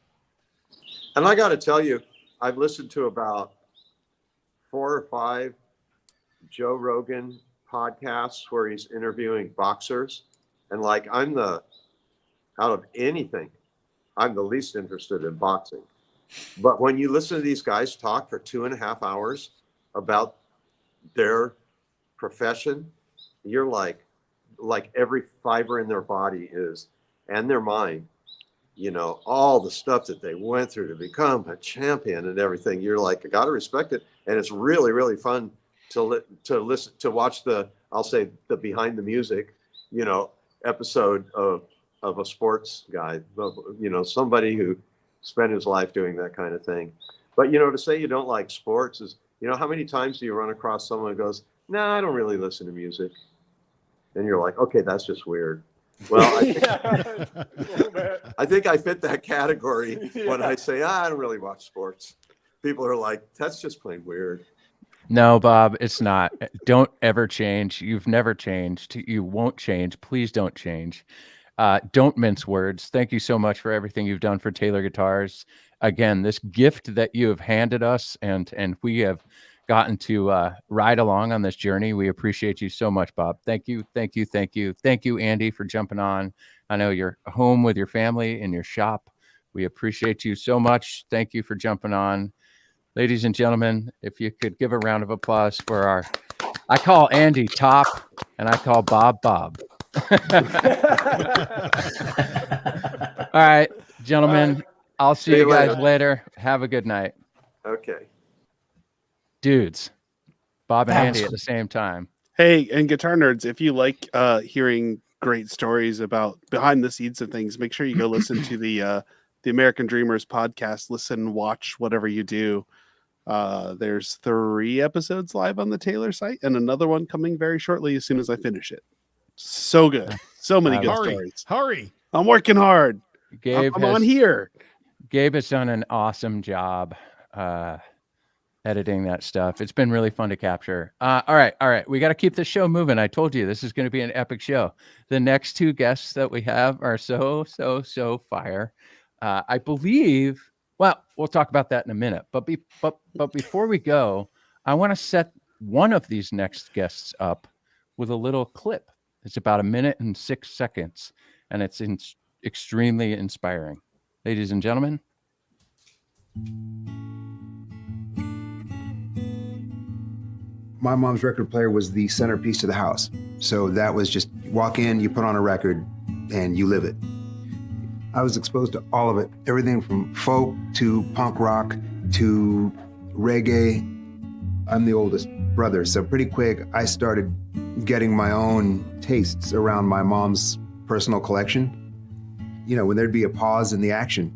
And I got to tell you, I've listened to about 4 or 5 Joe Rogan podcasts where he's interviewing boxers, and out of anything, I'm the least interested in boxing. But when you listen to these guys talk for 2.5 hours about their profession, you're like every fiber in their body and their mind, all the stuff that they went through to become a champion and everything. You're like, I got to respect it. And it's really, really fun to listen, to watch the behind the music, episode of a sports guy, somebody who spent his life doing that kind of thing. But, to say you don't like sports is, how many times do you run across someone who goes, nah, I don't really listen to music. And you're like, okay, that's just weird. Well, I think I fit that category when I say, I don't really watch sports. People are like, that's just plain weird. No, Bob, it's not. Don't ever change. You've never changed. You won't change. Please don't change. Don't mince words. Thank you so much for everything you've done for Taylor Guitars. Again, this gift that you have handed us, and we have gotten to ride along on this journey. We appreciate you so much, Bob. Thank you, thank you, thank you. Thank you, Andy, for jumping on. I know you're home with your family in your shop. We appreciate you so much. Thank you for jumping on. Ladies and gentlemen, if you could give a round of applause for I call Andy Top, and I call Bob Bob. All right, gentlemen, I'll see you guys later. Have a good night. Okay. Dudes, Bob and Andy at the same time. Hey, and guitar nerds, if you like hearing great stories about behind the scenes of things, make sure you go listen to the American Dreamers podcast. Listen, watch, whatever you do. There's 3 episodes live on the Taylor site and another one coming very shortly as soon as I finish it. So good. So many good stories. Hurry. I'm working hard. Gabe I'm on here. Gabe has done an awesome job editing that stuff. It's been really fun to capture. All right. We got to keep the show moving. I told you this is going to be an epic show. The next 2 guests that we have are so fire. I believe. Well, we'll talk about that in a minute. But before we go, I want to set one of these next guests up with a little clip. It's about 1 minute and 6 seconds, and it's extremely inspiring. Ladies and gentlemen. My mom's record player was the centerpiece of the house. So that was just walk in, you put on a record, and you live it. I was exposed to all of it, everything from folk to punk rock to reggae. I'm the oldest brother, so pretty quick I started getting my own tastes around my mom's personal collection. You know, when there'd be a pause in the action,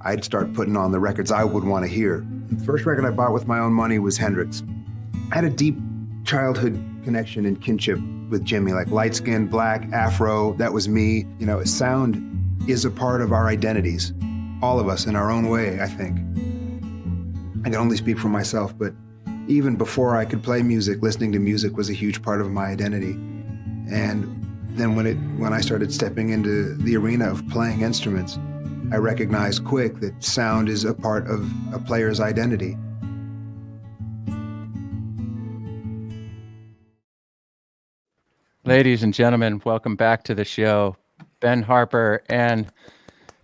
I'd start putting on the records I would want to hear. The first record I bought with my own money was Hendrix. I had a deep childhood connection and kinship with Jimmy, like light skin, black, afro, that was me. You know, sound is a part of our identities, all of us in our own way, I think. I can only speak for myself, but even before I could play music, listening to music was a huge part of my identity. And then when I started stepping into the arena of playing instruments, I recognized quick that sound is a part of a player's identity. Ladies and gentlemen, welcome back to the show. Ben Harper and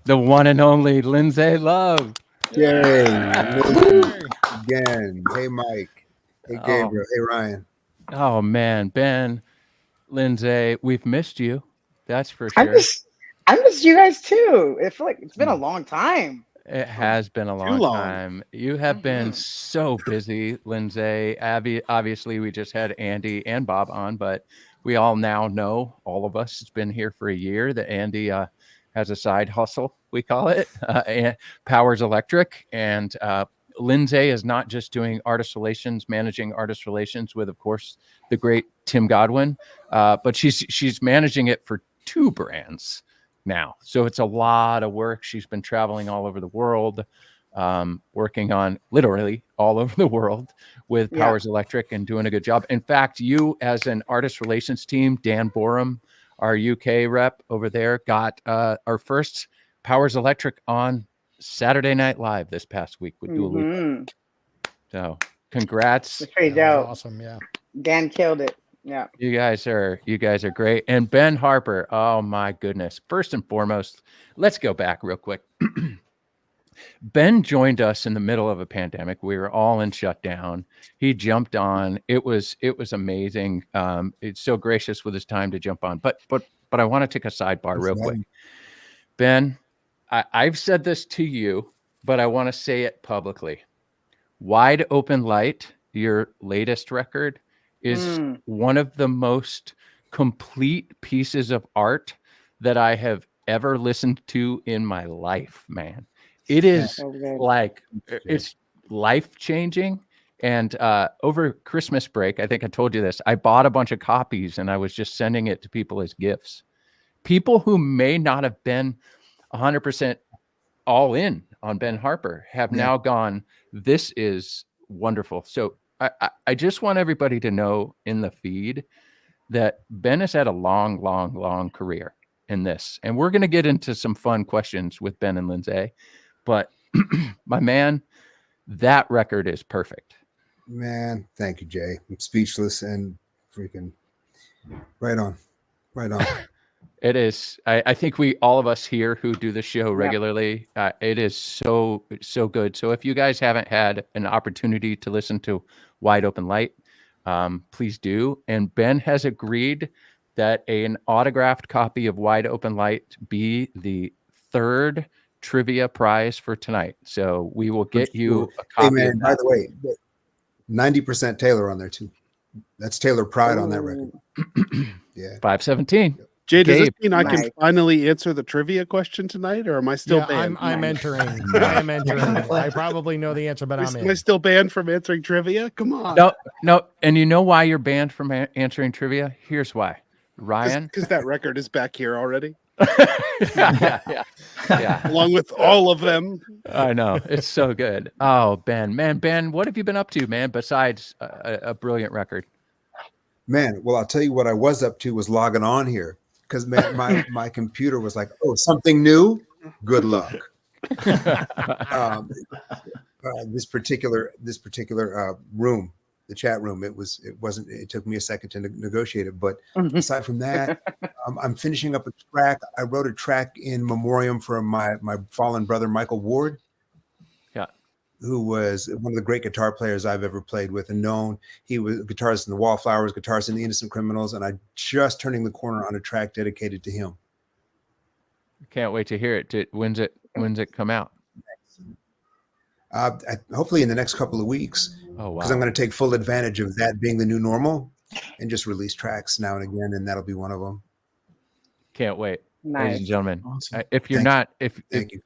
the one and only Lindsay Love. Yay! Again. Hey, Mike. Hey, Gabriel. Hey, Ryan. Oh, man. Ben, Lindsay, we've missed you. That's for sure. I missed you guys too. I feel like it's been a long time. It has been a long time. You have been so busy, Lindsay. Obviously, we just had Andy and Bob on, but we all now know, all of us, it's been here for a year, that Andy has a side hustle, we call it, and Powers Electric. And Lindsay is not just doing artist relations, managing artist relations with, of course, the great Tim Godwin, but she's managing it for 2 brands now. So it's a lot of work. She's been traveling all over the world, working on literally all over the world with Powers Electric and doing a good job. In fact, you as an artist relations team, Dan Borum, our UK rep over there, got our first Powers Electric on Saturday Night Live this past week with Dua Lipa. So congrats. It's pretty dope. Awesome. Yeah. Dan killed it. Yeah. You guys are great. And Ben Harper, oh my goodness. First and foremost, let's go back real quick. Ben joined us in the middle of a pandemic. We were all in shutdown. He jumped on. It was amazing. It's so gracious with his time to jump on. But I want to take a sidebar real quick. Ben, I've said this to you, but I want to say it publicly. Wide Open Light, your latest record, is one of the most complete pieces of art that I have ever listened to in my life, man. It is like, it's life-changing. And over Christmas break, I think I told you this, I bought a bunch of copies and I was just sending it to people as gifts. People who may not have been 100% all in on Ben Harper have now gone, this is wonderful. So I just want everybody to know in the feed that Ben has had a long career in this. And we're going to get into some fun questions with Ben and Lindsay. But my man, that record is perfect. Man, thank you, Jay. I'm speechless and freaking right on. It is. I think all of us here who do the show regularly, it is so good. So if you guys haven't had an opportunity to listen to Wide Open Light, please do. And Ben has agreed that an autographed copy of Wide Open Light be the 3rd trivia prize for tonight. So we will get you a copy. Hey man, by the way, 90% Taylor on there too. That's Taylor Pride on that record. Yeah. 517. Jay, does this Gabe. mean I can Mike. finally answer the trivia question tonight, or am I still Yeah, banned? I'm entering. I am entering. I probably know the answer, but I'm Am I in. still banned from answering trivia? Come on. No. And you know why you're banned from answering trivia? Here's why. Ryan. Because that record is back here already. yeah. Along with all of them. I know. It's so good. Oh, Ben, what have you been up to, man, besides a brilliant record? Man, well, I'll tell you what I was up to was logging on here because my computer was like, oh, something new. Good luck. This particular room, the chat room, it took me a second to negotiate it. But aside from that, I'm finishing up a track. I wrote a track in memoriam for my fallen brother, Michael Ward. Yeah. Who was one of the great guitar players I've ever played with and known. He was a guitarist in the Wallflowers, guitarist in the Innocent Criminals, and I'm just turning the corner on a track dedicated to him. Can't wait to hear it. When's it come out? Hopefully in the next couple of weeks. Oh, wow. Because I'm going to take full advantage of that being the new normal and just release tracks now and again, and that'll be one of them. Can't wait. Nice. Ladies and gentlemen. Awesome. If you're Thank you.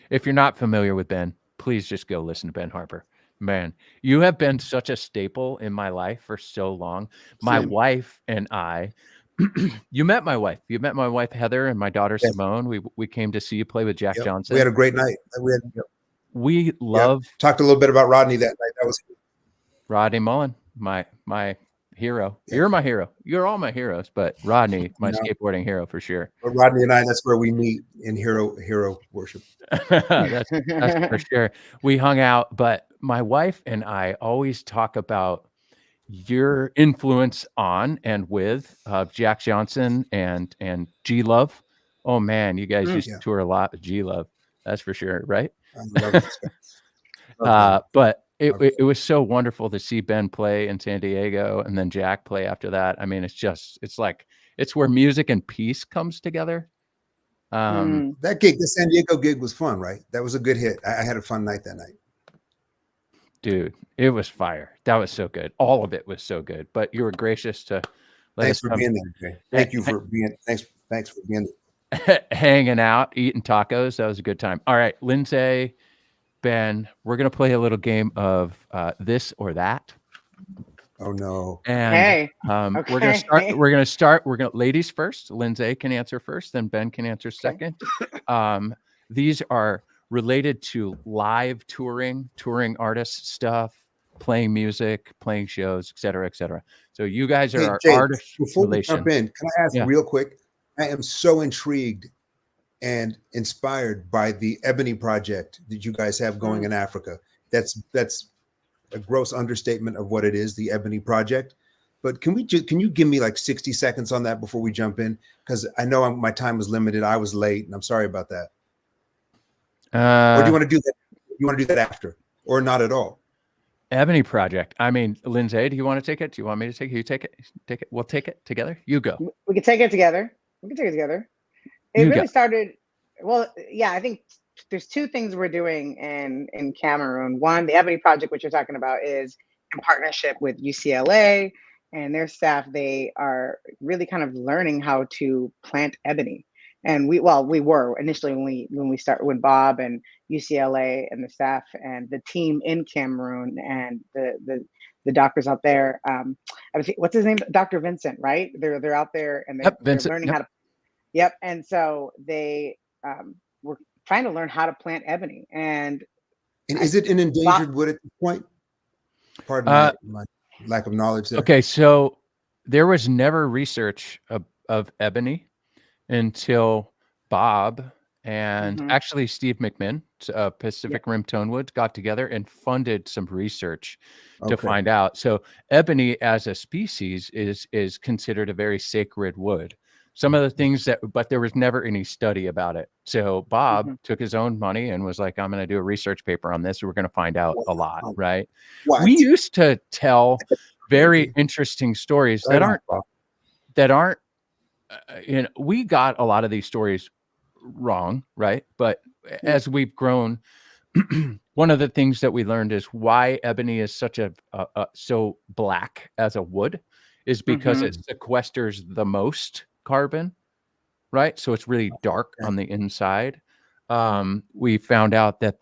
if you're not familiar with Ben, please just go listen to Ben Harper. Man, you have been such a staple in my life for so long. My Same. wife and I, you met my wife. You met my wife, Heather, and my daughter, Yes. Simone. We came to see you play with Jack Yep. Johnson. We had a great night. We love Talked a little bit about Rodney that night. That was Rodney Mullen, my hero. Yeah. You're my hero. You're all my heroes, but Rodney, my No. skateboarding hero for sure. but Rodney and I. That's where we meet in hero worship. that's for sure. We hung out, but my wife and I always talk about your influence on and with Jack Johnson and G Love. Oh man, you guys used to tour a lot with G Love. That's for sure, right? I love this guy. But it was so wonderful to see Ben play in San Diego and then Jack play after that. I mean, it's where music and peace comes together. That gig, the San Diego gig, was fun, right? That was a good hit. I had a fun night that night. Dude, it was fire. That was so good. All of it was so good. But you were gracious to let Thanks us for come being there, Jay. Thank you for being. Thanks for being there. hanging out, eating tacos. That was a good time. All right, Lindsay, Ben, we're gonna play a little game of this or that. Oh no! And Hey. we're gonna start. We're gonna ladies first. Lindsay can answer first, then Ben can answer second. These are related to live touring artist stuff, playing music, playing shows, et cetera, et cetera. So you guys are Hey, our Jay, artist before we relation. jump in, can I ask Yeah. real quick? I am so intrigued and inspired by the Ebony project that you guys have going in Africa. That's a gross understatement of what it is, the Ebony project. But can you give me like 60 seconds on that before we jump in? Because I know my time was limited. I was late, and I'm sorry about that. Or do you want to do that? You want to do that after, or not at all? Ebony project. I mean, Lindsay, do you want to take it? Do you want me to take it? You take it. Take it. We'll take it together. You go. We can take it together. It You really go. started. Well, yeah, I think there's two things we're doing in Cameroon. One, the Ebony Project, which you're talking about, is in partnership with UCLA and their staff. They are really kind of learning how to plant ebony. And we were initially when Bob and UCLA and the staff and the team in Cameroon and the doctors out there. What's his name? Dr. Vincent, right? They're out there and they're Vincent, learning yep. how to. Yep. And so they were trying to learn how to plant ebony. And is it an endangered wood at this point? Pardon my lack of knowledge there. Okay, so there was never research of ebony until Bob and actually Steve McMinn, Pacific Rim Tonewood, got together and funded some research to find out. So ebony as a species is considered a very sacred wood. Some of the things but there was never any study about it. So Bob took his own money and was like, I'm going to do a research paper on this. We're going to find out a lot, right? What? We used to tell very interesting stories that aren't, we got a lot of these stories wrong, right? But as we've grown, one of the things that we learned is why ebony is such so black as a wood is because it sequesters the most carbon right? So it's really dark on the inside. We found out that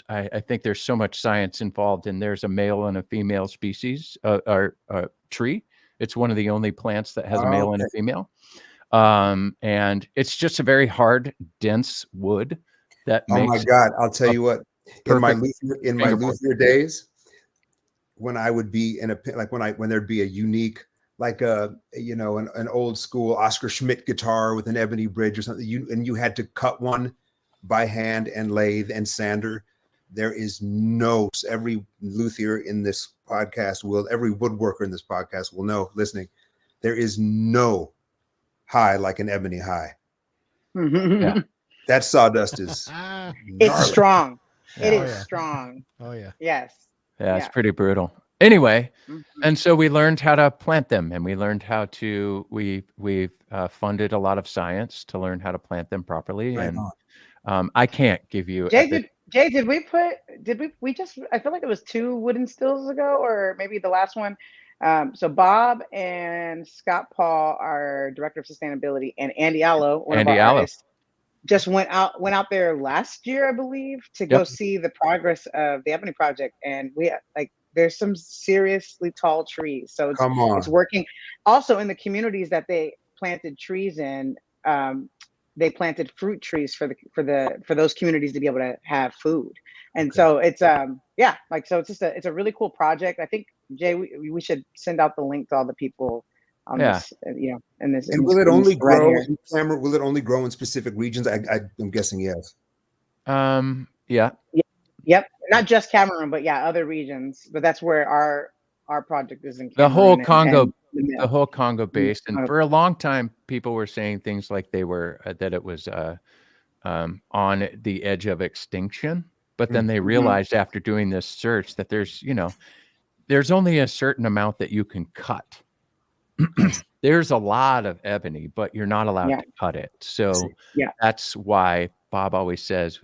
I think there's so much science involved, and there's a male and a female species or tree. It's one of the only plants that has a male and a female. And it's just a very hard, dense wood that makes. Oh my God! I'll tell you what. In my luthier days, when I would be in when there'd be a unique, like an old school Oscar Schmidt guitar with an ebony bridge or something, you had to cut one by hand and lathe and sander. There is every luthier in this podcast every woodworker in this podcast will know, listening, there is no high like an ebony high. Yeah. That sawdust is it's strong. Yeah. It is strong. Oh yeah. Yes. Yeah, it's pretty brutal. Anyway, and so we learned how to plant them, and we learned how to we've funded a lot of science to learn how to plant them properly. Right and I can't give you. Jay, did we just, I feel like it was 2 wooden stills ago, or maybe the last one. So Bob and Scott Paul, our director of sustainability, and Andy Allo, one of our artists, just went out there last year, I believe, to go see the progress of the Ebony Project. And there's some seriously tall trees. So it's working. Also in the communities that they planted trees in, they planted fruit trees for those communities to be able to have food. And so it's so it's a really cool project. I think, Jay, we should send out the link to all the people on this, in this. And will it only grow in Cameron? Will it only grow in specific regions? I'm guessing yes. Yeah. Yep. Not just Cameroon, but other regions. But that's where our project is in Cameroon. The whole Congo based. And for a long time, people were saying things like that it was on the edge of extinction. But then they realized after doing this search that there's only a certain amount that you can cut. There's a lot of ebony, but you're not allowed to cut it. So that's why Bob always says,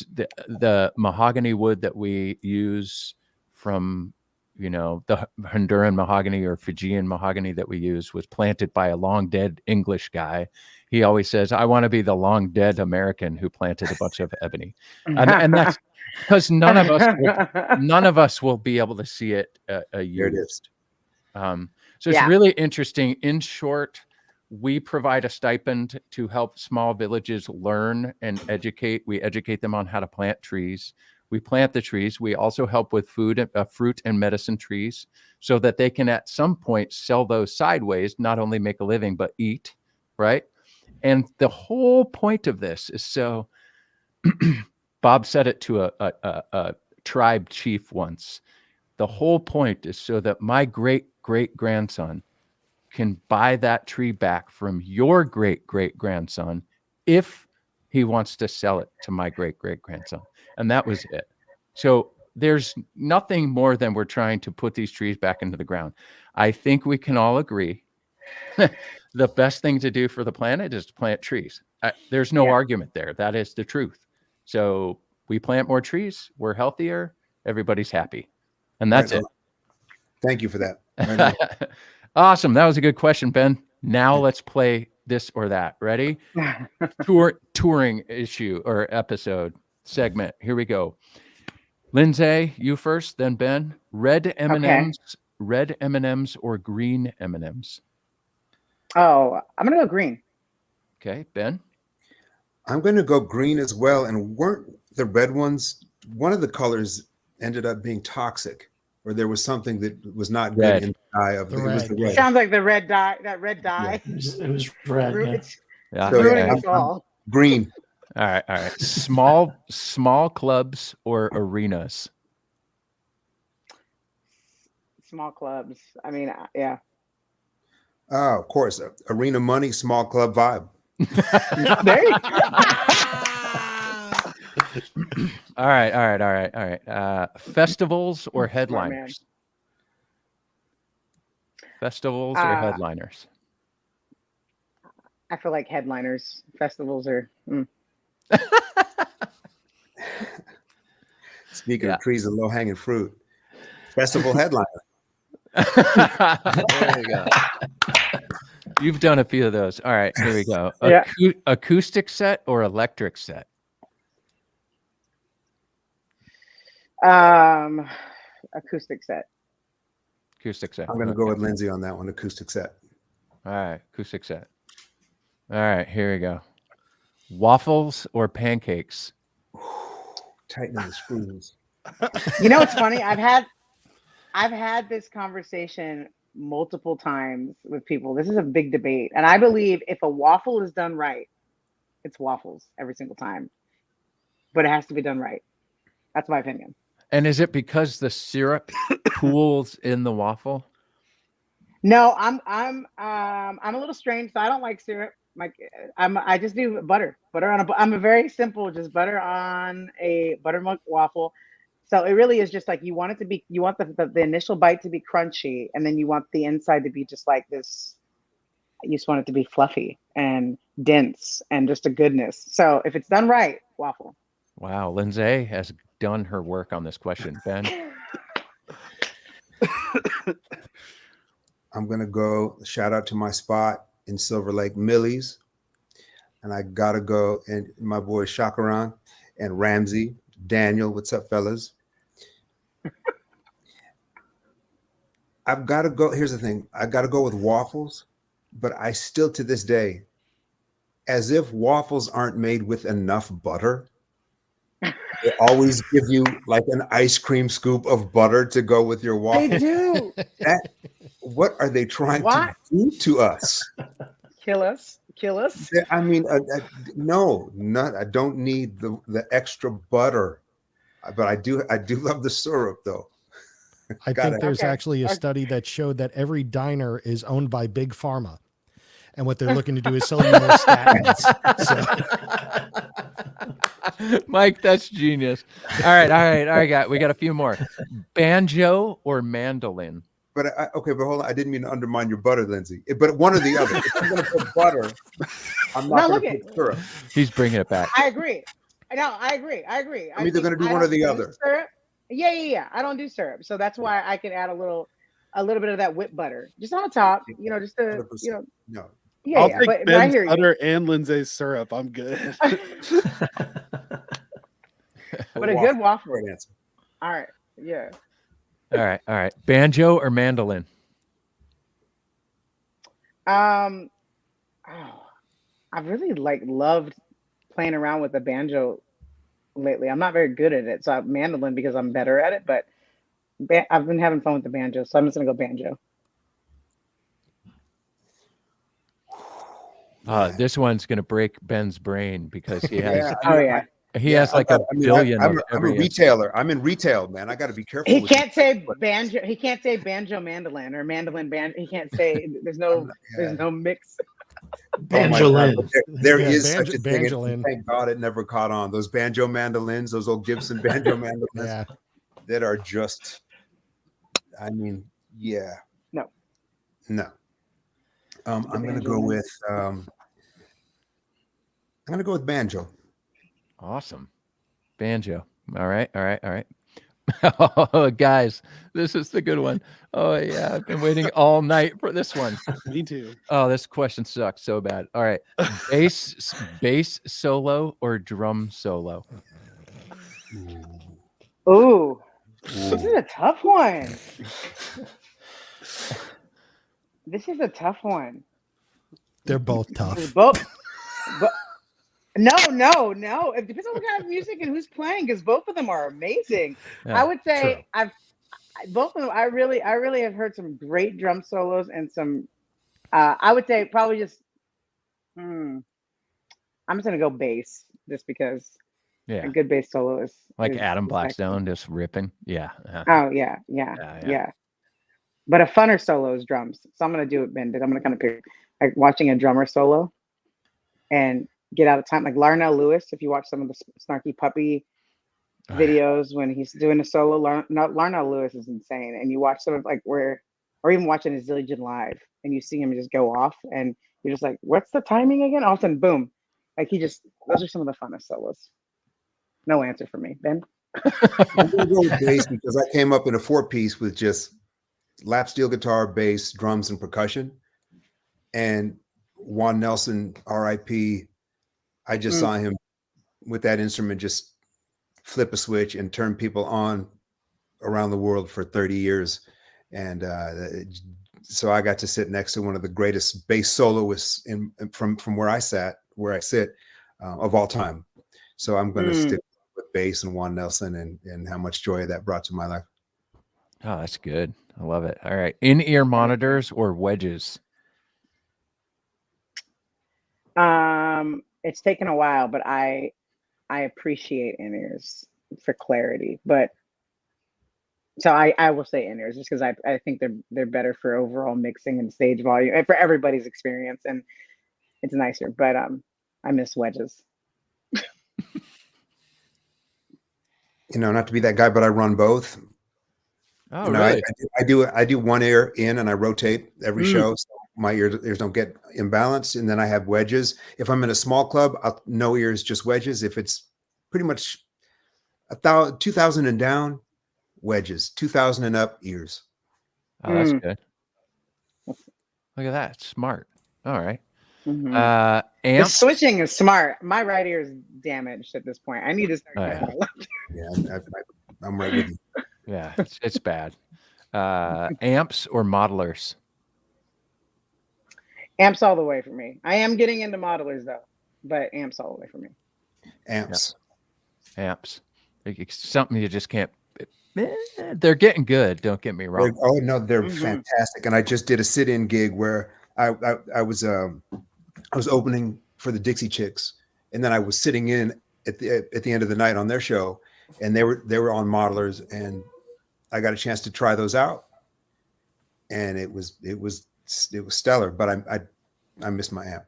the mahogany wood that we use from, the Honduran mahogany or Fijian mahogany that we use was planted by a long dead English guy. He always says, I want to be the long dead American who planted a bunch of ebony. And that's because none of us will be able to see it used. So it's really interesting. In short, we provide a stipend to help small villages learn and educate. We educate them on how to plant trees. We plant the trees. We also help with fruit and medicine trees so that they can at some point sell those sideways, not only make a living, but eat, right? And the whole point of this is so Bob said it to a tribe chief once. The whole point is so that my great-great-grandson can buy that tree back from your great-great-grandson if he wants to sell it to my great-great-grandson. And that was it. So there's nothing more than we're trying to put these trees back into the ground. I think we can all agree the best thing to do for the planet is to plant trees. There's no argument there. That is the truth. So we plant more trees, we're healthier, everybody's happy. And that's it. Thank you for that. Awesome. That was a good question, Ben. Now let's play this or that. Ready? Touring issue or episode segment. Here we go. Lindsay, you first, then Ben. Red M&Ms, red M&Ms or green M&Ms? Oh, I'm going to go green. Okay, Ben? I'm going to go green as well. And weren't the red ones, one of the colors ended up being toxic, or there was something that was not good in the eye of the red. It sounds like the red dye, that red dye. It was red. Green. All right. Small clubs or arenas? Small clubs. I mean, yeah. Oh, of course. Arena money, small club vibe. There you go. All right. Festivals or headliners? Festivals or headliners? I feel like headliners. Festivals are. Speaking of trees and low-hanging fruit, festival headliner. There you go. You've done a few of those. All right, here we go. Yeah. Acoustic set or electric set? Acoustic set. Acoustic set. I'm going to go with Lindsay on that one. Acoustic set. All right, acoustic set. All right, here we go. Waffles or pancakes? Tightening the screws. You know what's funny? I've had this conversation multiple times with people. This is a big debate, and I believe if a waffle is done right, it's waffles every single time. But it has to be done right. That's my opinion. And is it because the syrup pools in the waffle? No, I'm a little strange, so I don't like syrup. I just do butter. I'm a very simple, just butter on a buttermilk waffle. So it really is just like you want the initial bite to be crunchy, and then you want the inside to be just like this. You just want it to be fluffy and dense and just a goodness. So if it's done right, waffle. Wow, Lindsay has done her work on this question. Ben? I'm going to go shout out to my spot in Silver Lake, Millie's. And I got to go, and my boy Shakaran and Ramsey, Daniel, what's up, fellas? I've got to go. Here's the thing. I got to go with waffles, but I still to this day, as if waffles aren't made with enough butter. They always give you like an ice cream scoop of butter to go with your waffle. They do. What are they trying to do to us? Kill us. I mean, no, I don't need the extra butter, but I do love the syrup though. I think there's actually a study that showed that every diner is owned by Big Pharma, and what they're looking to do is sell you more statins. So. Mike, that's genius. All right. We got a few more. Banjo or mandolin? But okay, but hold on. I didn't mean to undermine your butter, Lindsay. But one or the other. If I'm going to put butter, I'm not going to put syrup. He's bringing it back. I agree. No, I agree. I'm either going to do one or the other. Syrup. Yeah. I don't do syrup, so that's why I can add a little bit of that whipped butter just on the top. Just to no. Yeah, I'll take but Ben's butter and Lindsay's syrup. I'm good. But a good waffle. All right. Yeah. All right. Banjo or mandolin? I really loved playing around with the banjo lately. I'm not very good at it, so I'm mandolin because I'm better at it. But I've been having fun with the banjo, so I'm just gonna go banjo. This one's gonna break Ben's brain because he has. He Yeah, has like a billion. I'm a retailer. I'm in retail, man. I got to be careful. He can't say banjo. He can't say banjo mandolin or mandolin banjo. He can't say. There's no mix. Banjolin. There is such a thing. Thank God it never caught on. Those banjo mandolins, those old Gibson banjo mandolins, that are just. I mean, yeah. No. I'm going to go with. I'm going to go with banjo. Awesome. Banjo. All right. Oh, guys, this is the good one. Oh, yeah. I've been waiting all night for this one. Me too. Oh, this question sucks so bad. All right. Bass solo or drum solo? Ooh. This is a tough one. They're both tough. No. It depends on what kind of music and who's playing, because both of them are amazing. Yeah, I would say both of them. I really have heard some great drum solos and some. I would say probably just. I'm just gonna go bass, just because. Yeah. A good bass solo is like Adam Blackstone just ripping. Yeah. Oh yeah. But a funner solo is drums, so I'm gonna do it bended. I'm gonna kind of pick like watching a drummer solo, and get out of time. Like Larnell Lewis, if you watch some of the Snarky Puppy videos when he's doing a solo, Larnell Lewis is insane. And you watch some of or even watching a Zillion live, and you see him just go off, and you're just like, what's the timing again? All of a sudden, boom. Like those are some of the funnest solos. No answer for me, Ben. I'm gonna go with bass because I came up in a 4-piece with just lap steel guitar, bass, drums, and percussion. And Juan Nelson, R.I.P. I just saw him with that instrument just flip a switch and turn people on around the world for 30 years. And so I got to sit next to one of the greatest bass soloists from where I sit of all time. So I'm going to stick with bass and Juan Nelson and how much joy that brought to my life. Oh, that's good. I love it. All right. In-ear monitors or wedges? It's taken a while, but I appreciate in-ears for clarity. But so I will say in-ears just because I think they're better for overall mixing and stage volume and for everybody's experience, and it's nicer. But I miss wedges. Not to be that guy, but I run both. Oh, really? I do one ear in and I rotate every show. So my ears don't get imbalanced. And then I have wedges. If I'm in a small club, no ears, just wedges. If it's pretty much 2,000 and down, wedges. 2,000 and up, ears. Oh, that's good. Look at that. Smart. All right. The switching is smart. My right ear is damaged at this point. I need to start getting my left ear. Yeah, I'm right with you. Yeah, it's bad. Amps or modelers? Amps all the way for me. I am getting into modelers though, but amps all the way for me. Amps. Yeah. Amps. It's something you just can't. They're getting good. Don't get me wrong. They're fantastic. And I just did a sit-in gig where I was opening for the Dixie Chicks, and then I was sitting in at the end of the night on their show, and they were on modelers, and I got a chance to try those out, and it was stellar. But I miss my amp.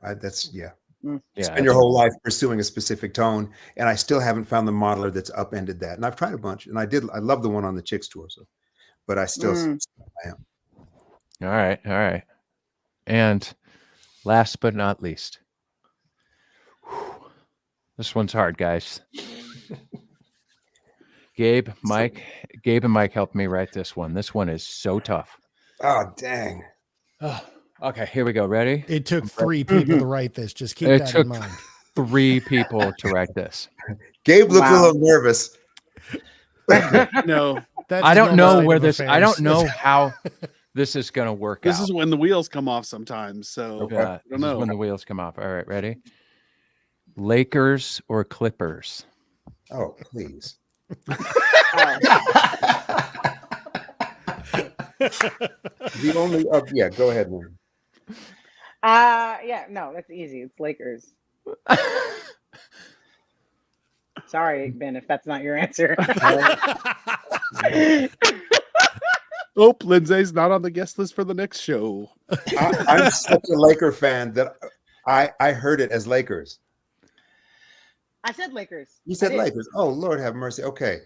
Spend your whole life pursuing a specific tone, and I still haven't found the modeler that's upended that. And I've tried a bunch, and I love the one on the Chicks tour. So, but I still am. All right. And last but not least, this one's hard, guys. Gabe and Mike helped me write this one. This one is so tough. Oh, dang. Okay, here we go. Ready? It took 3 people to write this. Just keep that in mind. 3 people to write this. Gabe looked a little nervous. No, I don't know where this. I don't know how this is going to work This out. is when the wheels come off sometimes. So I don't This know. is when the wheels come off. All right, ready? Lakers or Clippers? Oh, please. The only go ahead, man. No, that's easy. It's Lakers. Sorry, Ben, if that's not your answer. Oh, Lindsay's not on the guest list for the next show. I'm such a Laker fan that I heard it as Lakers. I said Lakers. You said Lakers. Oh, Lord have mercy. Okay.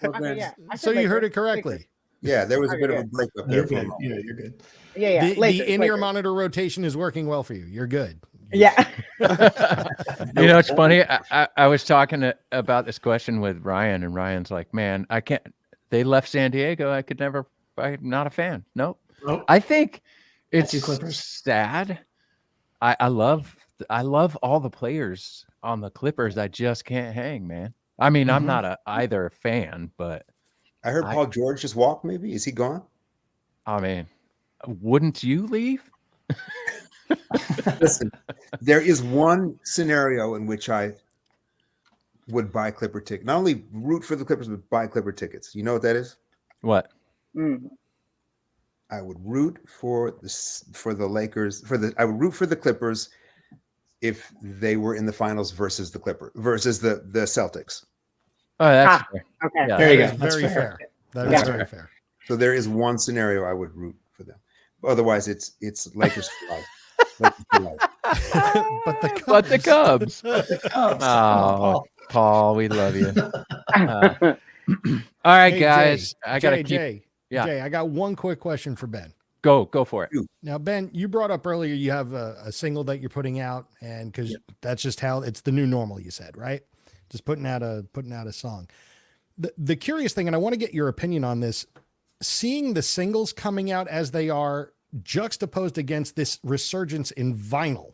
Well, So you heard it correctly. Lakers. Yeah, there was a bit of a break up there. Yeah, you're good. Yeah. The in-ear monitor rotation is working well for you. You're good. Yeah. It's funny. I was talking about this question with Ryan, and Ryan's like, "Man, I can't." They left San Diego. I'm not a fan. Nope. I think it's sad. I love all the players on the Clippers. I just can't hang, man. I mean, I'm not either fan, but I heard Paul George just walked. Maybe is he gone? I mean, wouldn't you leave? Listen, there is one scenario in which I would buy Clipper tickets. Not only root for the Clippers, but buy Clipper tickets. You know what that is? What? I would root for the Lakers. I would root for the Clippers if they were in the finals versus the Celtics. Oh, that's fair. Okay. Yeah, There you go. that's Very fair. That is very fair. So there is one scenario I would root for them. Otherwise, it's Lakers for life. Lakers for life. But the Cubs. Oh, Paul, we love you. All right, Hey, guys. Jay, I got one quick question for Ben. Go for it. Now, Ben, you brought up earlier you have a single that you're putting out, and because that's just how it's the new normal. You said, right? Just putting out a song. The curious thing, and I want to get your opinion on this, seeing the singles coming out as they are juxtaposed against this resurgence in vinyl,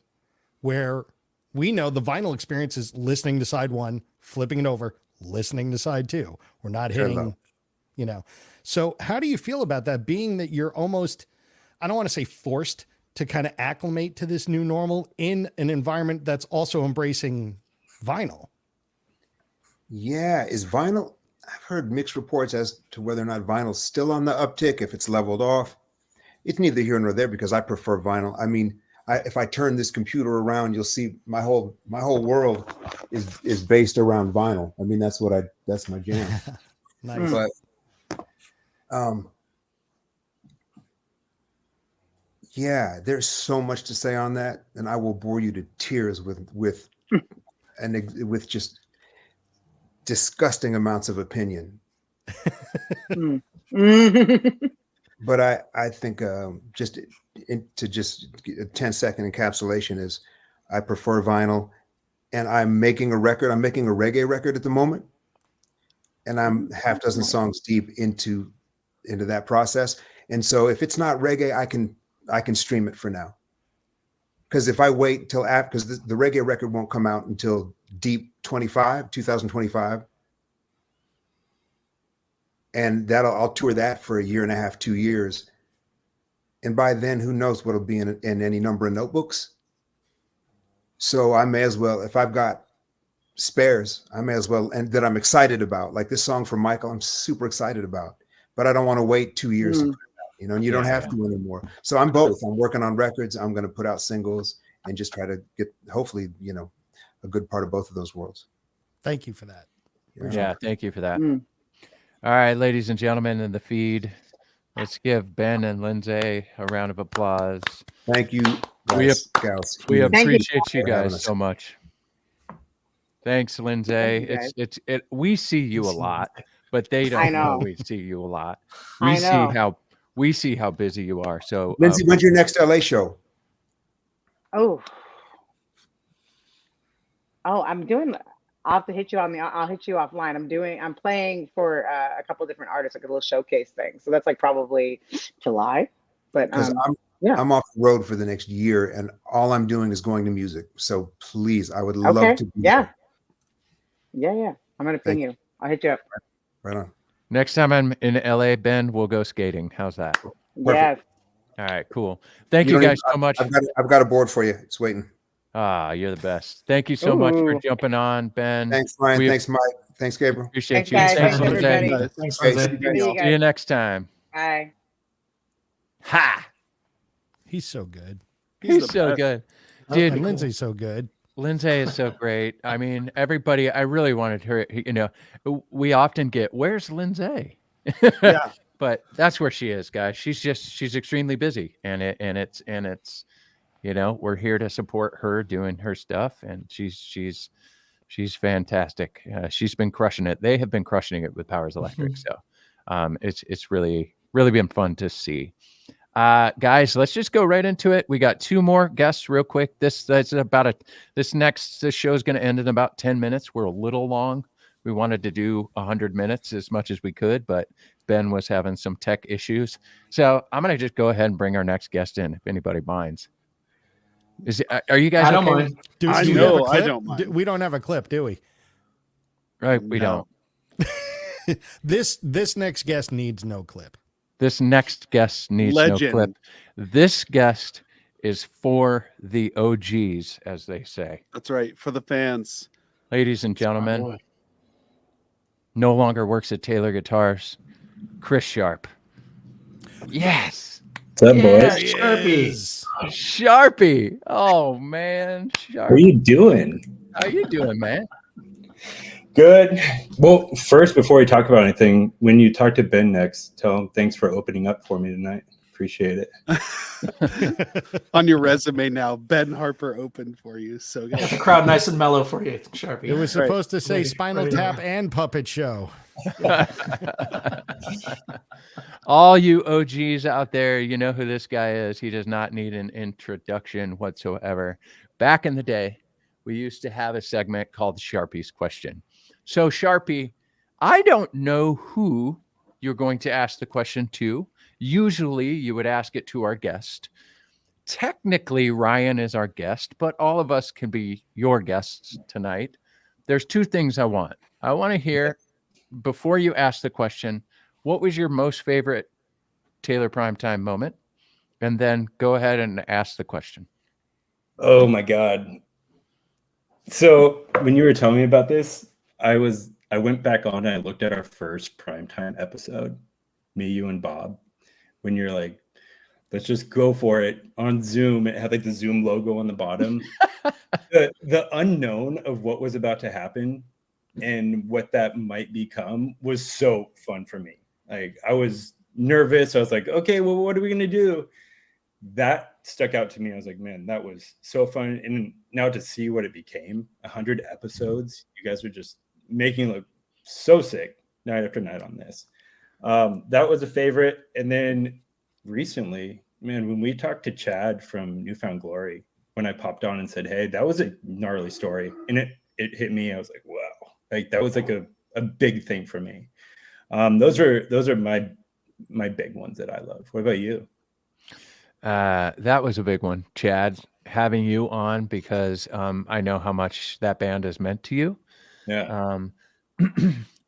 where we know the vinyl experience is listening to side one, flipping it over, listening to side two. We're not hitting, So how do you feel about that, being that you're almost, I don't want to say forced to kind of acclimate to this new normal in an environment that's also embracing vinyl? Yeah, is vinyl, I've heard mixed reports as to whether or not vinyl's still on the uptick, if it's leveled off. It's neither here nor there because I prefer vinyl. I mean, if I turn this computer around, you'll see my whole world is based around vinyl. I mean, that's my jam. Nice. But yeah, there's so much to say on that, and I will bore you to tears with just disgusting amounts of opinion. But I think just a 10-second encapsulation is I prefer vinyl, and I'm making a record. I'm making a reggae record at the moment, and I'm half dozen songs deep into that process. And so if it's not reggae, I can stream it for now. Because if I wait till after, because the reggae record won't come out until deep 2025. And I'll tour that for a year and a half, 2 years. And by then, who knows what'll be in any number of notebooks. So I may as well, if I've got spares, I may as well, and that I'm excited about, like this song from Michael, I'm super excited about, but I don't want to wait 2 years to put it out, and you don't have to anymore. So I'm both. I'm working on records. I'm going to put out singles and just try to get, hopefully, a good part of both of those worlds. Thank you for that. Yeah, thank you for that. All right, ladies and gentlemen in the feed, let's give Ben and Lindsay a round of applause. Thank you, gals. We appreciate you for having guys us. so much. Thanks, Lindsay. Thank you, we see you a lot, but they I don't know. know we see you a lot. I know. We see how busy you are. So Lindsay, when's your next LA show? Oh, I'm doing. I'll have to hit you I'll hit you offline. I'm playing for a couple of different artists, like a little showcase thing. So that's like probably July. But I'm off the road for the next year, and all I'm doing is going to music. So please, I would love to be there. Yeah. I'm gonna ping you. I'll hit you up. Right on. Next time I'm in LA, Ben, we'll go skating. How's that? Yes. All right, cool. Thank you guys so much. I've got a board for you. It's waiting. Ah, you're the best. Thank you so much for jumping on, Ben. Thanks, Ryan. Thanks, Mike. Thanks, Gabriel. Appreciate Thanks, you. guys. Thanks, Thanks, Lindsay. everybody. Thanks, Okay, Lindsay. See you next time. Bye. Ha! He's so good. He's so good. Dude, And Lindsay's so good. Lindsay is so great. I mean, everybody, I really wanted her, we often get, where's Lindsay? Yeah. But that's where she is, guys. She's extremely busy, and it's, we're here to support her doing her stuff, and she's fantastic. She's been crushing it. They have been crushing it with Powers Electric. So, it's really, really been fun to see. Guys, let's just go right into it. We got 2 more guests real quick. This show is going to end in about 10 minutes. We're a little long. We wanted to do 100 minutes as much as we could, but Ben was having some tech issues. So I'm going to just go ahead and bring our next guest in, if anybody minds. Are you guys I don't okay? mind. Do I we know, have a clip? I don't mind. We don't have a clip, do we? Right, we don't. This next guest needs no clip. This next guest needs Legend. no clip. This guest is for the OGs, as they say. That's right. For the fans. Ladies and gentlemen, no longer works at Taylor Guitars, Chris Sharp. Yes. What's up, boys? Sharpie. Oh, man. Sharpie. What are you doing? How you doing, man? Good. Well, first, before we talk about anything, when you talk to Ben next, tell him thanks for opening up for me tonight. Appreciate it. On your resume now, Ben Harper opened for you. So Got the crowd nice and mellow for you, Sharpie. It was supposed to say Spinal Tap and Puppet Show. All you OGs out there, you know who this guy is. He does not need an introduction whatsoever. Back in the day, we used to have a segment called Sharpie's Question. So, Sharpie, I don't know who you're going to ask the question to. Usually you would ask it to our guest. Technically, Ryan is our guest, but all of us can be your guests tonight. There's two things I want. I want to hear, before you ask the question, what was your most favorite Taylor Primetime moment? And then go ahead and ask the question. Oh my God. So when you were telling me about this, I went back on and I looked at our first Primetime episode, me, you, and Bob, when you're like, let's just go for it on Zoom. It had like the Zoom logo on the bottom. The unknown of what was about to happen and what that might become was so fun for me. Like, I was nervous. I was like, okay, well, what are we going to do? That stuck out to me. I was like, man, that was so fun. And now to see what it became, 100 episodes, you guys are just making it look so sick night after night on this. That was a favorite. And then recently, man, when we talked to Chad from Newfound Glory, when I popped on and said, hey, that was a gnarly story. And it hit me. I was like, wow, like that was like a big thing for me. Those are my big ones that I love. What about you? That was a big one, Chad, having you on, because I know how much that band has meant to you. Yeah.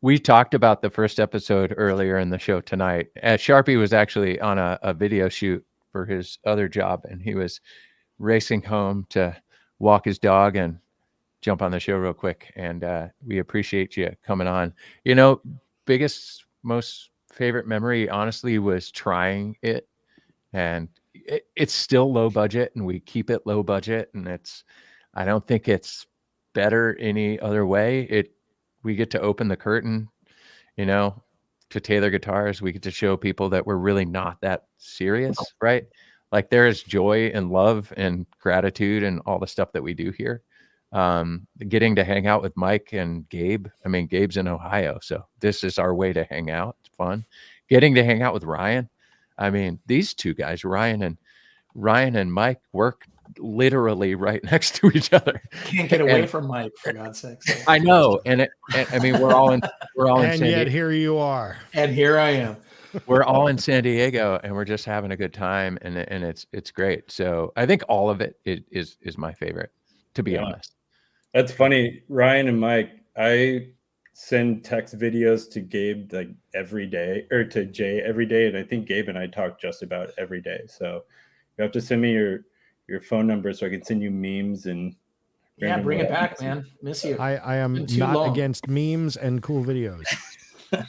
We talked about the first episode earlier in the show tonight. Sharpie was actually on a video shoot for his other job, and he was racing home to walk his dog and jump on the show real quick. And we appreciate you coming on. You know, biggest, most favorite memory, honestly, was trying it. And it's still low budget, and we keep it low budget. And I don't think it's better any other way. We get to open the curtain, you know, to Taylor Guitars. We get to show people that we're really not that serious, right? Like, there is joy and love and gratitude and all the stuff that we do here. Getting to hang out with Mike and Gabe. I mean, Gabe's in Ohio, so this is our way to hang out. It's fun. Getting to hang out with Ryan. I mean, these two guys, Ryan and Mike, work literally right next to each other. Can't get away from Mike, for God's sake. I know, and I mean, we're all in And San yet Diego. here you are. And here I am. We're all in San Diego, and we're just having a good time, and it's great. So I think all of it is my favorite, to be honest. That's funny. Ryan and Mike, I send text videos to Gabe like every day, or to Jay every day, and I think Gabe and I talk just about every day. So you have to send me your phone number so I can send you memes and bring it back, man. Miss you. I am not against memes and cool videos.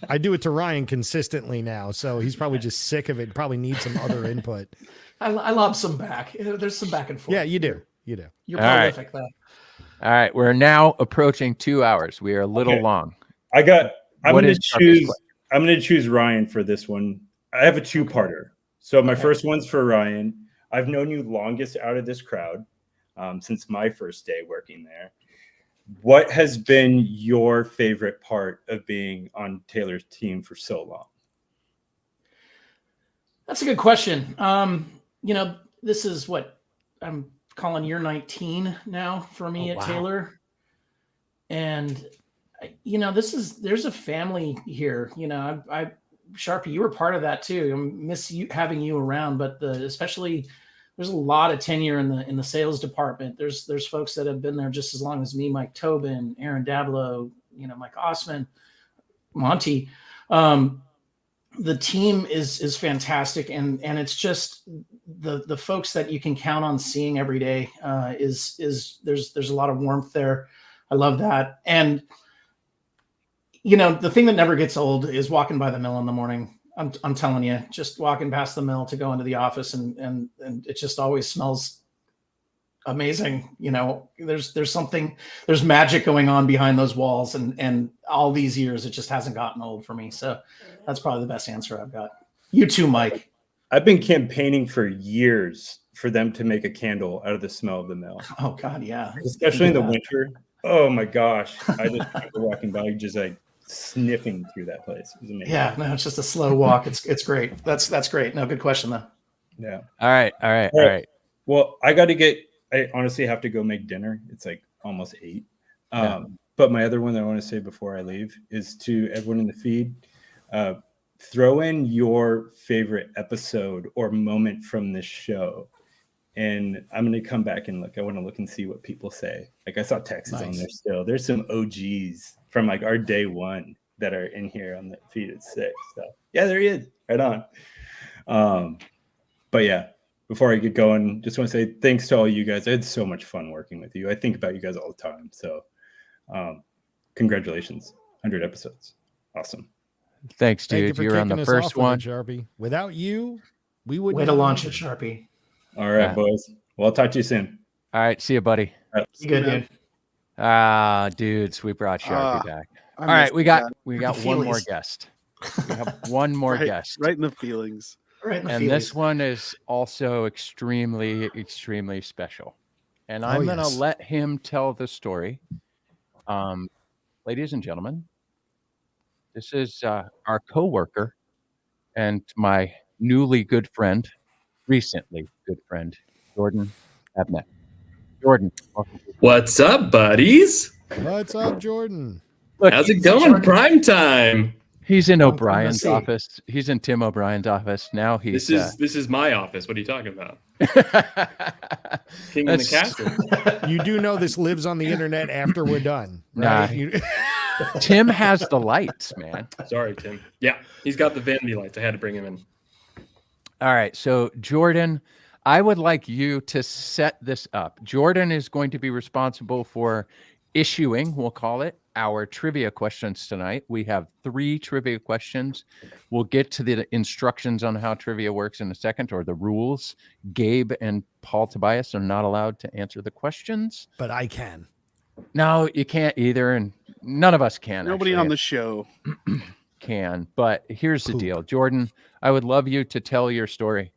I do it to Ryan consistently now, so he's probably just sick of it. Probably needs some other input. I lob some back. There's some back and forth. Yeah, you do. You're prolific, though. All right, we're now approaching 2 hours. We are a little long. I'm going to choose Ryan for this one. I have a two-parter. So my first one's for Ryan. I've known you longest out of this crowd since my first day working there. What has been your favorite part of being on Taylor's team for so long? That's a good question. You know, this is what I'm calling year 19 now for me at Taylor. And, you know, there's a family here. You know, I Sharpie, you were part of that too. I miss having you around, but especially there's a lot of tenure in the sales department. There's folks that have been there just as long as me, Mike Tobin, Aaron Dablow, you know, Mike Osman, Monty. The team is fantastic, and it's just the folks that you can count on seeing every day. There's a lot of warmth there. I love that. And you know, the thing that never gets old is walking by the mill in the morning. I'm telling you, just walking past the mill to go into the office, and it just always smells amazing. You know, there's magic going on behind those walls, and all these years it just hasn't gotten old for me. So that's probably the best answer I've got. You too, Mike. I've been campaigning for years for them to make a candle out of the smell of the mill. Oh God, yeah. Especially in the winter. Oh my gosh. I just remember walking by just like sniffing through that place. It was amazing. Yeah, no, it's just a slow walk. It's great. That's great. No, good question though. Yeah. All right. Well, I honestly have to go make dinner. It's like almost 8. But my other one that I want to say before I leave is to everyone in the feed. throw in your favorite episode or moment from this show. And I'm going to come back and look. I want to look and see what people say. Like I saw Texas on there still. There's some OGs from like our day one that are in here on the feed at 6. So yeah, there he is. Right on. But yeah, before I get going, just want to say thanks to all you guys. I had so much fun working with you. I think about you guys all the time. So congratulations. 100 episodes. Awesome. Thanks, Thank you dude. for You're on kicking the us first off with one. it, Sharpie. Without you, we would Way to launch it, Sharpie. All right, boys. Well, I'll talk to you soon. All right. See you, buddy. All right. You good, dude? Dudes, we brought Sharpie back. I All right. missed We that. got one more feelies. guest. We have one more guest. Right in the feelings. Right in the And feelies. this one is also extremely, extremely special. And I'm going to let him tell the story. Ladies and gentlemen, this is our coworker and my newly good friend, recently good friend, Jordan Abnett. Jordan, welcome. What's up, buddies? What's up, Jordan? Look, how's it going? Prime time. He's in O'Brien's office. He's in Tim O'Brien's office. Now he's This is my office. What are you talking about? King in the castle. You do know this lives on the internet after we're done, right? Nah. Tim has the lights, man. Sorry, Tim. Yeah, he's got the vanity lights. I had to bring him in. All right. So, Jordan, I would like you to set this up. Jordan is going to be responsible for issuing, we'll call it, our trivia questions tonight. We have 3 trivia questions. We'll get to the instructions on how trivia works in a second, or the rules. Gabe and Paul Tobias are not allowed to answer the questions. But I can. No, you can't either, and none of us can. Nobody actually on the show can. But here's the deal, Jordan. I would love you to tell your story.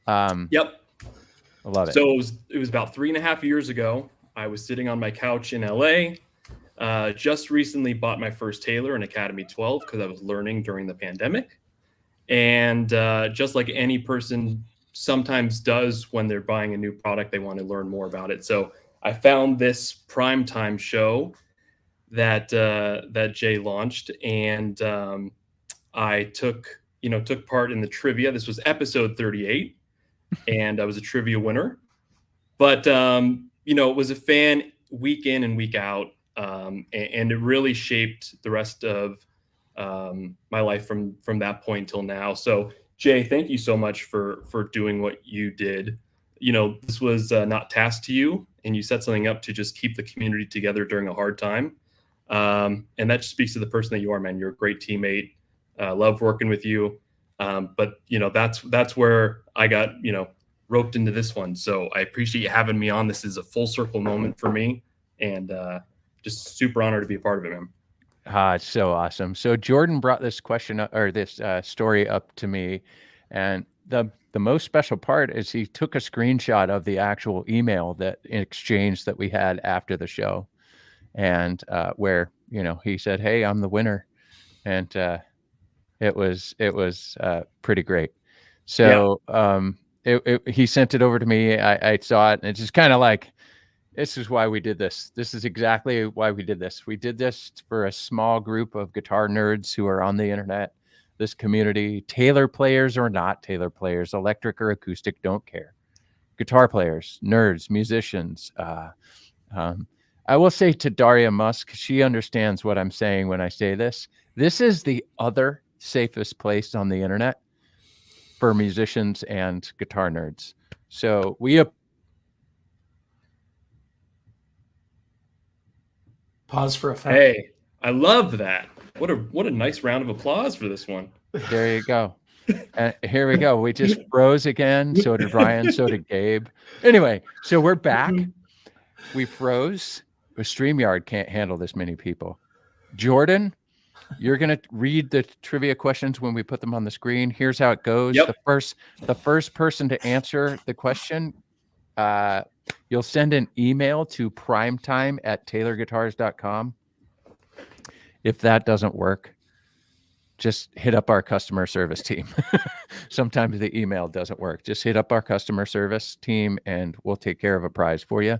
Yep. I love it. So it was about 3.5 years ago. I was sitting on my couch in LA. Just recently bought my first Taylor, an Academy 12, because I was learning during the pandemic. And just like any person sometimes does when they're buying a new product, they want to learn more about it. So I found this Primetime show that Jay launched, and I took part in the trivia. This was episode 38, and I was a trivia winner. But it was a fan week in and week out, and it really shaped the rest of my life from that point till now. So Jay, thank you so much for doing what you did. This was not tasked to you, and you set something up to just keep the community together during a hard time. And that just speaks to the person that you are, man. You're a great teammate. Love working with you. But that's where I got, roped into this one. So I appreciate you having me on. This is a full circle moment for me, and just super honored to be a part of it, man. It's so awesome. So Jordan brought this question up, or this story up to me, and the most special part is he took a screenshot of the actual email exchange that we had after the show, and where he said, "Hey, I'm the winner," and it was pretty great. So he sent it over to me. I saw it, and it's just kind of like, this is why we did this. This is exactly why we did this. We did this for a small group of guitar nerds who are on the internet, this community, Taylor players or not Taylor players, electric or acoustic, don't care. Guitar players, nerds, musicians. I will say to Daria Musk, she understands what I'm saying when I say this. This is the other safest place on the internet for musicians and guitar nerds. So we pause for effect. Hey, I love that. What a nice round of applause for this one. There you go. And here we go. We just froze again. So did Brian. So did Gabe. Anyway, so we're back. We froze. StreamYard can't handle this many people. Jordan, you're going to read the trivia questions when we put them on the screen. Here's how it goes. Yep. The first person to answer the question, you'll send an email to primetime@taylorguitars.com. If that doesn't work, just hit up our customer service team. Sometimes the email doesn't work. Just hit up our customer service team and we'll take care of a prize for you.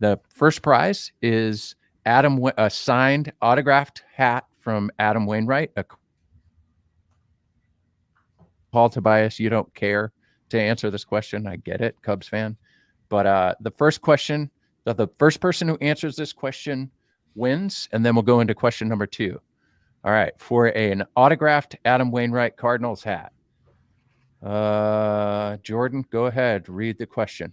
The first prize is a signed autographed hat from Adam Wainwright, Paul Tobias, you don't care to answer this question. I get it, Cubs fan. But the first question, the first person who answers this question wins, and then we'll go into question number 2. All right, for an autographed Adam Wainwright Cardinals hat. Jordan, go ahead, read the question.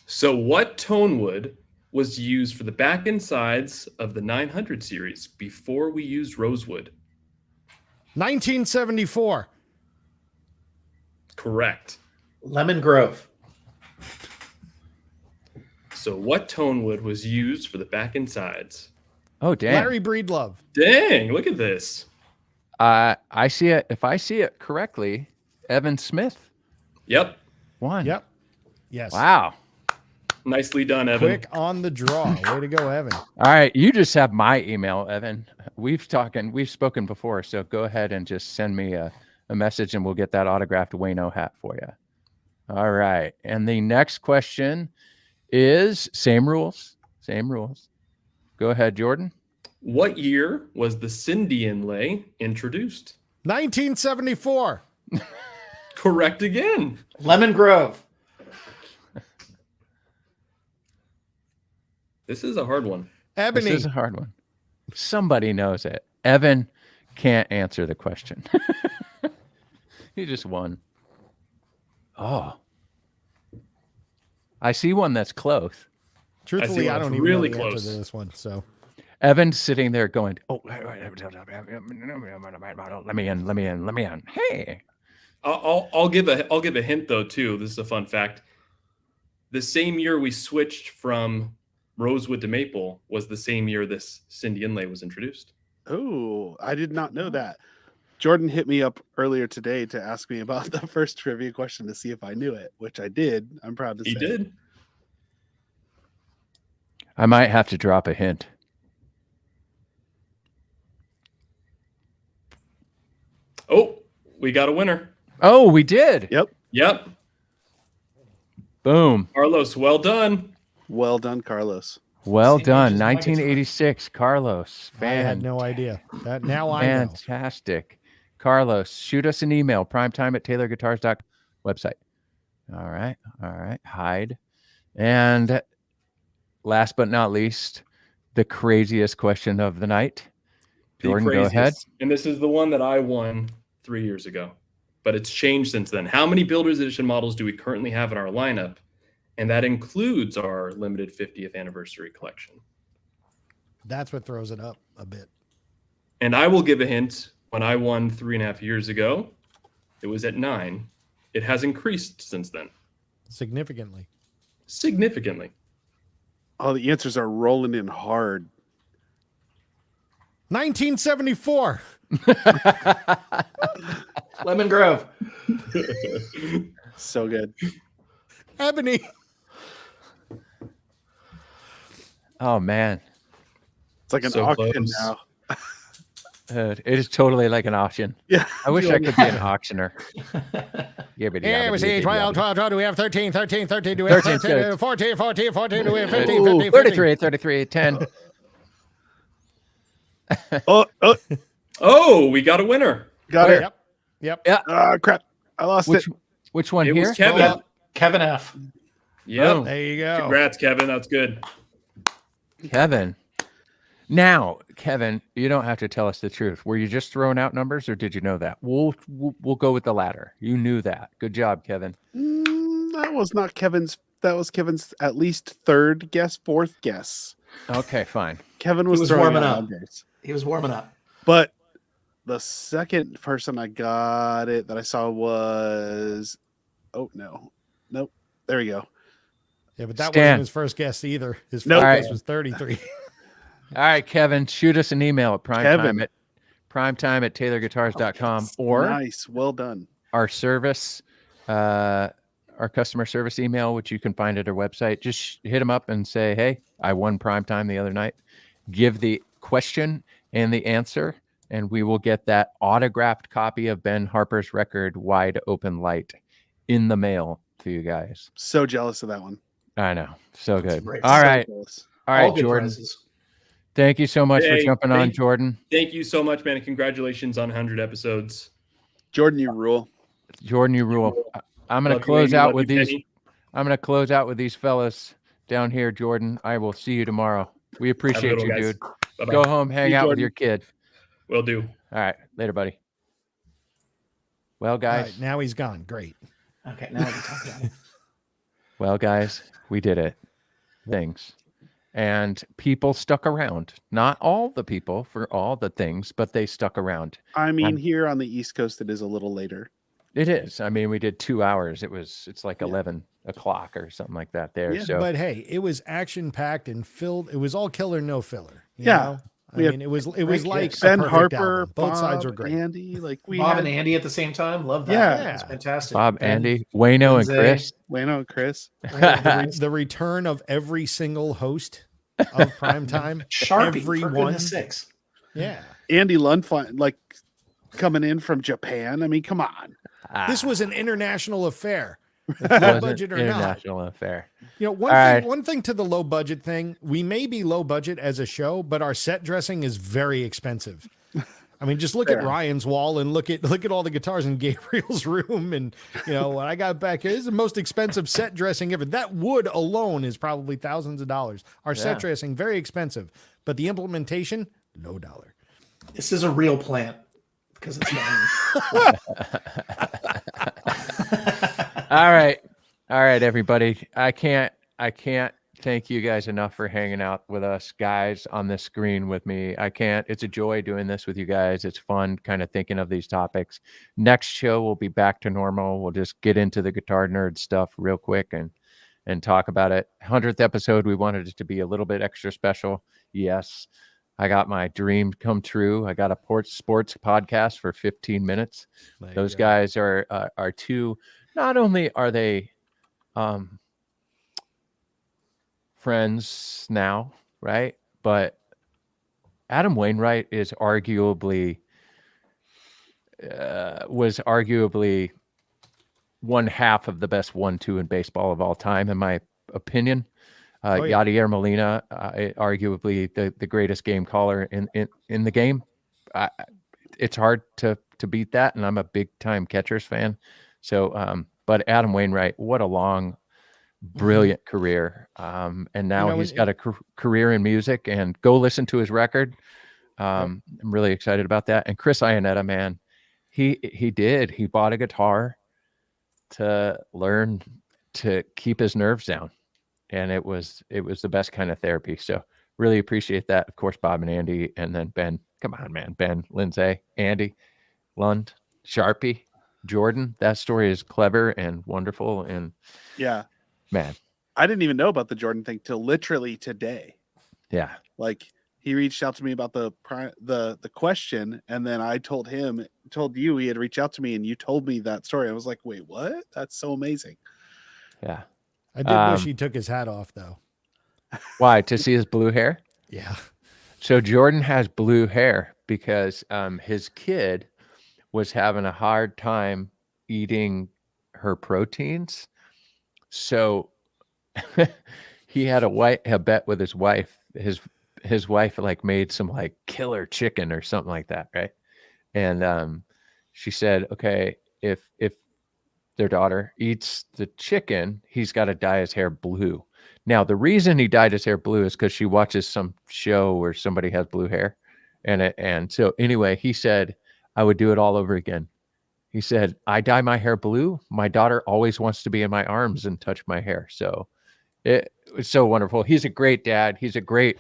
So what tone wood was used for the back and sides of the 900 series before we used rosewood? 1974. Correct. Lemon Grove. So what tone wood was used for the back and sides? Oh, damn. Larry Breedlove. Dang, look at this. I see it. If I see it correctly, Evan Smith. Yep. Won. Yep. Yes. Wow. Nicely done, Evan. Quick on the draw. Way to go, Evan. All right, you just have my email, Evan. We've spoken before, so go ahead and just send me a message, and we'll get that autographed Wayno hat for you. All right, and the next question is same rules. Go ahead, Jordan. What year was the Cindy inlay introduced? 1974. Correct again. Lemon Grove. This is a hard one. Ebony. This is a hard one. Somebody knows it. Evan can't answer the question. He just won. Oh. I see one that's close. Truthfully, I don't even really know the answer close. to this one. So Evan's sitting there going, "Oh, let me in. Hey." I'll give a hint though too. This is a fun fact. The same year we switched from rosewood to maple was the same year this Cindy inlay was introduced. Oh, I did not know that. Jordan hit me up earlier today to ask me about the first trivia question to see if I knew it, which I did. I'm proud to say. He did. I might have to drop a hint. Oh, we got a winner. Oh, we did. Yep. Boom. Carlos, well done. Well done, Carlos. Well Same done. age as Mike. 1986, Carlos. I had no idea. That now I know. Fantastic. Carlos, shoot us an email, primetime@taylorguitars.com website. All right. Hide. And last but not least, the craziest question of the night. Jordan, go ahead. And this is the one that I won 3 years ago, but it's changed since then. How many Builder's Edition models do we currently have in our lineup? And that includes our limited 50th anniversary collection. That's what throws it up a bit. And I will give a hint. When I won 3.5 years ago, it was at 9. It has increased since then. Significantly. Oh, the answers are rolling in hard. 1974. Lemon Grove. So good. Ebony. Oh, man. It's like an So auction close. now. It is totally like an auction. Yeah. I wish I could be an auctioner. Yeah, we see 12, 12, do we have 13, 13, 13, do we have 13, 13, 14, 14, 14, do we have 15, Ooh, 15, 33, 33, 10. Oh, we got a winner. Got it. Yep. Yeah. Ah, crap. I lost it. Which one It here? was Kevin. Kevin F. Yeah. There you go. Congrats, Kevin. That's good. Kevin. Now, Kevin, you don't have to tell us the truth. Were you just throwing out numbers, or did you know that? We'll go with the latter. You knew that. Good job, Kevin. That was not Kevin's. That was Kevin's at least third guess, fourth guess. Okay, fine. Kevin was, He was throwing warming out up. numbers. He was warming up. But the second person I got it that I saw was, oh no, nope. There we go. Yeah, but that Stan. wasn't his first guess either. His first Nope. guess was 33. All right, Kevin, shoot us an email at Kevin. primetime@taylorguitars.com or Nice, well done. our service, our customer service email, which you can find at our website. Just hit them up and say, hey, I won Primetime the other night. Give the question and the answer, and we will get that autographed copy of Ben Harper's record, Wide Open Light, in the mail to you guys. So jealous of that one. I know. So good. great. All So right. jealous. All right, All good Jordan. prizes. Thank you so much for Hey, jumping on, Jordan. Thank you so much, man. And congratulations on 100 episodes. Jordan, you rule. Jordan, you rule. I'm gonna Love you, close Andy. out Love with you, these. Penny. I'm gonna close out with these fellas down here, Jordan. I will see you tomorrow. We Have a appreciate good one, you, guys. dude. Bye-bye. Go home, hang See you, out with Jordan. your kid. Will do. All right, later, buddy. Well, All guys. right, now he's gone. Great. Okay, now we can talk about it. Well, guys, we did it. Things. And people stuck around. Not all the people for all the things, but they stuck around. I mean, here on the East Coast, it is a little later. It is. I mean, we did 2 hours. It's like 11 o'clock or something like that there. Yeah, So, But hey, it was action packed and filled. It was all killer, no filler. You Yeah. know? I We had mean, it was great like kicks. a Ben perfect Harper, album. Both sides Bob, were great. Andy, like we Bob had and Andy at the same time. Love that. Yeah. It's fantastic. Bob, Ben, Andy, Wayno, and Lindsay. Chris. Wayno and Chris. The return of every single host of Primetime. Sharpie, for Everyone. goodness sakes. Yeah. Andy Lundfine, like coming in from Japan. I mean, come on. This was an international affair. It Low was an budget or not. international affair. You know, All right. one thing to the low budget thing, we may be low budget as a show, but our set dressing is very expensive. I mean, just look at Fair. Ryan's wall and look at all the guitars in Gabriel's room. And, you know, what I got back here, this is the most expensive set dressing ever. That wood alone is probably thousands of dollars. Our set Yeah. dressing, very expensive, but the implementation, no dollar. This is a real plant because it's mine. All right. All right, everybody. I can't thank you guys enough for hanging out with us guys on this screen with me. I can't. It's a joy doing this with you guys. It's fun kind of thinking of these topics. Next show we'll be back to normal. We'll just get into the guitar nerd stuff real quick and talk about it. 100th episode, we wanted it to be a little bit extra special. Yes. I got my dream come true. I got a sports podcast for 15 minutes. There you Those go. guys are two. Not only are they friends now, right? But Adam Wainwright is arguably was arguably one half of the best 1-2 in baseball of all time, in my opinion. yeah. Yadier Molina, arguably the greatest game caller in the game. It's hard to beat that, and I'm a big time Catchers fan. So, but Adam Wainwright, what a long, brilliant career. And now know, he's got a career in music. And go listen to his record. I'm really excited about that. And Chris Ionetta, man, he bought a guitar to learn to keep his nerves down. And it was the best kind of therapy. So really appreciate that. Of course, Bob and Andy, and then Ben. Come on, man. Ben, Lindsay, Andy, Lund, Sharpie, Jordan. That story is clever and wonderful. And Yeah. man, I didn't even know about the Jordan thing till literally today. yeah. Like he reached out to me about the question, and then I told you he had reached out to me, and you told me that story. I was like, wait, what? That's so amazing. Yeah. I did wish he took his hat off, though. Why? To see his blue hair? Yeah. So Jordan has blue hair because his kid was having a hard time eating her proteins. So he had a bet with his wife. His wife like made some like killer chicken or something like that, right? And she said, okay, if their daughter eats the chicken, he's got to dye his hair blue. Now, the reason he dyed his hair blue is because she watches some show where somebody has blue hair. And so anyway, he said, I would do it all over again. He said, I dye my hair blue. My daughter always wants to be in my arms and touch my hair. So it was so wonderful. He's a great dad. He's a great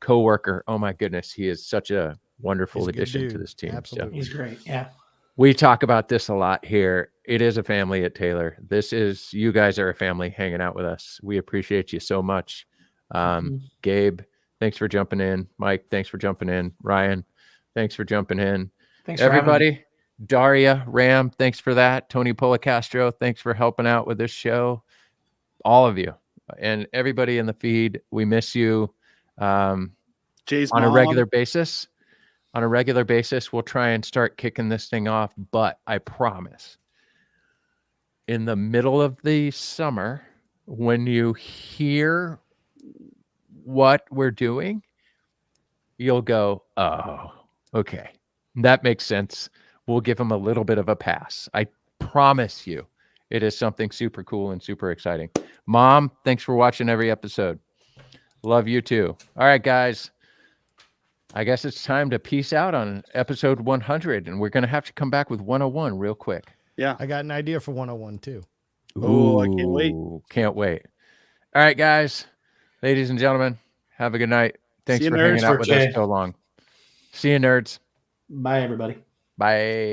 coworker. Oh my goodness. He is such a wonderful He's a good addition to dude. this team. Absolutely. So He's great. Yeah. we talk about this a lot here. It is a family at Taylor. You guys are a family hanging out with us. We appreciate you so much. Gabe, thanks for jumping in. Mike, thanks for jumping in. Ryan, thanks for jumping in. Thanks for having me. Everybody, Daria, Ram, thanks for that. Tony Policastro, thanks for helping out with this show. All of you and everybody in the feed, we miss you. Jay's on a mom. regular basis. On a regular basis, we'll try and start kicking this thing off. But I promise, in the middle of the summer, when you hear what we're doing, you'll go, oh, okay. That makes sense. We'll give them a little bit of a pass. I promise you it is something super cool and super exciting. Mom, thanks for watching every episode. Love you too. All right, guys. I guess it's time to peace out on episode 100, and we're going to have to come back with 101 real quick. Yeah. I got an idea for 101 too. Oh, I can't wait. Can't wait. All right, guys. Ladies and gentlemen, have a good night. Thanks for hanging out with us so long. See you, nerds. Bye, everybody. Bye.